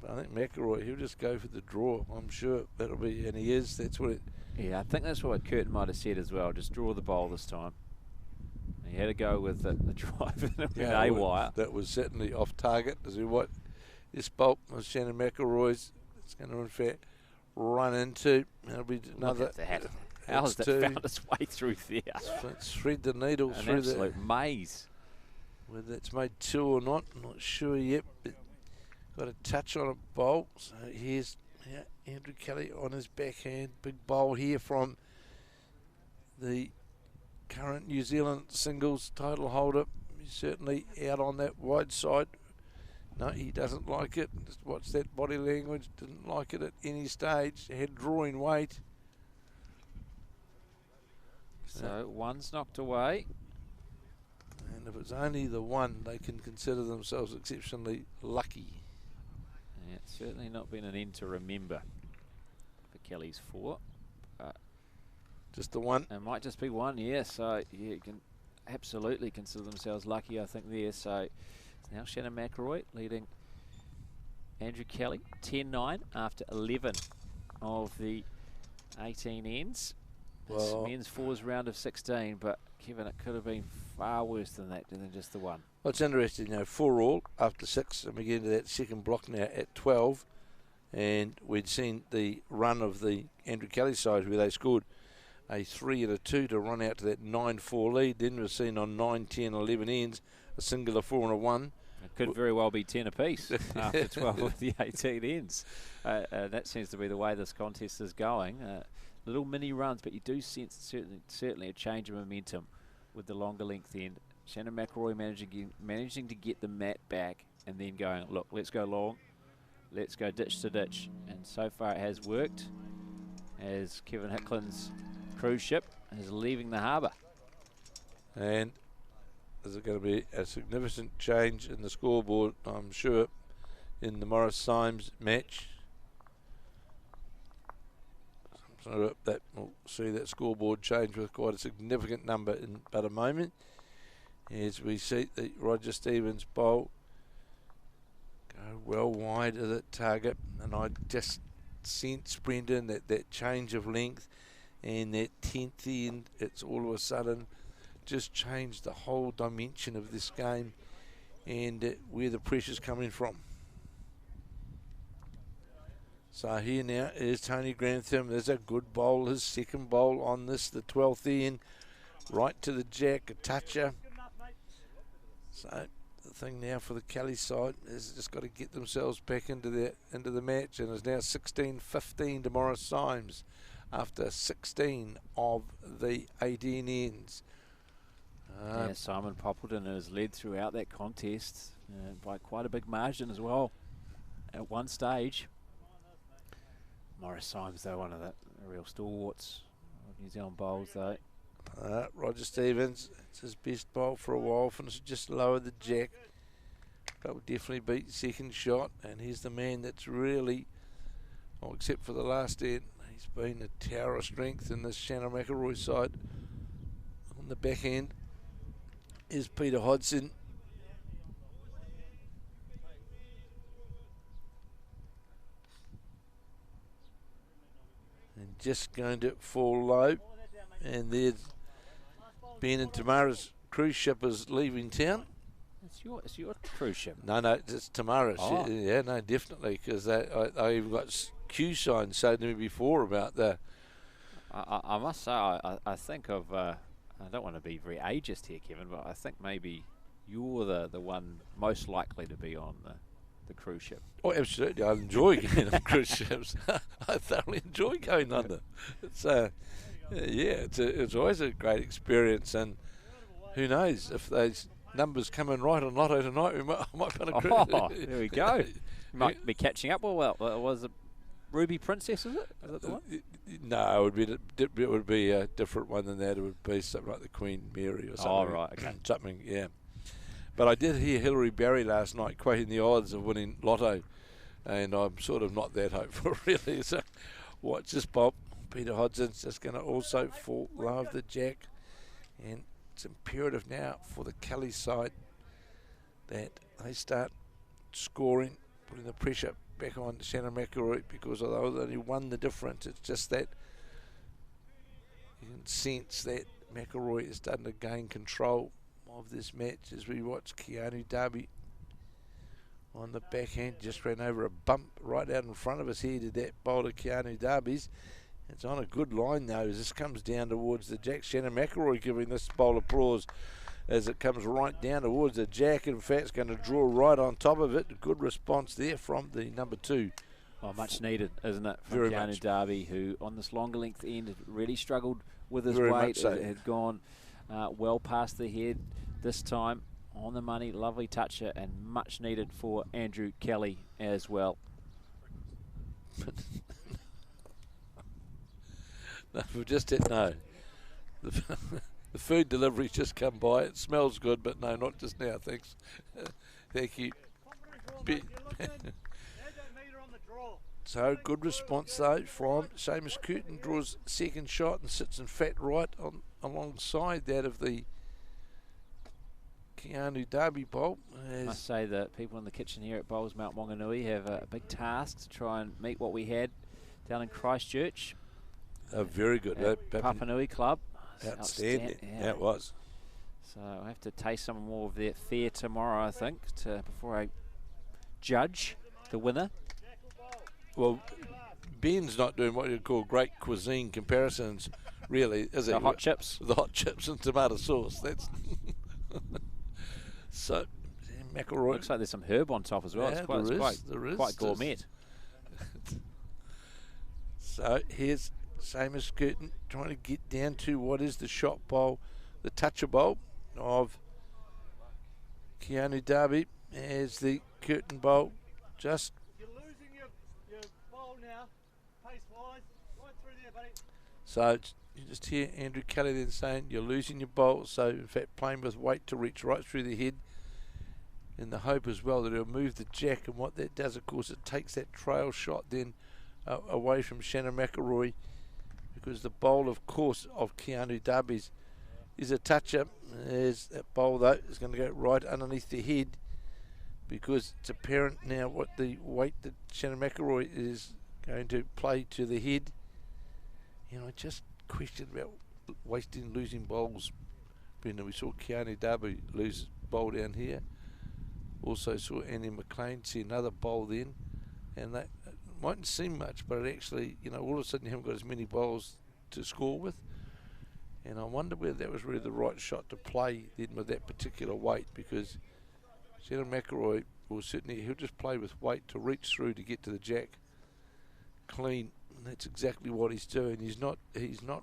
But I think McIlroy, he'll just go for the draw. I'm sure that'll be, and he is. That's what it. Yeah, I think that's what Curtin might have said as well. Just draw the bowl this time. He had to go with the drive in a wire. That was certainly off target. As we what this bolt was Shannon McIlroy's. It's going to in fact run into. That'll be another. Look at that. How has that found its way through there? Let's thread the needle through the absolute maze. Whether it's made 2 or not, I'm not sure yet. But got a touch on a bowl. So here's Andrew Kelly on his backhand. Big bowl here from the current New Zealand singles title holder. He's certainly out on that wide side. No, he doesn't like it. Just watch that body language. Didn't like it at any stage. Had drawing weight. So one's knocked away. And if it's only the one, they can consider themselves exceptionally lucky. Yeah, it's certainly not been an end to remember for Kelly's 4. Just the one? It might just be one, yeah. So yeah, you can absolutely consider themselves lucky, I think, there. So now Shannon McIlroy leading Andrew Kelly 10-9 after 11 of the 18 ends. Well, men's 4's round of 16, but Kevin, it could have been far worse than that, than just the one. Well, it's interesting, 4 all after 6, and we get into that second block now at 12, and we'd seen the run of the Andrew Kelly side where they scored a 3 and a 2 to run out to that 9-4 lead. Then we've seen on 9, 10, 11 ends a single, a 4 and a 1. It could very well be 10 apiece after 12 of the 18 ends. That seems to be the way this contest is going. Little mini runs, but you do sense certainly a change of momentum with the longer length end. Shannon McIlroy managing to get the mat back and then going, look, let's go long, let's go ditch to ditch. And so far it has worked as Kevin Hicklin's cruise ship is leaving the harbour. And is it going to be a significant change in the scoreboard, I'm sure, in the Morris Symes match? So that we'll see that scoreboard change with quite a significant number in but a moment. As we see the Roger Stevens bowl go well wide of the target, and I just sense, Brendan, that change of length and that 10th end, it's all of a sudden just changed the whole dimension of this game and where the pressure's coming from. So here now is Tony Grantham. There's a good bowl, his second bowl on this, the 12th end, right to the jack, a toucher. So the thing now for the Kelly side is just got to get themselves back into the match, and it's now 16-15 to Morris Symes after 16 of the 18 ends. Yeah, Simon Poppleton has led throughout that contest by quite a big margin as well at one stage. Morris Symes, though, one of the real stalwarts of New Zealand bowls, though. Roger Stevens, it's his best bowl for a while, finished just lower the jack, but will definitely beat second shot, and he's the man that's really except for the last end, he's been a tower of strength in this Shannon McIlroy side. On the back end is Peter Hodgson. And just going to fall low. And there's Ben and Tamara's cruise ship is leaving town. It's your cruise ship. No, it's Tamara's. Oh. Yeah, no, definitely, because I even got Q signs saying to me before about the. I must say, I think of. I don't want to be very ageist here, Kevin, but I think maybe you're the one most likely to be on the cruise ship. Oh, absolutely! I enjoy getting on cruise ships. I thoroughly enjoy going on them. It's it's always a great experience, and who knows if those numbers come in right on Lotto tonight, I might be on a cruise. Oh, there we go. You might be catching up. Well, was it Ruby Princess? Is it the one? No, it would be a different one than that. It would be something like the Queen Mary or something. Oh, right, okay. Something, yeah. But I did hear Hilary Barry last night quoting the odds of winning Lotto, and I'm sort of not that hopeful, really. So watch this, Bob. Peter Hodgson's just going to also fall low of the jack, and it's imperative now for the Kelly side that they start scoring, putting the pressure back on Shannon McIlroy, because although they only won the difference, it's just that you can sense that McIlroy is starting to gain control of this match as we watch Keanu Darby on the backhand. Just ran over a bump right out in front of us here to that bowl of Keanu Darby's. It's on a good line though as this comes down towards the jack. Shannon McIlroy giving this bowl applause as it comes right down towards the jack. In fact, it's going to draw right on top of it. Good response there from the number 2. Oh, much needed, isn't it, from Keanu Darby, who on this longer length end had really struggled with his weight. So. It had gone well past the head this time. On the money, lovely toucher, and much needed for Andrew Kelly as well. No, we've just hit no. The food delivery's just come by. It smells good, but no, not just now. Thanks. Thank you. So good response though from Seamus Curtin. Draws second shot and sits in fat right alongside that of the Keanu Darby bowl. I must say that people in the kitchen here at Bowls Mount Maunganui have a big task to try and meet what we had down in Christchurch. Very good. Papa Nui Club. Outstanding. Yeah, it was. So I have to taste some more of their fare tomorrow, I think, before I judge the winner. Well, Ben's not doing what you'd call great cuisine comparisons, really, is it? The hot chips. The hot chips and tomato sauce. That's so. McIlroy. Looks like there's some herb on top as well. Yeah, it's quite gourmet. So here's Seamus Curtin trying to get down to what is the shot bowl, the toucher bowl of Keanu Darby as the Curtin bowl just. You're losing your bowl now, pace-wise, right through there, buddy. So you just hear Andrew Kelly then saying you're losing your bowl, so in fact playing with weight to reach right through the head, in the hope as well that it'll move the jack, and what that does, of course, it takes that trail shot then away from Shannon McIlroy, because the bowl, of course, of Keanu Darby's is a toucher. As that bowl though is going to go right underneath the head, because it's apparent now what the weight that Shannon McIlroy is going to play to the head. You know, I just questioned about losing bowls. Brendan, we saw Keanu Darby lose bowl down here. Also saw Andy McLean see another bowl then, and that mightn't seem much, but it actually, you know, all of a sudden you haven't got as many bowls to score with. And I wonder whether that was really the right shot to play then with that particular weight, because Shannon McIlroy will certainly, he'll just play with weight to reach through to get to the jack clean, and that's exactly what he's doing. He's not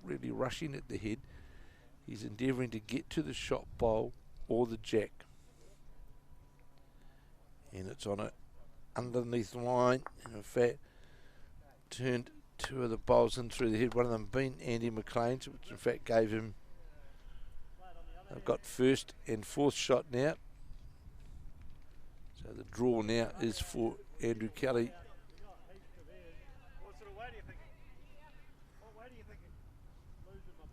really rushing at the head. He's endeavouring to get to the shot bowl or the jack. And it's on a underneath line, and in fact turned 2 of the bowls in through the head, one of them being Andy McLean's, which in fact gave him, they've got first and fourth shot now. So the draw now is for Andrew Kelly.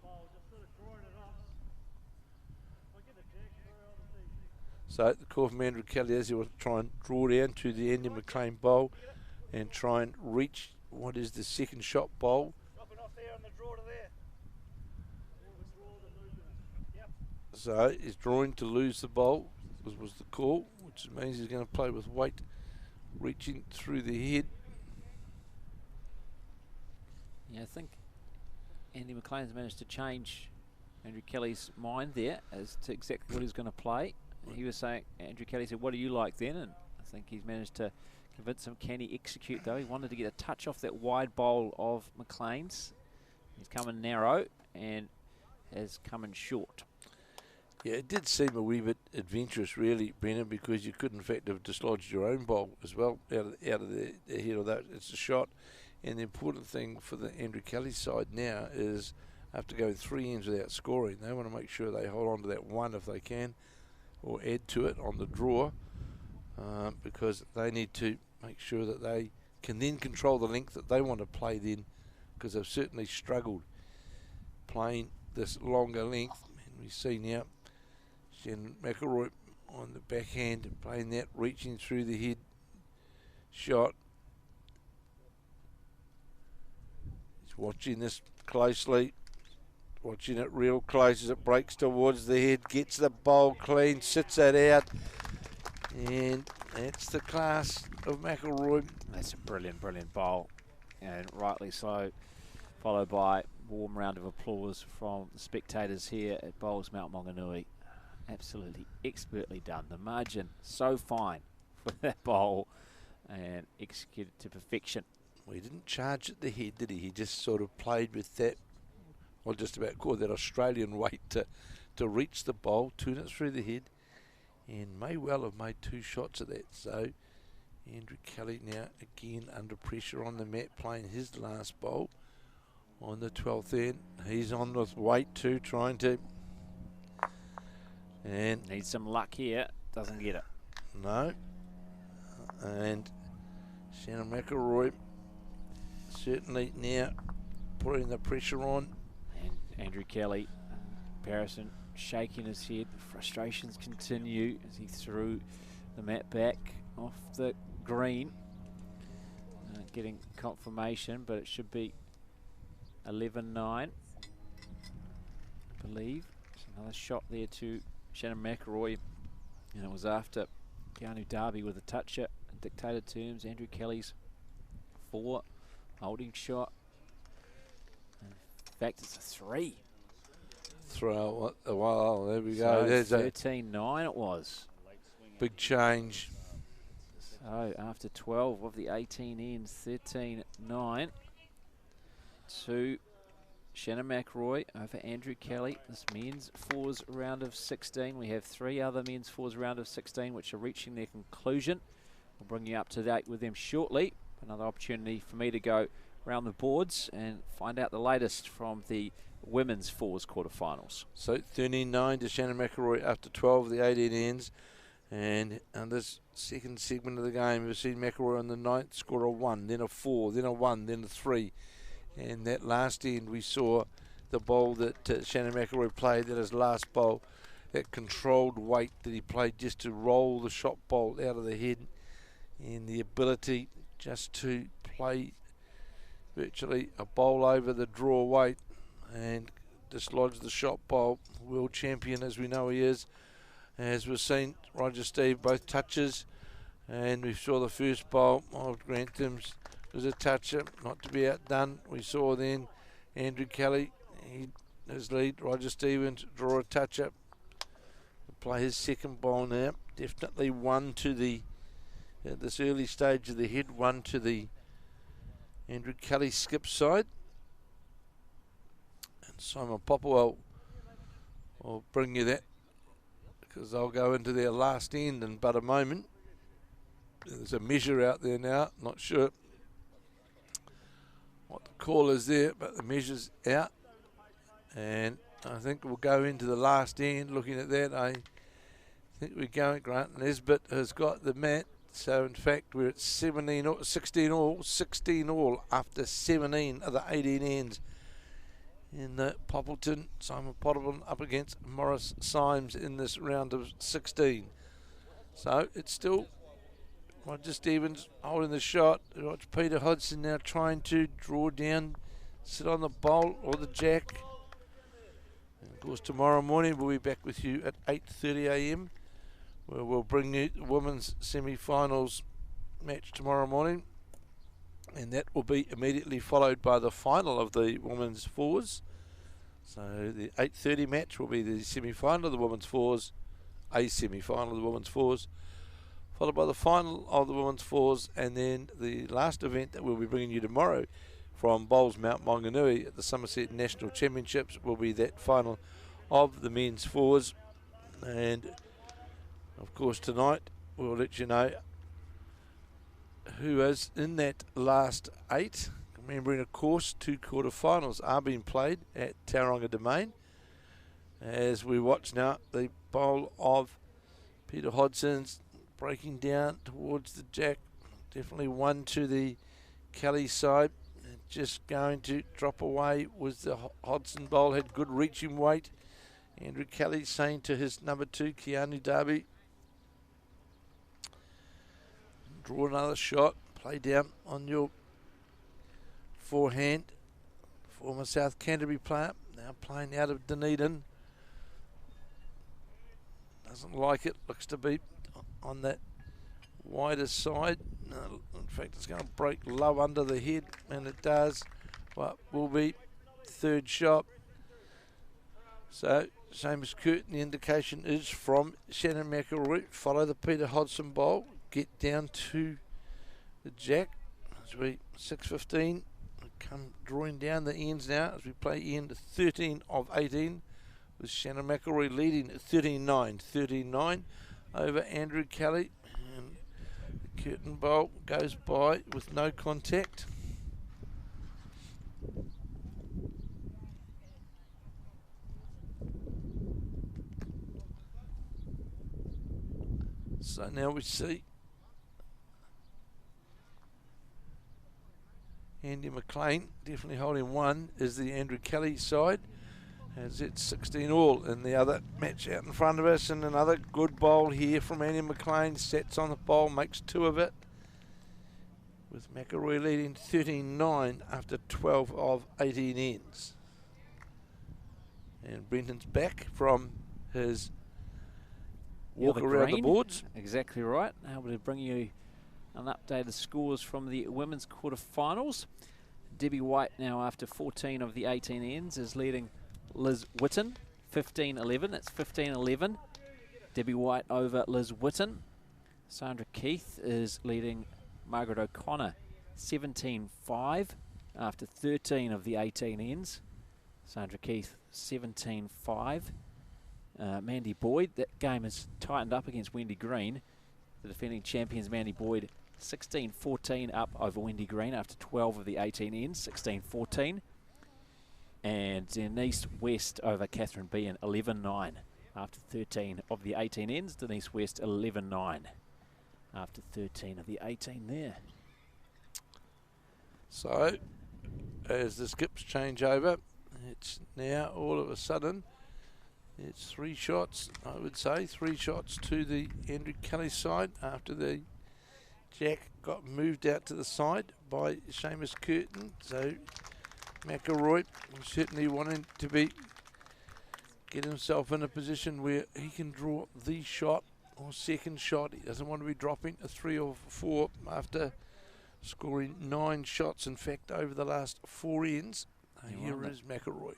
bowl, just sort of drawing it up. I'll get a jack through on the tee. So the call from Andrew Kelly is he will try and draw down to the Andy McLean bowl and try and reach what is the second shot bowl. Dropping off there on the draw to there. Yep. So he's drawing to lose the bowl, was the call, which means he's going to play with weight reaching through the head. Yeah, I think Andy McLean's managed to change Andrew Kelly's mind there as to exactly what he's going to play. He was saying, Andrew Kelly said, what do you like then? And I think he's managed to convince him, can he execute though? He wanted to get a touch off that wide bowl of McLean's. He's coming narrow and has come in short. Yeah, it did seem a wee bit adventurous really, Brennan, because you could in fact have dislodged your own bowl as well out of the head of that. It's a shot. And the important thing for the Andrew Kelly side now is after going 3 ends without scoring, they want to make sure they hold on to that one if they can, or add to it on the draw, because they need to make sure that they can then control the length that they want to play then, because they've certainly struggled playing this longer length. And we see now Shannon McIlroy on the backhand playing that, reaching through the head shot. He's watching this closely, watching it real close as it breaks towards the head, gets the bowl clean, sits that out, and that's the class of McIlroy. That's a brilliant, brilliant bowl, and rightly so, followed by a warm round of applause from the spectators here at Bowls Mount Maunganui. Absolutely expertly done. The margin so fine for that bowl and executed to perfection. Well, he didn't charge at the head, did he? He just sort of played with that, well, just about called that Australian weight to reach the bowl, turn it through the head, and may well have made 2 shots of that. So Andrew Kelly now again under pressure on the mat, playing his last bowl on the 12th end. He's on with weight too, trying to, and needs some luck here, doesn't get it. No. And Shannon McIlroy certainly now putting the pressure on. And Andrew Kelly, comparison, shaking his head. Frustrations continue as he threw the mat back off the green. Getting confirmation, but it should be 11-9, I believe. There's another shot there to Shannon McIlroy, and it was after Keanu Darby with a toucher in dictated terms. Andrew Kelly's 4 holding shot. In fact, it's a 3. Throw, well, there we So go. There's a 13-9 it was. big change. So after 12 of the 18 ends, 13-9 to Shannon McIlroy over Andrew Kelly. This men's fours round of 16. We have 3 other men's fours round of 16 which are reaching their conclusion. We'll bring you up to date with them shortly. Another opportunity for me to go around the boards and find out the latest from the women's fours quarterfinals. So 13-9 to Shannon McIlroy after 12 of the 18 ends. And on this second segment of the game, we've seen McIlroy on the 9th score a 1, then a 4, then a 1, then a 3. And that last end, we saw the bowl that Shannon McIlroy played, that his last bowl, that controlled weight that he played just to roll the shot bowl out of the head, and the ability just to play virtually a bowl over the draw weight and dislodge the shot bowl. World champion as we know he is. As we've seen, Roger Steve, both touches, and we saw the first bowl of Grantham's was a toucher, not to be outdone. We saw then Andrew Kelly, his lead, Roger Stevens, draw a toucher, play his second bowl now. Definitely one to the, at this early stage of the head, one to the Andrew Kelly skip side. And Simon Popwell will bring you that, because they'll go into their last end in but a moment. There's a measure out there now, not sure what the call is there, but the measure's out, and I think we'll go into the last end. Looking at that, I think we're going. Grant Nesbitt has got the mat, so in fact we're at 16 all after 17 of the 18 ends, in the Poppleton. Simon Poppleton up against Morris Symes in this round of 16. So it's still Roger Stevens holding the shot. Watch Peter Hodgson now trying to draw down, sit on the bowl or the jack. And of course tomorrow morning we'll be back with you at 8:30 a.m. where we'll bring you the women's semi-finals match tomorrow morning. And that will be immediately followed by the final of the women's fours. So the 8:30 match will be the semi-final of the women's fours, a semi-final of the women's fours, followed by the final of the women's fours, and then the last event that we'll be bringing you tomorrow from Bowls Mount Maunganui at the Summerset National Championships will be that final of the men's fours. And of course tonight we'll let you know who is in that last 8. Remembering, of course, 2 quarterfinals are being played at Tauranga Domain. As we watch now the bowl of Peter Hodgson's breaking down towards the jack. Definitely one to the Kelly side. Just going to drop away was the Hodgson bowl. Had good reaching weight. Andrew Kelly saying to his number 2, Keanu Darby, draw another shot, play down on your forehand. Former South Canterbury player, now playing out of Dunedin. Doesn't like it, looks to be on that wider side. No, in fact, it's going to break low under the head, and it does. But will be 3rd shot. So, Seamus Curtin, the indication is from Shannon McIlroy. Follow the Peter Hodgson bowl. Get down to the jack as we 6:15 come drawing down the ends now as we play end 13 of 18 with Shannon McIlroy leading 39 over Andrew Kelly, and the Curtin bowl goes by with no contact. So now we see Andy McLean definitely holding one is the Andrew Kelly side, as it's 16 all in the other match out in front of us. And another good bowl here from Andy McLean, sets on the bowl, makes 2 of it, with McIlroy leading 13-9 after 12 of 18 ends. And Brenton's back from his walk around the boards. Exactly right. Able to bring you an updated scores from the women's quarterfinals. Debbie White now, after 14 of the 18 ends, is leading Liz Whitten 15-11. That's 15-11. Debbie White over Liz Whitten. Sandra Keith is leading Margaret O'Connor 17-5 after 13 of the 18 ends. Sandra Keith 17-5. Mandy Boyd, that game has tightened up against Wendy Green. The defending champions Mandy Boyd 16-14 up over Wendy Green after 12 of the 18 ends, 16-14. And Denise West over Catherine Bean 11-9 after 13 of the 18 ends. Denise West 11-9 after 13 of the 18 there. So as the skips change over, it's now all of a sudden it's 3 shots, I would say, 3 shots to the Andrew Kelly side after the jack got moved out to the side by Seamus Curtin. So McIlroy certainly wanting to get himself in a position where he can draw the shot or second shot. He doesn't want to be dropping a 3 or 4 after scoring 9 shots, in fact, over the last 4 ends. Here is McIlroy.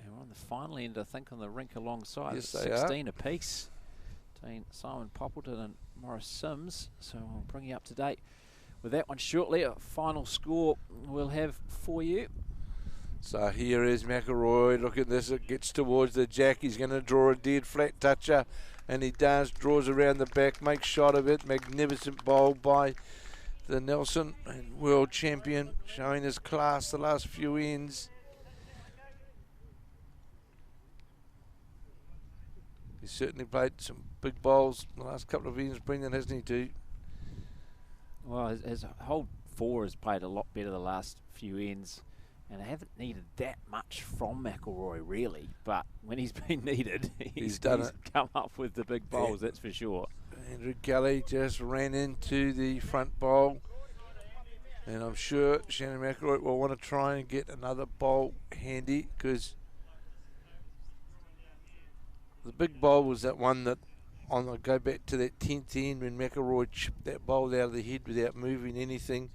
And we're on the final end, I think, on the rink alongside. Yes, it's they 16 apiece between Simon Poppleton and Morris Symes. So I'll bring you up to date with that one shortly. A final score we'll have for you. So here is McIlroy. Look at this. It gets towards the jack. He's going to draw a dead flat toucher. And he does. Draws around the back. Makes shot of it. Magnificent bowl by the Nelson and world champion, showing his class the last few ends. He's certainly played some big bowls the last couple of ends, Brendan, hasn't he, too? Well, his whole 4 has played a lot better the last few ends. And they haven't needed that much from McIlroy, really. But when he's been needed, he's come up with the big bowls, that's for sure. Andrew Kelly just ran into the front bowl. And I'm sure Shannon McIlroy will want to try and get another bowl handy, because the big bowl was that one that, I'll go back to that 10th end when McIlroy chipped that bowl out of the head without moving anything.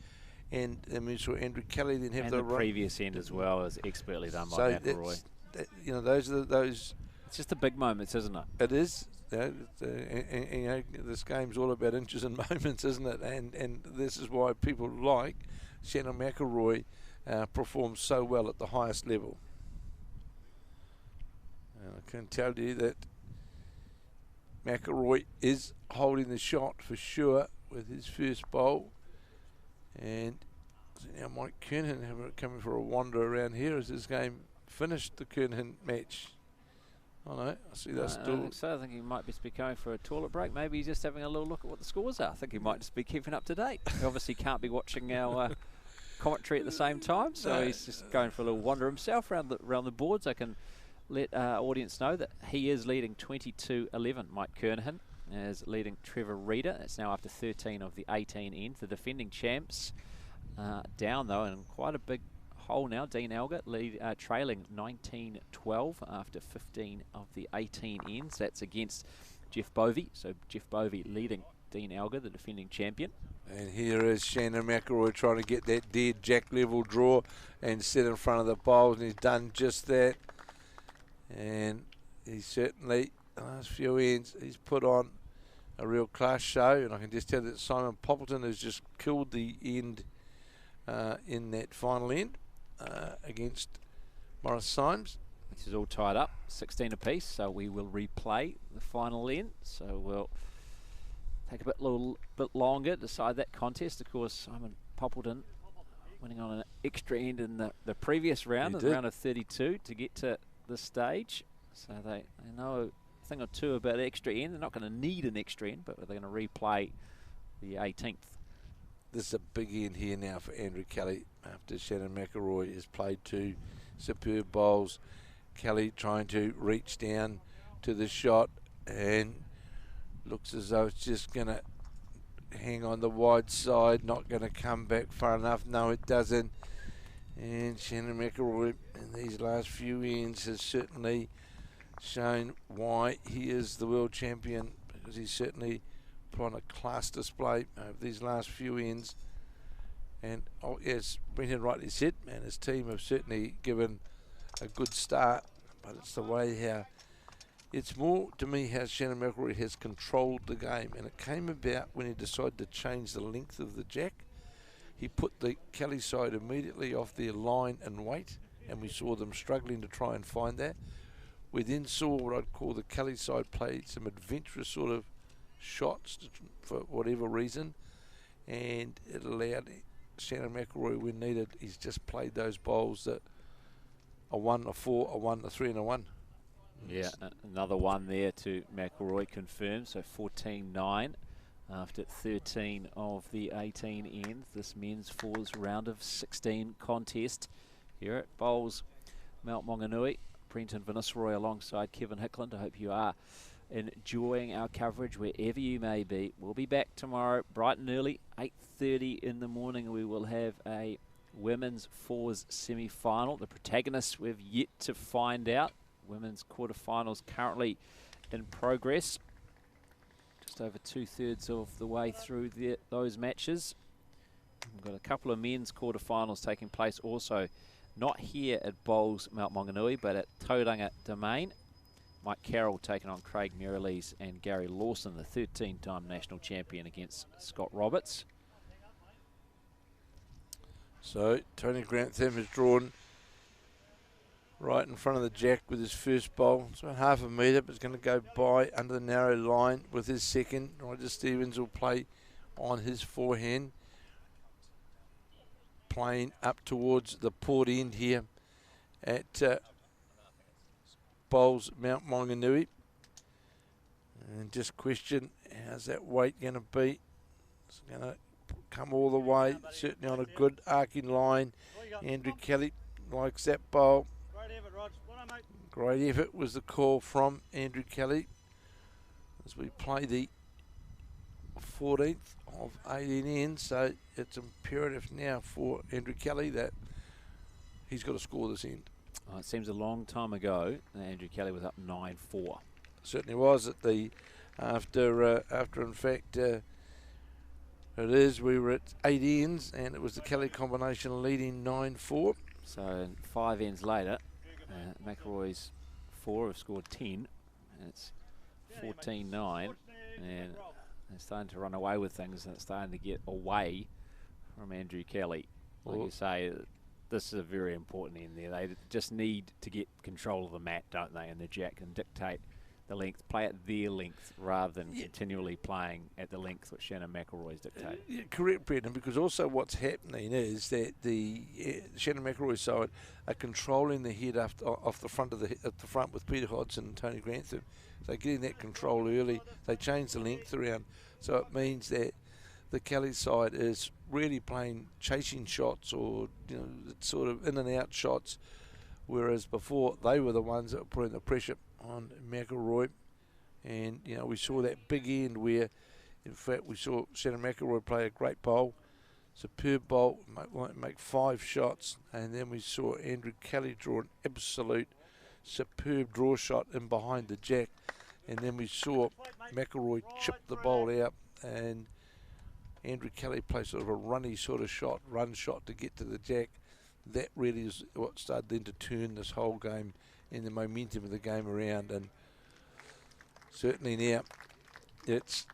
And we saw Andrew Kelly then have the previous end as well, is expertly done by McIlroy. You know, those are those. It's just the big moments, isn't it? It is. And, you know, this game's all about inches and moments, isn't it? And this is why people like Shannon McIlroy performs so well at the highest level. And I can tell you that McIlroy is holding the shot for sure with his first bowl. And so now Mike Kernahan coming for a wander around here. Is this game finished, the Kernahan match? Oh no, I see that's still. I think he might just be going for a toilet break. Maybe he's just having a little look at what the scores are. I think he might just be keeping up to date. He obviously can't be watching our commentary at the same time, so he's just going for a little wander himself around the boards. I can let our audience know that he is leading 22-11. Mike Kernahan is leading Trevor Reeder. It's now after 13 of the 18 ends. The defending champs down though, and quite a big hole now. Dean Alger trailing 19-12 after 15 of the 18 ends. That's against Jeff Bovey. So Jeff Bovey leading Dean Alger, the defending champion. And here is Shannon McIlroy trying to get that dead jack level draw and sit in front of the bowls, and he's done just that. And he's certainly, the last few ends, he's put on a real class show. And I can just tell that Simon Poppleton has just killed the end in that final end against Morris Symes. This is all tied up, 16 apiece, so we will replay the final end. So we'll take a little bit longer to decide that contest. Of course, Simon Poppleton winning on an extra end in the previous round, the round of 32, to get to this stage. So they know a thing or two about extra end. They're not going to need an extra end, but they're going to replay the 18th. This is a big end here now for Andrew Kelly after Shannon McIlroy has played two superb bowls. Kelly trying to reach down to the shot and looks as though it's just going to hang on the wide side, not going to come back far enough. No, it doesn't. And Shannon McIlroy in these last few ends has certainly shown why he is the world champion, because he's certainly put on a class display over these last few ends. And yes, Brendan rightly said, man, his team have certainly given a good start, but it's the way how it's more to me how Shannon McIlroy has controlled the game, and it came about when he decided to change the length of the jack. He put the Kelly side immediately off their line and weight, and we saw them struggling to try and find that. We then saw what I'd call the Kelly side play some adventurous sort of shots for whatever reason, and it allowed Shannon McIlroy, when needed, he's just played those bowls that a 1, a 4, a 1, a 3 and a 1. Yeah, another one there to McIlroy confirmed, so 14-9 after 13 of the 18 ends. This men's fours round of 16 contest here at Bowls Mount Maunganui. Brenton Vanissroy alongside Kevin Hickland. I hope you are enjoying our coverage wherever you may be. We'll be back tomorrow bright and early, 8:30 in the morning. We will have a women's fours semi-final. The protagonists we've yet to find out. Women's quarterfinals currently in progress. Just over 2/3 of the way through those matches. We've got a couple of men's quarterfinals taking place also, not here at Bowls Mount Maunganui, but at Tauranga Domain. Mike Carroll taking on Craig Merrilees and Gary Lawson, the 13-time national champion, against Scott Roberts. So Tony Grantham has drawn right in front of the jack with his first bowl. It's about half a metre, but it's going to go by under the narrow line with his second. Roger Stevens will play on his forehand, playing up towards the port end here at Bowls Mount Maunganui. And just question, how's that weight going to be? It's going to come all the way, certainly on a good arcing line. Andrew Kelly likes that bowl. Great effort, Rog. Well done, mate. Great effort was the call from Andrew Kelly as we play the 14th of 18 ends. So it's imperative now for Andrew Kelly that he's got to score this end. Oh, it seems a long time ago Andrew Kelly was up 9-4. Certainly was at the after in fact it is, we were at 8 ends and it was the Kelly combination leading 9-4. So 5 ends later, McIlroy's 4 have scored 10, and it's 14-9, and they're starting to run away with things, and it's starting to get away from Andrew Kelly. Like you say, this is a very important end there. They just need to get control of the mat, don't they? And the jack can dictate the length, play at their length rather than continually playing at the length which Shannon McIlroy's dictate. Correct, Brendan, because also what's happening is that the Shannon McIlroy side are controlling the head off the front at the front with Peter Hodgson and Tony Grantham. So getting that control early, they change the length around. So it means that the Kelly side is really playing chasing shots or sort of in and out shots, whereas before they were the ones that were putting the pressure on McIlroy. And we saw that big end where in fact we saw Shannon McIlroy play a great bowl, superb bowl, make 5 shots, and then we saw Andrew Kelly draw an absolute superb draw shot in behind the jack, and then we saw McIlroy chip the bowl out and Andrew Kelly play sort of a run shot to get to the jack. That really is what started then to turn this whole game and the momentum of the game around. And certainly now it's,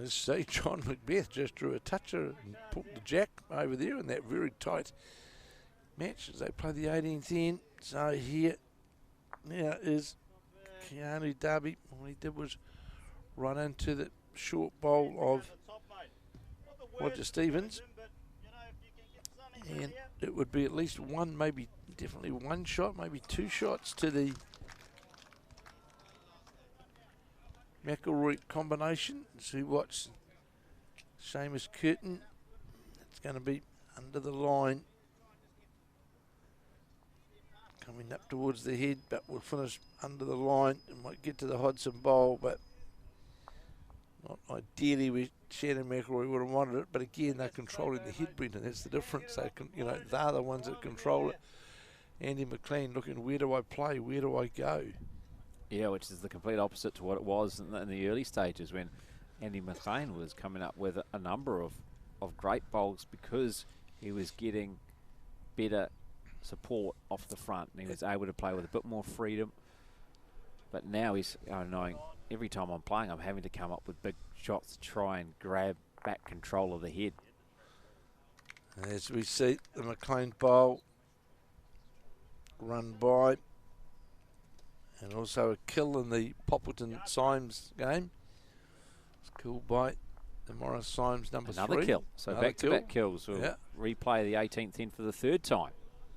as I say, John Macbeth just drew a toucher and put the jack over there in that very tight match as they play the 18th end. So here now is Keanu Darby. All he did was run into the short bowl of Roger Stevens, and it would be at least one, maybe definitely one shot, maybe 2 shots to the McIlroy combination. So watch Seamus Curtin. It's going to be under the line, coming up towards the head, but will finish under the line and might get to the Hodgson bowl, but not ideally. We Shannon McIlroy would have wanted it, but again they're controlling the head, Brendan. That's the difference. They can, they're the ones that control it. Andy McLean looking, where do I play? Where do I go? Yeah, which is the complete opposite to what it was in the early stages when Andy McLean was coming up with a number of great bowls because he was getting better support off the front and he was able to play with a bit more freedom. But now he's knowing every time I'm playing, I'm having to come up with big shots to try and grab back control of the head. As we see the McLean bowl run by, and also a kill in the Poppleton-Symes game. It's killed by the Morris-Symes number 3. Another kill. So back-to-back kills. We'll replay the 18th end for the 3rd time.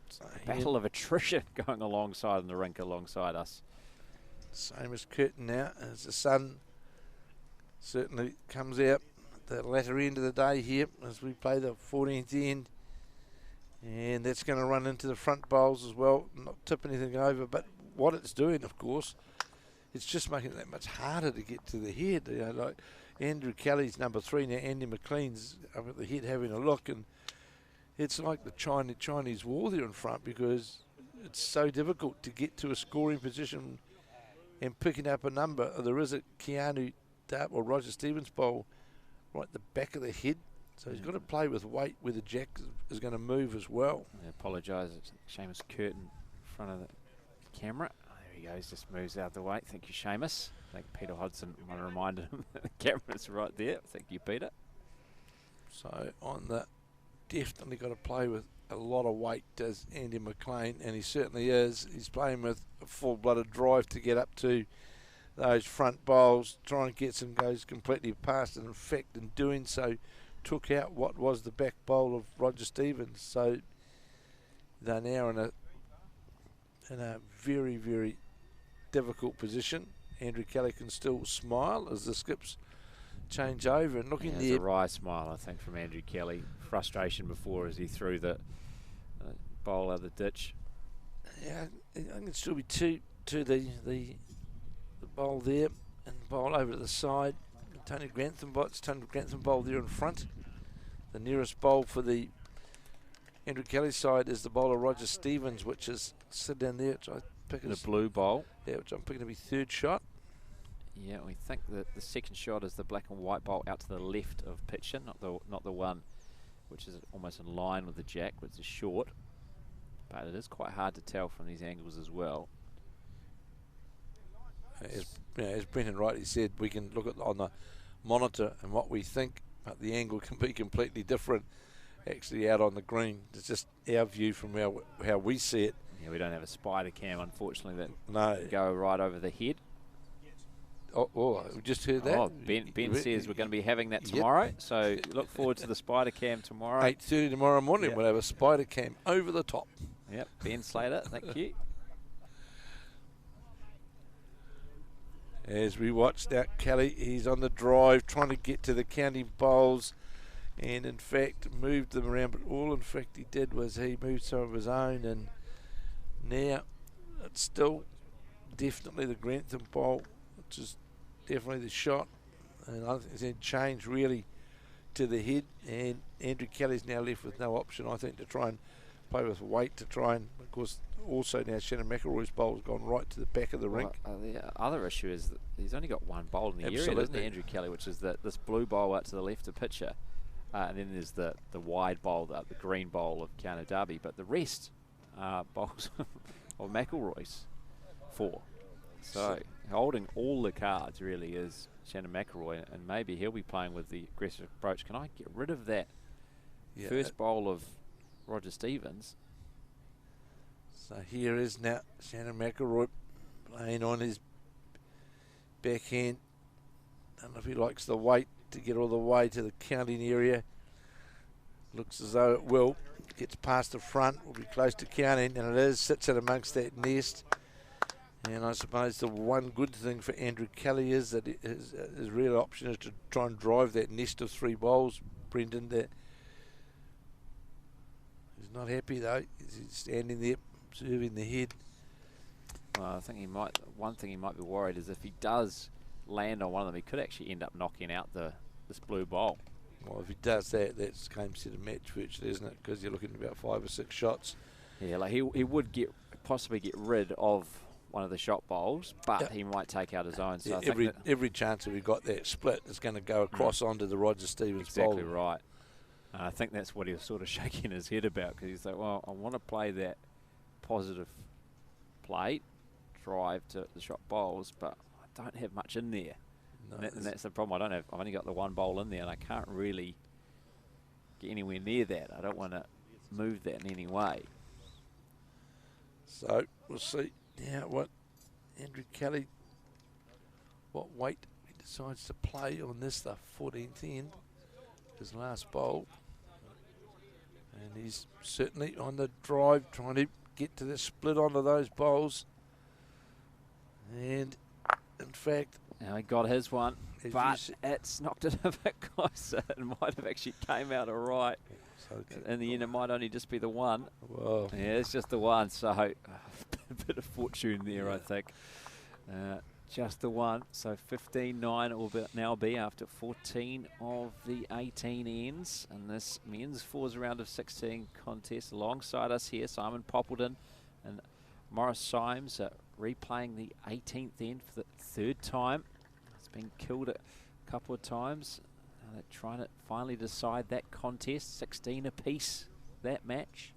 So battle of attrition going alongside in the rink alongside us. Same as Curtin now as the sun certainly comes out at the latter end of the day here as we play the 14th end. And that's going to run into the front bowls as well, not tip anything over. But what it's doing, of course, it's just making it that much harder to get to the head. Like Andrew Kelly's number 3 now, Andy McLean's up at the head having a look, and it's like the Chinese wall there in front because it's so difficult to get to a scoring position and picking up a number. There is a Keanu Darby or Roger Stevens bowl right at the back of the head. So he's got to play with weight where the jack is going to move as well. I apologise, it's Seamus Curtin in front of the camera. Oh, there he goes, just moves out of the way. Thank you, Seamus. I think Peter Hodgson might have reminded him that the camera's right there. Thank you, Peter. So on that, definitely got to play with a lot of weight, does Andy McLean, and he certainly is. He's playing with a full-blooded drive to get up to those front bowls, try and get some goes completely past, and in fact, in doing so, took out what was the back bowl of Roger Stevens. So they're now in a very, very difficult position. Andrew Kelly can still smile as the skips change over and looking there. A wry smile, I think, from Andrew Kelly. Frustration before as he threw the bowl out of the ditch. Yeah, I think it'd still be two to the bowl there, and bowl over to the side. Tony Grantham bowl there in front. The nearest bowl for the Andrew Kelly side is the bowler Roger Stevens, which is sit down there, which I pick The as blue bowl. yeah, which I'm picking to be third shot. Yeah, we think that the second shot is the black and white bowl out to the left of pitcher, not the one which is almost in line with the jack, which is short. But it is quite hard to tell from these angles as well. As Brendan rightly said, we can look at on the monitor and what we think, but the angle can be completely different actually out on the green. It's just our view from how we see it. Yeah, we don't have a spider cam, unfortunately, that No. can go right over the head. Oh, we just heard that. Oh, Ben says we're going to be having that tomorrow, so look forward to the spider cam tomorrow. 8:30 tomorrow morning, Yep. we'll have a spider cam over the top. Yep, Ben Slater, thank you. As we watch that, Kelly, he's on the drive trying to get to the county bowls and in fact moved them around, but all in fact he did was he moved some of his own, and now it's still definitely the Grantham bowl, which is definitely the shot, and I don't think there's any change really to the head, and Andrew Kelly's now left with no option, I think, to try and play with weight to try and, of course, also now Shannon McIlroy's bowl has gone right to the back of the rink. The other issue is that he's only got one bowl in the area, doesn't he, Andrew Kelly, which is this blue bowl out to the left of pitcher, and then there's the wide bowl, the green bowl of Keanu Darby, but the rest are bowls of McIlroy's four. So holding all the cards really is Shannon McIlroy, and maybe he'll be playing with the aggressive approach. Can I get rid of that first bowl of Roger Stevens? So here is now Shannon McIlroy playing on his backhand. I don't know if he likes the weight to get all the way to the counting area. Looks as though it will. Gets past the front, will be close to counting, and it is. Sits in amongst that nest. And I suppose the one good thing for Andrew Kelly is that his real option is to try and drive that nest of three bowls, Brendan. That he's not happy though. He's standing there, observing the head. Well, I think he might. One thing he might be worried is if he does land on one of them, he could actually end up knocking out this blue bowl. Well, if he does that, that's game set and match virtually, isn't it? Because you're looking at about 5 or 6 shots. Yeah, like he would possibly get rid of one of the shot bowls, but he might take out his own. So I think every chance that we got that split is going to go across onto the Roger Stevens bowl. Exactly right. I think that's what he was sort of shaking his head about, because he's like, well, I want to play that positive plate, drive to the shot bowls, but I don't have much in there. No, And that's the problem. I've only got the one bowl in there, and I can't really get anywhere near that. I don't want to move that in any way. So we'll see now what Andrew Kelly, what weight he decides to play on this, the 14th end, his last bowl. And he's certainly on the drive, trying to get to the split onto those bowls. And in fact, now he got his one, but it's knocked it a bit closer. It might have actually came out all right. So in the end, it might only just be the one. Wow. Yeah, it's just the one. So a bit of fortune there, I think. Just the one. So 15-9 it will now be after 14 of the 18 ends. And this men's fours round of 16 contest. Alongside us here, Simon Poppleton and Morris Symes replaying the 18th end for the third time. It's been killed a couple of times. They're trying to finally decide that contest. 16 apiece, that match.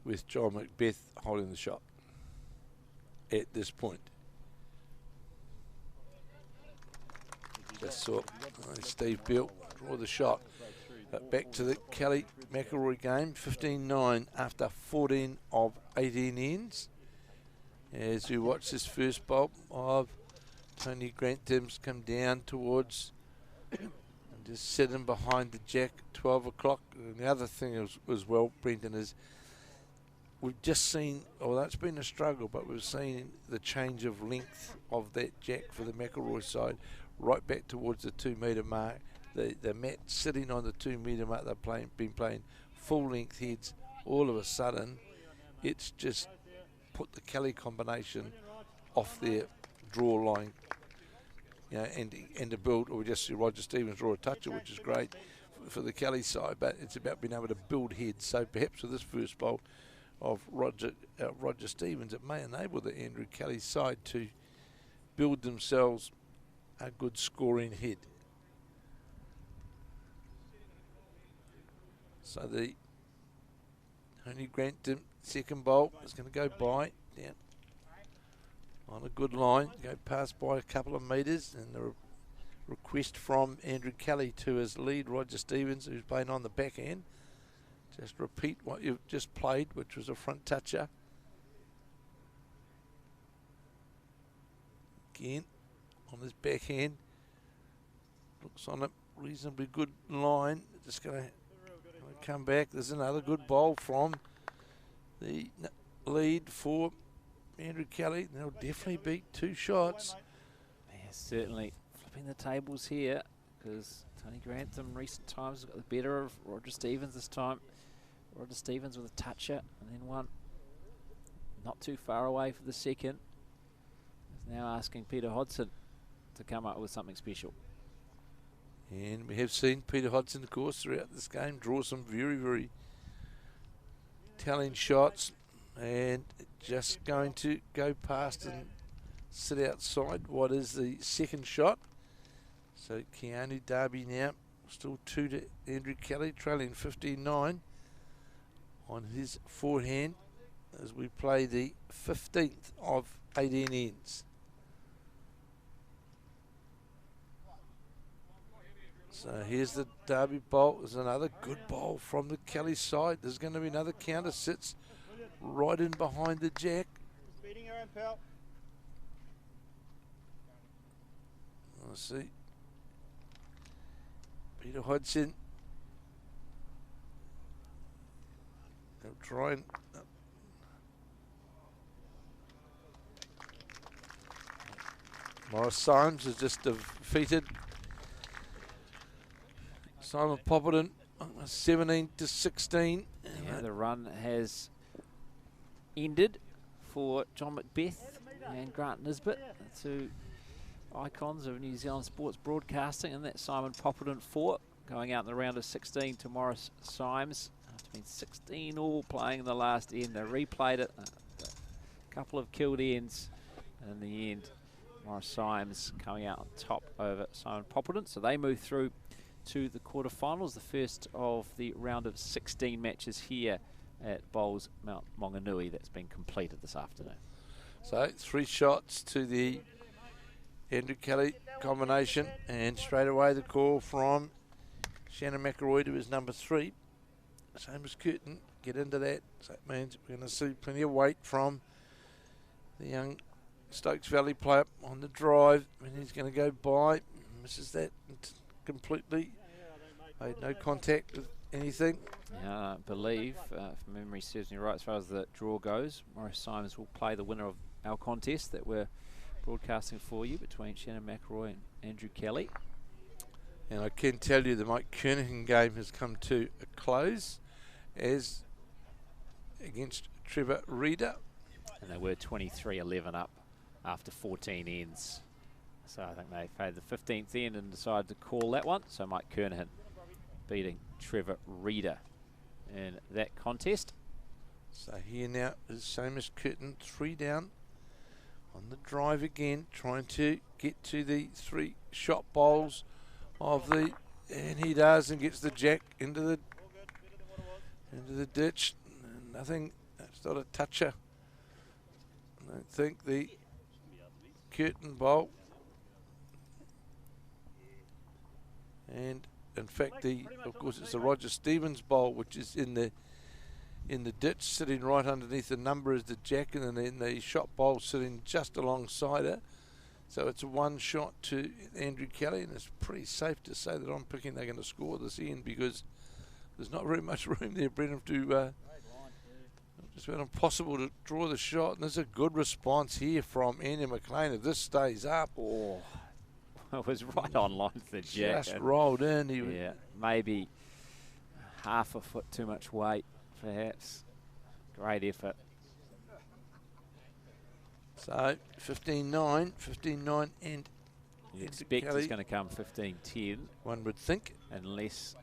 With John Macbeth holding the shot at this point. Just saw Steve Beale draw the shot. But back to the Kelly McIlroy game. 15-9 after 14 of 18 ends. As we watch this first bowl of Tony Grantham's come down towards and just sitting behind the jack at 12 o'clock. And the other thing as well, Brendan, is we've just seen, although it's been a struggle, but we've seen the change of length of that jack for the McIlroy side right back towards the 2 metre mark. The mat sitting on the 2 metre mark, they've been playing full length heads all of a sudden, it's just put the Kelly combination off their draw line. You know, and to build, or we just see Roger Stevens draw a toucher, which is great for the Kelly side, but it's about being able to build heads. So perhaps with this first bowl of Roger Stevens, it may enable the Andrew Kelly side to build themselves a good scoring head. So the Tony Grantham second bowl is going to go by down on a good line, go past by a couple of metres, and the request from Andrew Kelly to his lead, Roger Stevens, who's playing on the backhand. Just repeat what you've just played, which was a front toucher. Again, on his backhand. Looks on a reasonably good line. Just going to come back. There's another good bowl from the lead for Andrew Kelly. They'll definitely beat 2 shots. Yeah, certainly flipping the tables here, because Tony Grantham in recent times has got the better of Roger Stevens this time. Roger Stevens with a toucher, and then one not too far away for the second. Is now asking Peter Hodson to come up with something special. And we have seen Peter Hodson, of course, throughout this game draw some very, very telling shots, and just going to go past and sit outside what is the second shot. So Keanu Darby now still 2 to Andrew Kelly, trailing 15-9 on his forehand as we play the 15th of 18 ends. So here's the Derby bowl. There's another good bowl from the Kelly side. There's going to be another counter. Sits right in behind the jack. Beating your own pal. Let's see. Peter Hodson. They'll try and... Morris Symes has just defeated Simon Popperton 17-16. Yeah, the run has ended for John Macbeth and Grant Nisbet, two icons of New Zealand sports broadcasting, and that Simon Popperton 4 going out in the round of 16 to Morris Symes after being 16 all playing in the last end. They replayed it, a couple of killed ends, and in the end Morris Symes coming out on top over Simon Popperton. So they move through to the quarterfinals, the first of the round of 16 matches here at Bowls Mount Maunganui that's been completed this afternoon. So 3 shots to the Andrew Kelly combination, and straight away the call from Shannon McIlroy to his number 3. Same as Curtin, get into that. So that means we're going to see plenty of weight from the young Stokes Valley player on the drive, and he's going to go by, misses that completely, made no contact with anything. I believe, if memory serves me right, as far as the draw goes, Morris Symes will play the winner of our contest that we're broadcasting for you between Shannon McIlroy and Andrew Kelly. And I can tell you the Mike Kernahan game has come to a close as against Trevor Reeder. And they were 23-11 up after 14 ends. So I think they played the 15th end and decided to call that one. So Mike Kernahan beating Trevor Reeder in that contest. So here now is Seamus Curtin, 3 down on the drive again, trying to get to the 3 shot bowls of the, and he does, and gets the jack into the ditch. Nothing, that's not a toucher. I don't think the Curtin bowl. And in fact, of course, it's the Roger Stevens bowl, which is in the ditch, sitting right underneath the number is the jack, and then the shot bowl sitting just alongside it. So it's a 1 shot to Andrew Kelly, and it's pretty safe to say that I'm picking they're going to score this end, because there's not very much room there, Brendan, to just about impossible to draw the shot. And there's a good response here from Andy McLean. If this stays up, It was right on line for the jack. Just rolled in. Yeah, maybe half a foot too much weight perhaps. Great effort. So 15-9, and You expect Kelly, he's going to come 15-10. one would think. Unless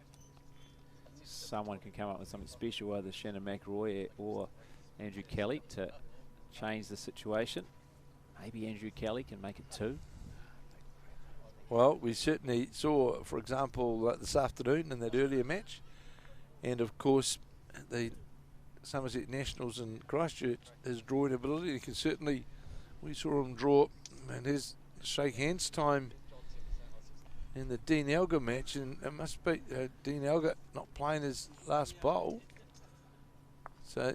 someone can come up with something special, either Shannon McIlroy or Andrew Kelly, to change the situation. Maybe Andrew Kelly can make it 2. Well, we certainly saw, for example, this afternoon in that earlier match, and of course the Summerset Nationals in Christchurch, his drawing ability, he can certainly, we saw him draw, and his shake hands time in the Dean Elgar match, and it must be Dean Elgar not playing his last bowl. So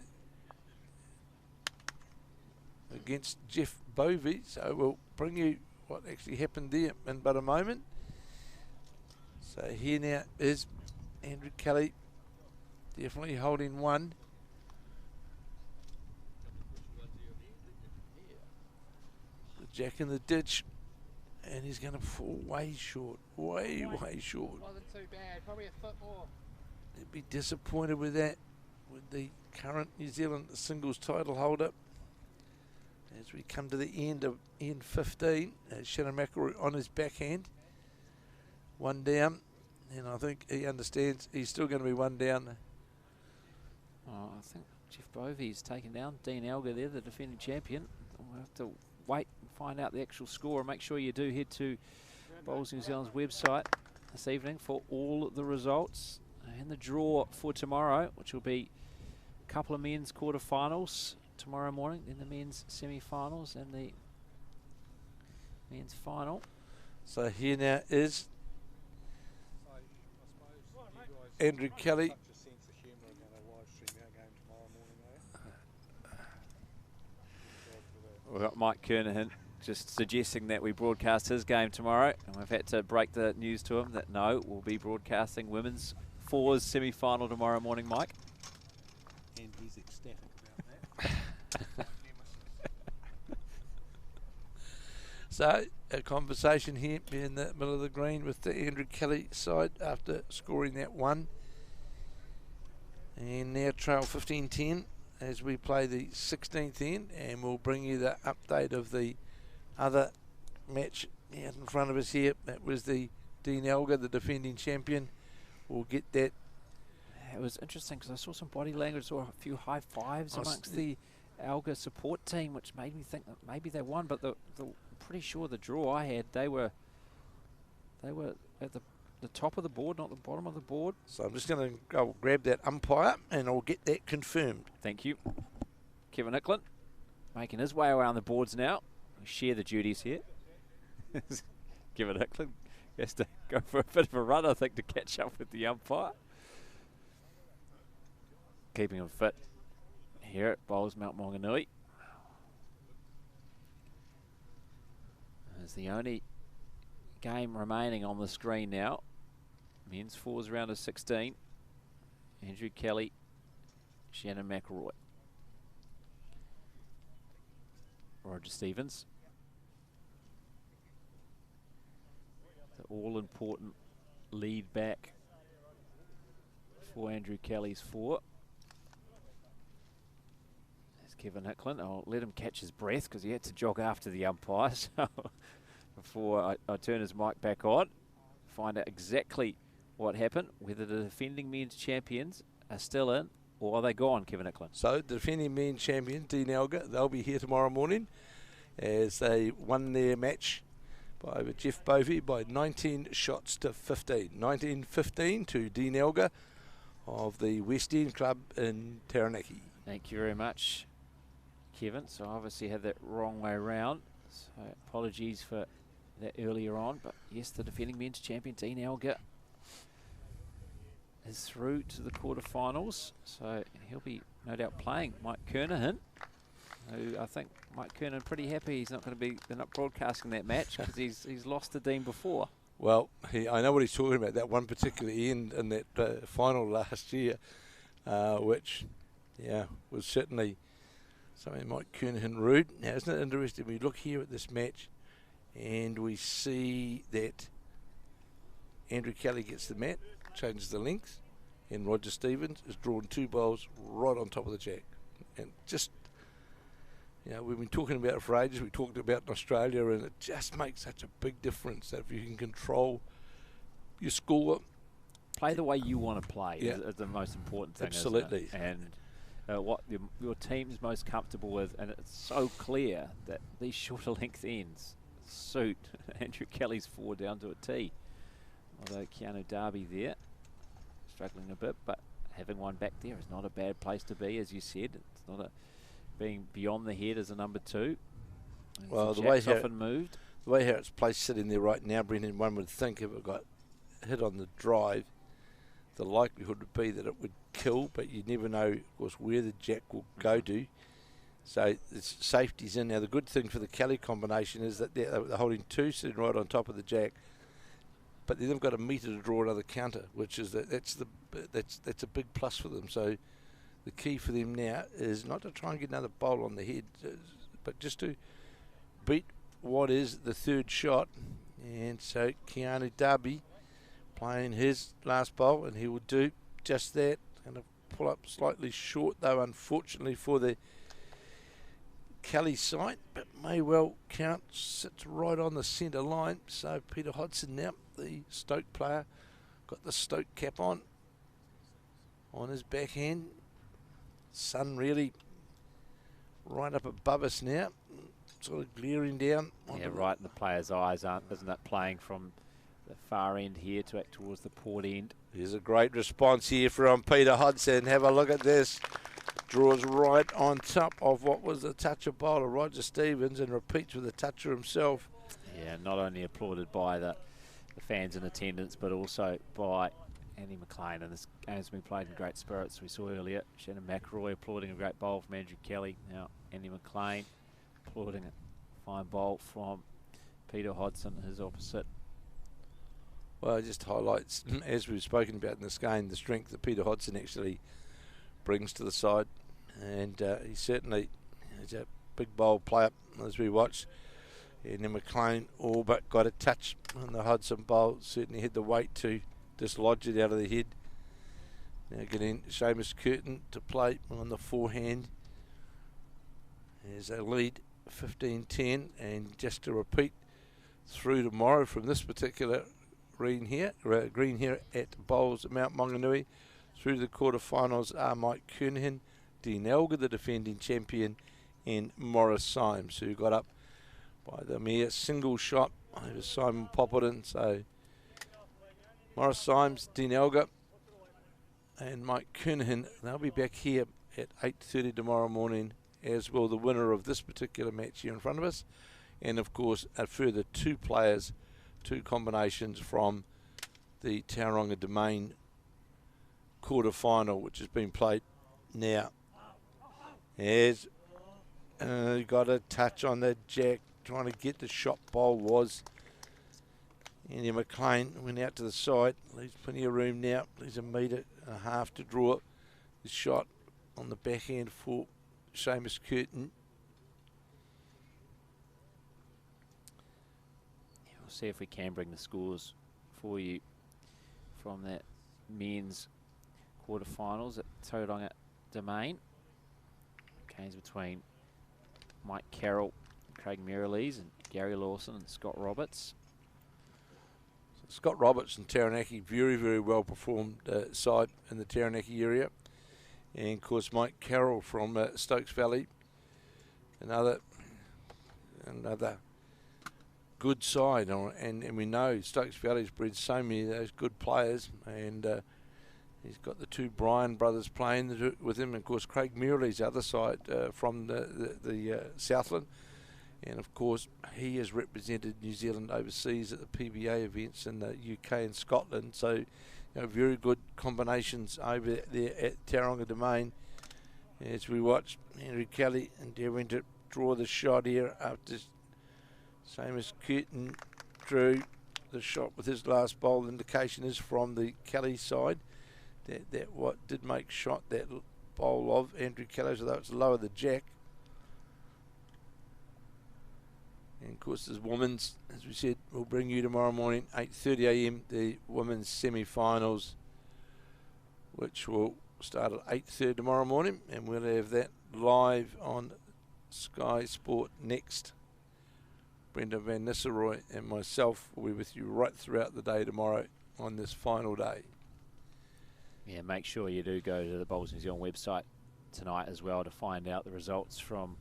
against Jeff Bovey, so we'll bring you what actually happened there in but a moment. So here now is Andrew Kelly, definitely holding one. The jack in the ditch, and he's going to fall way short, way short. Wasn't too bad, probably a foot more. They'd be disappointed with that, with the current New Zealand singles title holder. As we come to the end of end 15, Shannon McIlroy on his backhand, 1 down, and I think he understands he's still going to be 1 down. Oh, I think Jeff Bovey's taken down Dean Elgar there, the defending champion. We'll have to wait and find out the actual score, and make sure you do head to Bowls New Zealand's website this evening for all the results and the draw for tomorrow, which will be a couple of men's quarterfinals tomorrow morning, then the men's semi-finals and the men's final. So here now is Andrew Kelly. We've got Mike Kernahan just suggesting that we broadcast his game tomorrow, and we've had to break the news to him that no, we'll be broadcasting women's fours semi-final tomorrow morning, Mike. And he's ecstatic about that. So a conversation here in the middle of the green with the Andrew Kelly side after scoring that 1. And now trail 15-10 as we play the 16th end, and we'll bring you the update of the other match out in front of us here. That was the Dean Elgar, the defending champion. We'll get that. It was interesting because I saw some body language, saw a few high fives amongst the Elgar support team, which made me think that maybe they won, but the pretty sure the draw I had, they were at the top of the board, not the bottom of the board. So I'm just going to go grab that umpire and I'll get that confirmed. Thank you. Kevin Nicklin making his way around the boards now. We share the duties here. Kevin Nicklin has to go for a bit of a run, I think, to catch up with the umpire. Keeping him fit here at Bowls Mount Maunganui. It's the only game remaining on the screen now. Men's fours round of 16. Andrew Kelly, Shannon McIlroy. Roger Stevens. The all-important lead back for Andrew Kelly's 4. There's Kevin Nicklin. I'll let him catch his breath because he had to jog after the umpire. So before I turn his mic back on, find out exactly what happened, whether the defending men's champions are still in or are they gone, Kevin Nicklin? So the defending men's champion, Dean Elgar, they'll be here tomorrow morning as they won their match over Jeff Bovey by 19 shots to 15. 19-15 to Dean Elgar of the West End Club in Taranaki. Thank you very much, Kevin. So I obviously had that wrong way around. So apologies for that earlier on. But yes, the defending men's champion, Dean Elgar, is through to the quarterfinals. So he'll be no doubt playing Mike Kernahan, who I think Mike Kernahan pretty happy he's not going to be, they're not broadcasting that match because he's lost to Dean before. Well, I know what he's talking about, that one particular end in that final last year, which, yeah, was certainly something Mike Kernahan rude. Now, isn't it interesting? We look here at this match and we see that Andrew Kelly gets the mat, changes the length, and Roger Stevens has drawn 2 bowls right on top of the jack. And just, we've been talking about it for ages. We talked about it in Australia, and it just makes such a big difference that if you can control your score. Play the way you want to play Yeah. is the most important thing. Absolutely. Isn't it? And what your team's most comfortable with, and it's so clear that these shorter length ends suit Andrew Kelly's 4 down to a tee. Although Keanu Darby there, struggling a bit, but having one back there is not a bad place to be, as you said. It's not being beyond the head as a number 2. And Well, the way here, often moved. the way how it's placed sitting there right now, Brendan, one would think if it got hit on the drive, the likelihood would be that it would kill, but you never know, of course, where the jack will go to. So safety's in. Now, the good thing for the Kelly combination is that they're holding 2 sitting right on top of the jack, but then they've got a metre to draw another counter, which is that's a big plus for them. So the key for them now is not to try and get another bowl on the head, but just to beat what is the 3rd shot. And so Keanu Darby playing his last bowl, and he will do just that. Going to pull up slightly short, though, unfortunately for the Kelly side, but may well count. Sits right on the centre line. So Peter Hodgson now, the Stoke player, got the Stoke cap on his backhand. Sun really right up above us now, sort of glaring down. Yeah, right in the player's eyes, isn't it? Playing from the far end here to act towards the port end. There's a great response here from Peter Hodgson. Have a look at this. Draws right on top of what was a toucher bowler, Roger Stevens, and repeats with a toucher himself. Yeah, not only applauded by the fans in attendance, but also by Andy McLean. And this game's been played in great spirits. We saw earlier Shannon McIlroy applauding a great bowl from Andrew Kelly. Now Andy McLean applauding a fine bowl from Peter Hodgson, his opposite. Well, it just highlights, as we've spoken about in this game, the strength that Peter Hodgson actually brings to the side. And he certainly is a big bowl player, as we watched. And then McLean all but got a touch on the Hodgson bowl. Certainly had the weight to dislodge it out of the head. Now getting Seamus Curtin to play on the forehand. There's a lead 15-10, and just to repeat through tomorrow from this particular green here at Bowls at Mount Maunganui. Through the quarterfinals are Mike Kernahan, Dean Elgar, the defending champion, and Morris Symes, who got up by the mere single shot over Simon Popperton. So Morris Symes, Dean Elgar, and Mike Kernahan, they'll be back here at 8:30 tomorrow morning, as will the winner of this particular match here in front of us. And of course, a further 2 players, 2 combinations from the Tauranga Domain quarter-final, which has been played now. As got a touch on the jack, trying to get the shot bowl was Andy McLean. Went out to the side, leaves plenty of room now. There's 1.5 metre to draw the shot on the backhand for Seamus Curtin. We'll see if we can bring the scores for you from that men's quarterfinals at Tauranga Domain. Games between Mike Carroll, Craig Merrilees, and Gary Lawson and Scott Roberts. Scott Roberts and Taranaki, very, very well performed side in the Taranaki area. And of course Mike Carroll from Stokes Valley, another good side. And we know Stokes Valley's bred so many of those good players, and he's got the 2 Bryan brothers playing with him. And of course Craig Merrilees, the other side from the Southland. And of course, he has represented New Zealand overseas at the PBA events in the UK and Scotland. So, very good combinations over there at Tauranga Domain. As we watch Henry Kelly endeavouring to draw the shot here after Seamus Curtin drew the shot with his last bowl. The indication is from the Kelly side that what did make shot that bowl of Andrew Kelly, although it's lower the jack. And of course, there's women's, as we said, we'll bring you tomorrow morning, 8:30 a.m. the women's semi-finals which will start at 8:30 tomorrow morning, and we'll have that live on Sky Sport next. Brendan Van Nistelrooy and myself will be with you right throughout the day tomorrow on this final day. Yeah, make sure you do go to the Bowls New Zealand website tonight as well to find out the results from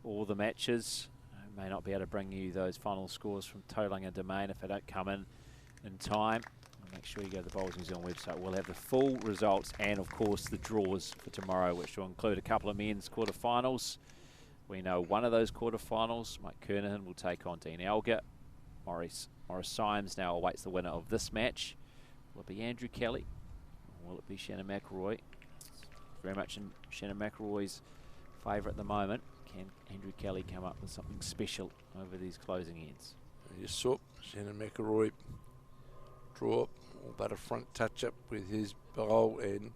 all the matches. I may not be able to bring you those final scores from Tauranga Domain if they don't come in time. Make sure you go to the Bowls New Zealand website. We'll have the full results and, of course, the draws for tomorrow, which will include a couple of men's quarterfinals. We know one of those quarterfinals, Mike Kernahan, will take on Dean Elgar. Morris Symes now awaits the winner of this match. Will it be Andrew Kelly? Or will it be Shannon McIlroy? Very much in Shannon McIlroy's favour at the moment. Can Andrew Kelly come up with something special over these closing ends? Yes, so Shannon McIlroy draw all but a front touch up with his bowl, and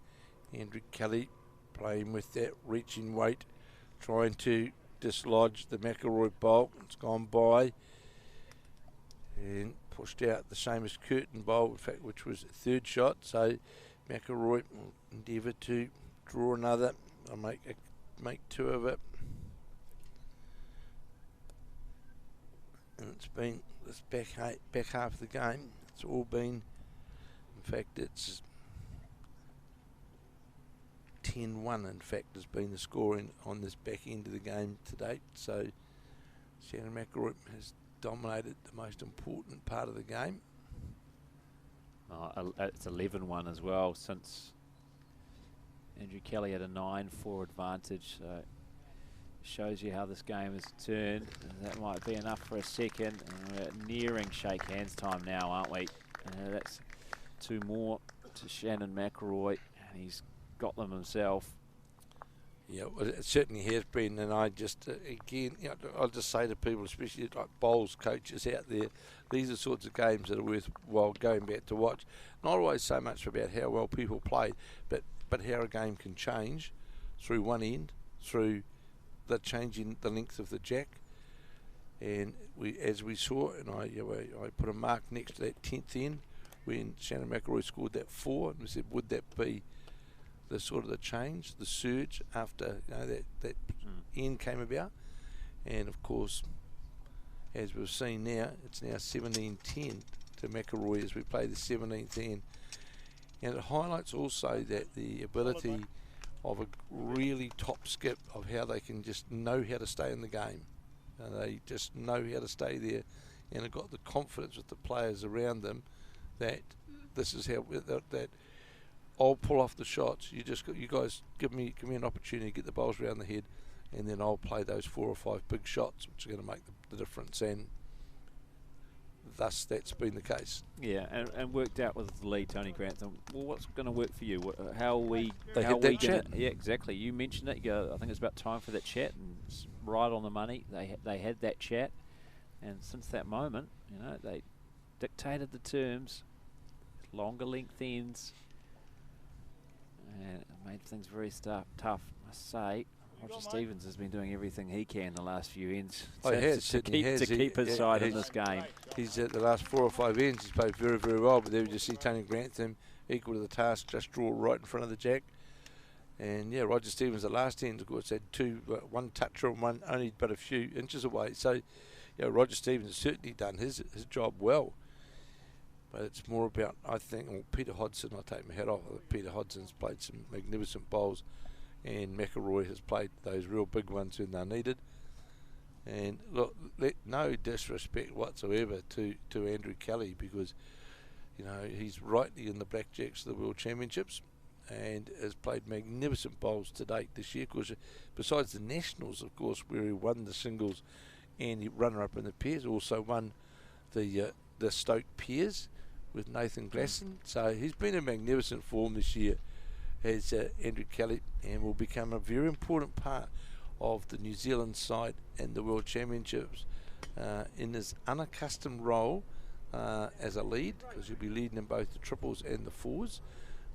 Andrew Kelly playing with that reaching weight, trying to dislodge the McIlroy bowl. It's gone by and pushed out the Seamus Curtin bowl, in fact, which was third shot. So McIlroy will endeavour to draw another. I'll make two of it. And it's been this back half of the game. It's all been, in fact, it's 10-1, in fact, has been the scoring on this back end of the game to date. So Shannon McIlroy has dominated the most important part of the game. It's 11-1 as well, since Andrew Kelly had a 9-4 advantage. So shows you how this game has turned. That might be enough for a second. We're nearing shake hands time now, aren't we? That's two more to Shannon McIlroy, and he's got them himself. Yeah, well, it certainly has been, and I just, again, I'll just say to people, especially like bowls coaches out there, these are sorts of games that are worthwhile going back to watch. Not always so much about how well people play, but how a game can change through one end, through the change in the length of the jack. And as we saw, and I put a mark next to that 10th end when Shannon McIlroy scored that 4, and we said, would that be the sort of the change, the surge after that end came about? And of course, as we've seen now, it's now 17-10 to McIlroy as we play the 17th end. And it highlights also that the ability of a really top skip of how they can just know how to stay in the game. They just know how to stay there, and have got the confidence with the players around them that this is how that I'll pull off the shots. You guys give me an opportunity to get the bowls around the head, and then I'll play those 4 or 5 big shots, which are going to make the difference. And thus, that's been the case. Yeah, and worked out with the lead, Tony Grantham. Well, what's going to work for you? How are we? They had that chat. Yeah, exactly. You mentioned it. You go, I think it's about time for that chat, and it's right on the money. They had that chat, and since that moment, they dictated the terms, longer length ends, and it made things very tough, I must say. Roger Stevens has been doing everything he can the last few ends to keep his side in this game. He's at the last 4 or 5 ends. He's played very, very well. But there we just see Tony Grantham equal to the task, just draw right in front of the jack. And yeah, Roger Stevens, the last end, of course, had one toucher and one only but a few inches away. So, Roger Stevens has certainly done his job well. But it's more about, I think, Peter Hodgson. I take my hat off. Peter Hodgson's played some magnificent bowls, and McIlroy has played those real big ones when they're needed. And look, no disrespect whatsoever to Andrew Kelly, because he's rightly in the blackjacks of the World Championships and has played magnificent bowls to date this year. Of course, besides the Nationals, of course, where he won the singles and he runner-up in the pairs, also won the Stoke pairs with Nathan Glasson. So he's been in magnificent form this year as Andrew Kelly, and will become a very important part of the New Zealand side and the World Championships in his unaccustomed role as a lead, because he'll be leading in both the triples and the fours.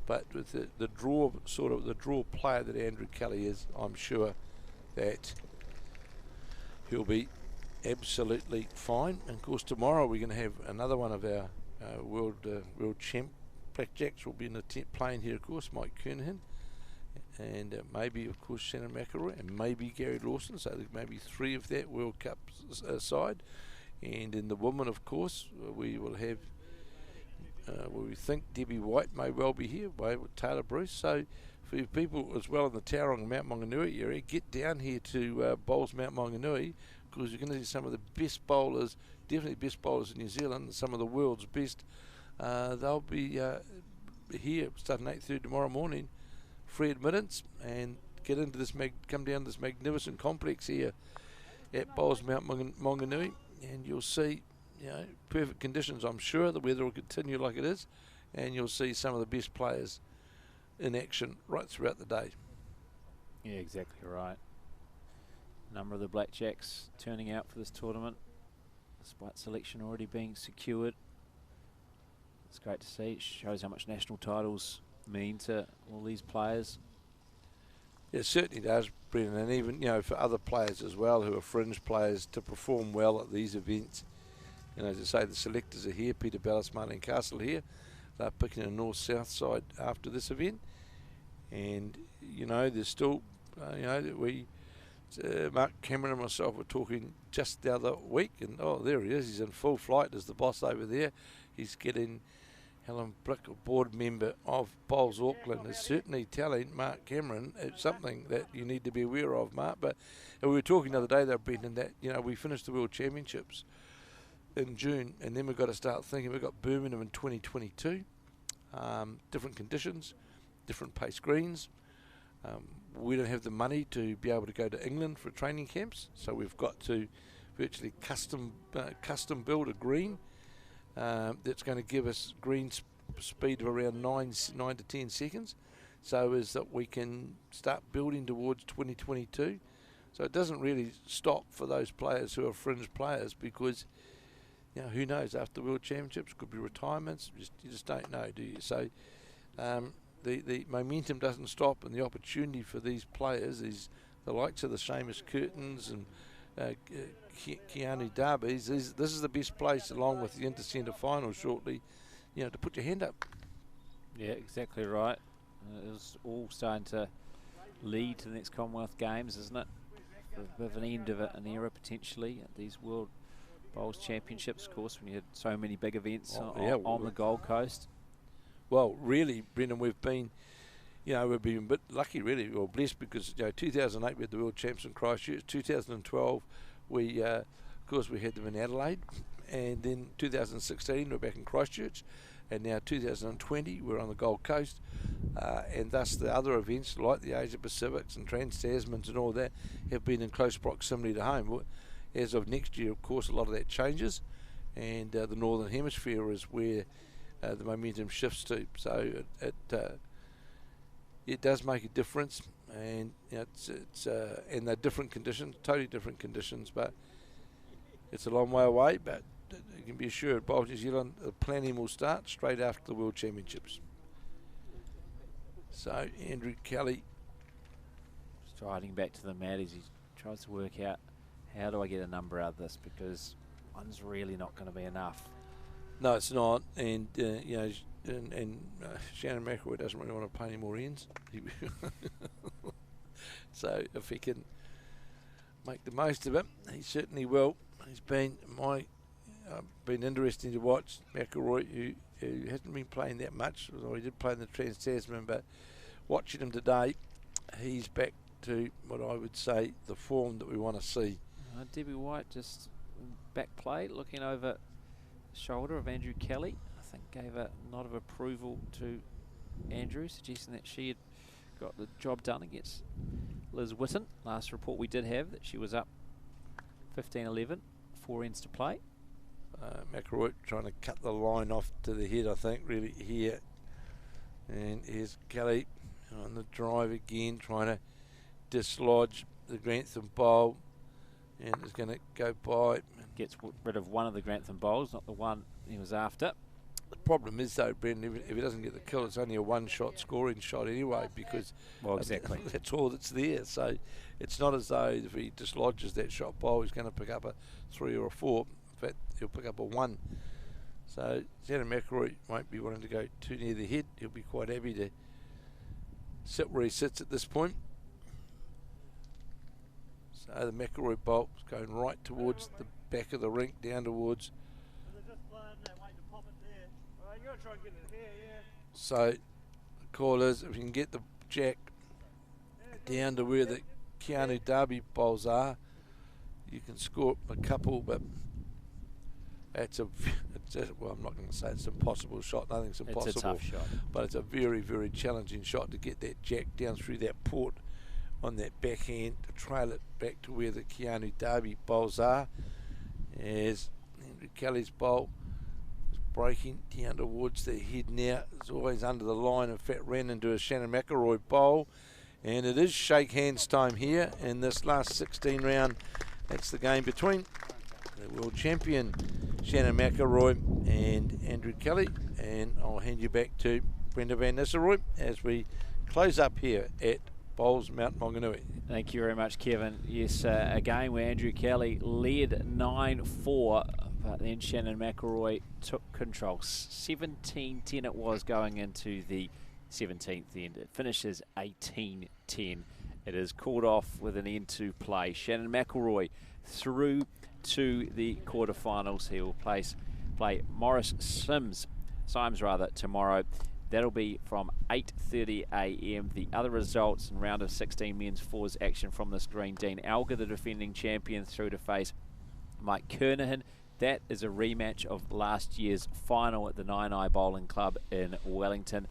But with the draw player that Andrew Kelly is, I'm sure that he'll be absolutely fine. And of course, tomorrow we're going to have another one of our world champ Blackjacks will be in the tent playing here, of course, Mike Kernahan, and maybe, of course, Shannon McIlroy, and maybe Gary Lawson, so there may be 3 of that World Cup side. And in the women, of course, we will have, we think Debbie White may well be here, with Taylor Bruce. So for people as well in the Tauranga Mount Maunganui area, get down here to Bowls Mount Maunganui, because you're going to see some of the best bowlers, definitely best bowlers in New Zealand, and some of the world's best. They'll be here starting 8:30 tomorrow morning, free admittance, and get into this, come down to this magnificent complex here at Bowls Mount Maunganui, and you'll see, perfect conditions. I'm sure the weather will continue like it is, and you'll see some of the best players in action right throughout the day. Yeah, exactly right. A number of the Blackjacks turning out for this tournament, despite selection already being secured. It's great to see. It shows how much national titles mean to all these players. It certainly does, Brendan, and even, for other players as well who are fringe players to perform well at these events. As I say, the selectors are here. Peter Ballas, Marlene Castle here. They're picking a north-south side after this event. And, there's still, Mark Cameron and myself were talking just the other week, and there he is. He's in full flight as the boss over there. He's getting Helen Blick, a board member of Bowls Auckland, is certainly telling Mark Cameron it's something that you need to be aware of, Mark. But we were talking the other day, though, Brendan, that we finished the World Championships in June, and then we've got to start thinking we've got Birmingham in 2022, different conditions, different pace greens. We don't have the money to be able to go to England for training camps, so we've got to virtually custom build a green that's going to give us green speed of around 9 to 10 seconds, so as that we can start building towards 2022. So it doesn't really stop for those players who are fringe players, because who knows, after the World Championships could be retirements. You just don't know, do you? So the momentum doesn't stop, and the opportunity for these players is the likes of the Seamus Curtins and Keanu Darby's. This is the best place, along with the Intercentre final shortly, to put your hand up. Yeah, exactly right. It's all starting to lead to the next Commonwealth Games, isn't it? A bit of an end of an era potentially at these World Bowls Championships, of course, when you had so many big events on the Gold Coast. Well, really, Brendan, we've been a bit lucky, really, or blessed, because 2008 we had the World Champs in Christchurch. 2012 we, of course, we had them in Adelaide, and then 2016 we're back in Christchurch, and now 2020 we're on the Gold Coast, and thus the other events like the Asia Pacifics and Trans-Tasmans and all that have been in close proximity to home. As of next year, of course, a lot of that changes, and the Northern Hemisphere is where the momentum shifts to. So it does make a difference, and and they're different conditions, totally different conditions, but it's a long way away. But you can be assured, Bowls New Zealand, the planning will start straight after the World Championships. So Andrew Kelly Striding back to the mat as he tries to work out, how do I get a number out of this, because one's really not going to be enough. No, it's not, and Shannon McIlroy doesn't really want to pay any more ends. So if he can make the most of it, he certainly will. He's been been interesting to watch McIlroy, who hasn't been playing that much, although he did play in the Trans-Tasman. But watching him today, he's back to what I would say the form that we want to see. Debbie White just back play, looking over the shoulder of Andrew Kelly. I think gave a nod of approval to Andrew, suggesting that she had got the job done against Liz Whitten. Last report we did have that she was up 15-11, 4 ends to play. McIlroy trying to cut the line off to the head, I think, really here. And here's Kelly on the drive again, trying to dislodge the Grantham bowl, and is going to go by. Gets rid of one of the Grantham bowls, not the one he was after. The problem is, though, Brendan, if he doesn't get the kill, it's only a one-shot scoring shot anyway, because exactly that's all that's there. So it's not as though if he dislodges that shot bowl, he's going to pick up a 3 or a 4. In fact, he'll pick up a 1. So Shannon McIlroy won't be wanting to go too near the head. He'll be quite happy to sit where he sits at this point. So the McIlroy bolt is going right towards the back of the rink, down towards. They're just flying there, waiting to pop it there. All right, you got to try and get it here, yeah. So the call is, if you can get the jack down to where the Keanu Darby bowls are, you can score a couple, but well, I'm not going to say it's an impossible shot. Nothing's impossible. It's a tough shot. But it's a very, very challenging shot to get that jack down through that port on that backhand, to trail it back to where the Keanu Darby bowls are. As Andrew Kelly's bowl is breaking down towards the head now. It's always under the line. In fact, ran into a Shannon McIlroy bowl. And it is shake hands time here in this last 16 round. That's the game between the world champion Shannon McIlroy and Andrew Kelly. And I'll hand you back to Brenda Van Nistelrooy as we close up here at Bowls Mount Maunganui. Thank you very much, Kevin. Yes, a game where Andrew Kelly led 9-4, but then Shannon McIlroy took control. 17-10 it was going into the 17th end. It finishes 18-10. It is called off with an end to play. Shannon McIlroy through to the quarterfinals. He will play Morris Symes tomorrow. That'll be from 8:30 a.m. The other results in round of 16 men's fours action from this green. Dean Alger, the defending champion, through to face Mike Kernahan. That is a rematch of last year's final at the Nine Eye Bowling Club in Wellington.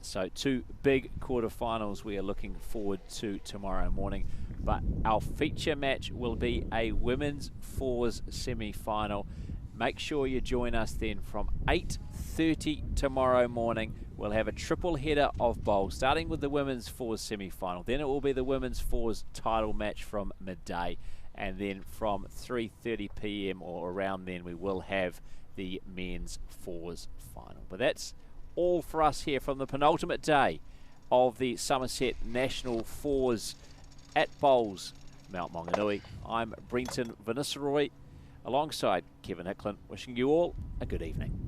So two big quarterfinals we are looking forward to tomorrow morning. But our feature match will be a women's fours semi-final. Make sure you join us then from 8:30 tomorrow morning. We'll have a triple header of bowls, starting with the women's fours semi-final. Then it will be the women's fours title match from midday. And then from 3:30 p.m. or around then, we will have the men's fours final. But that's all for us here from the penultimate day of the Summerset National Fours at Bowls Mount Maunganui. I'm Brenton Van Nistelrooy alongside Kevin Hicklin, wishing you all a good evening.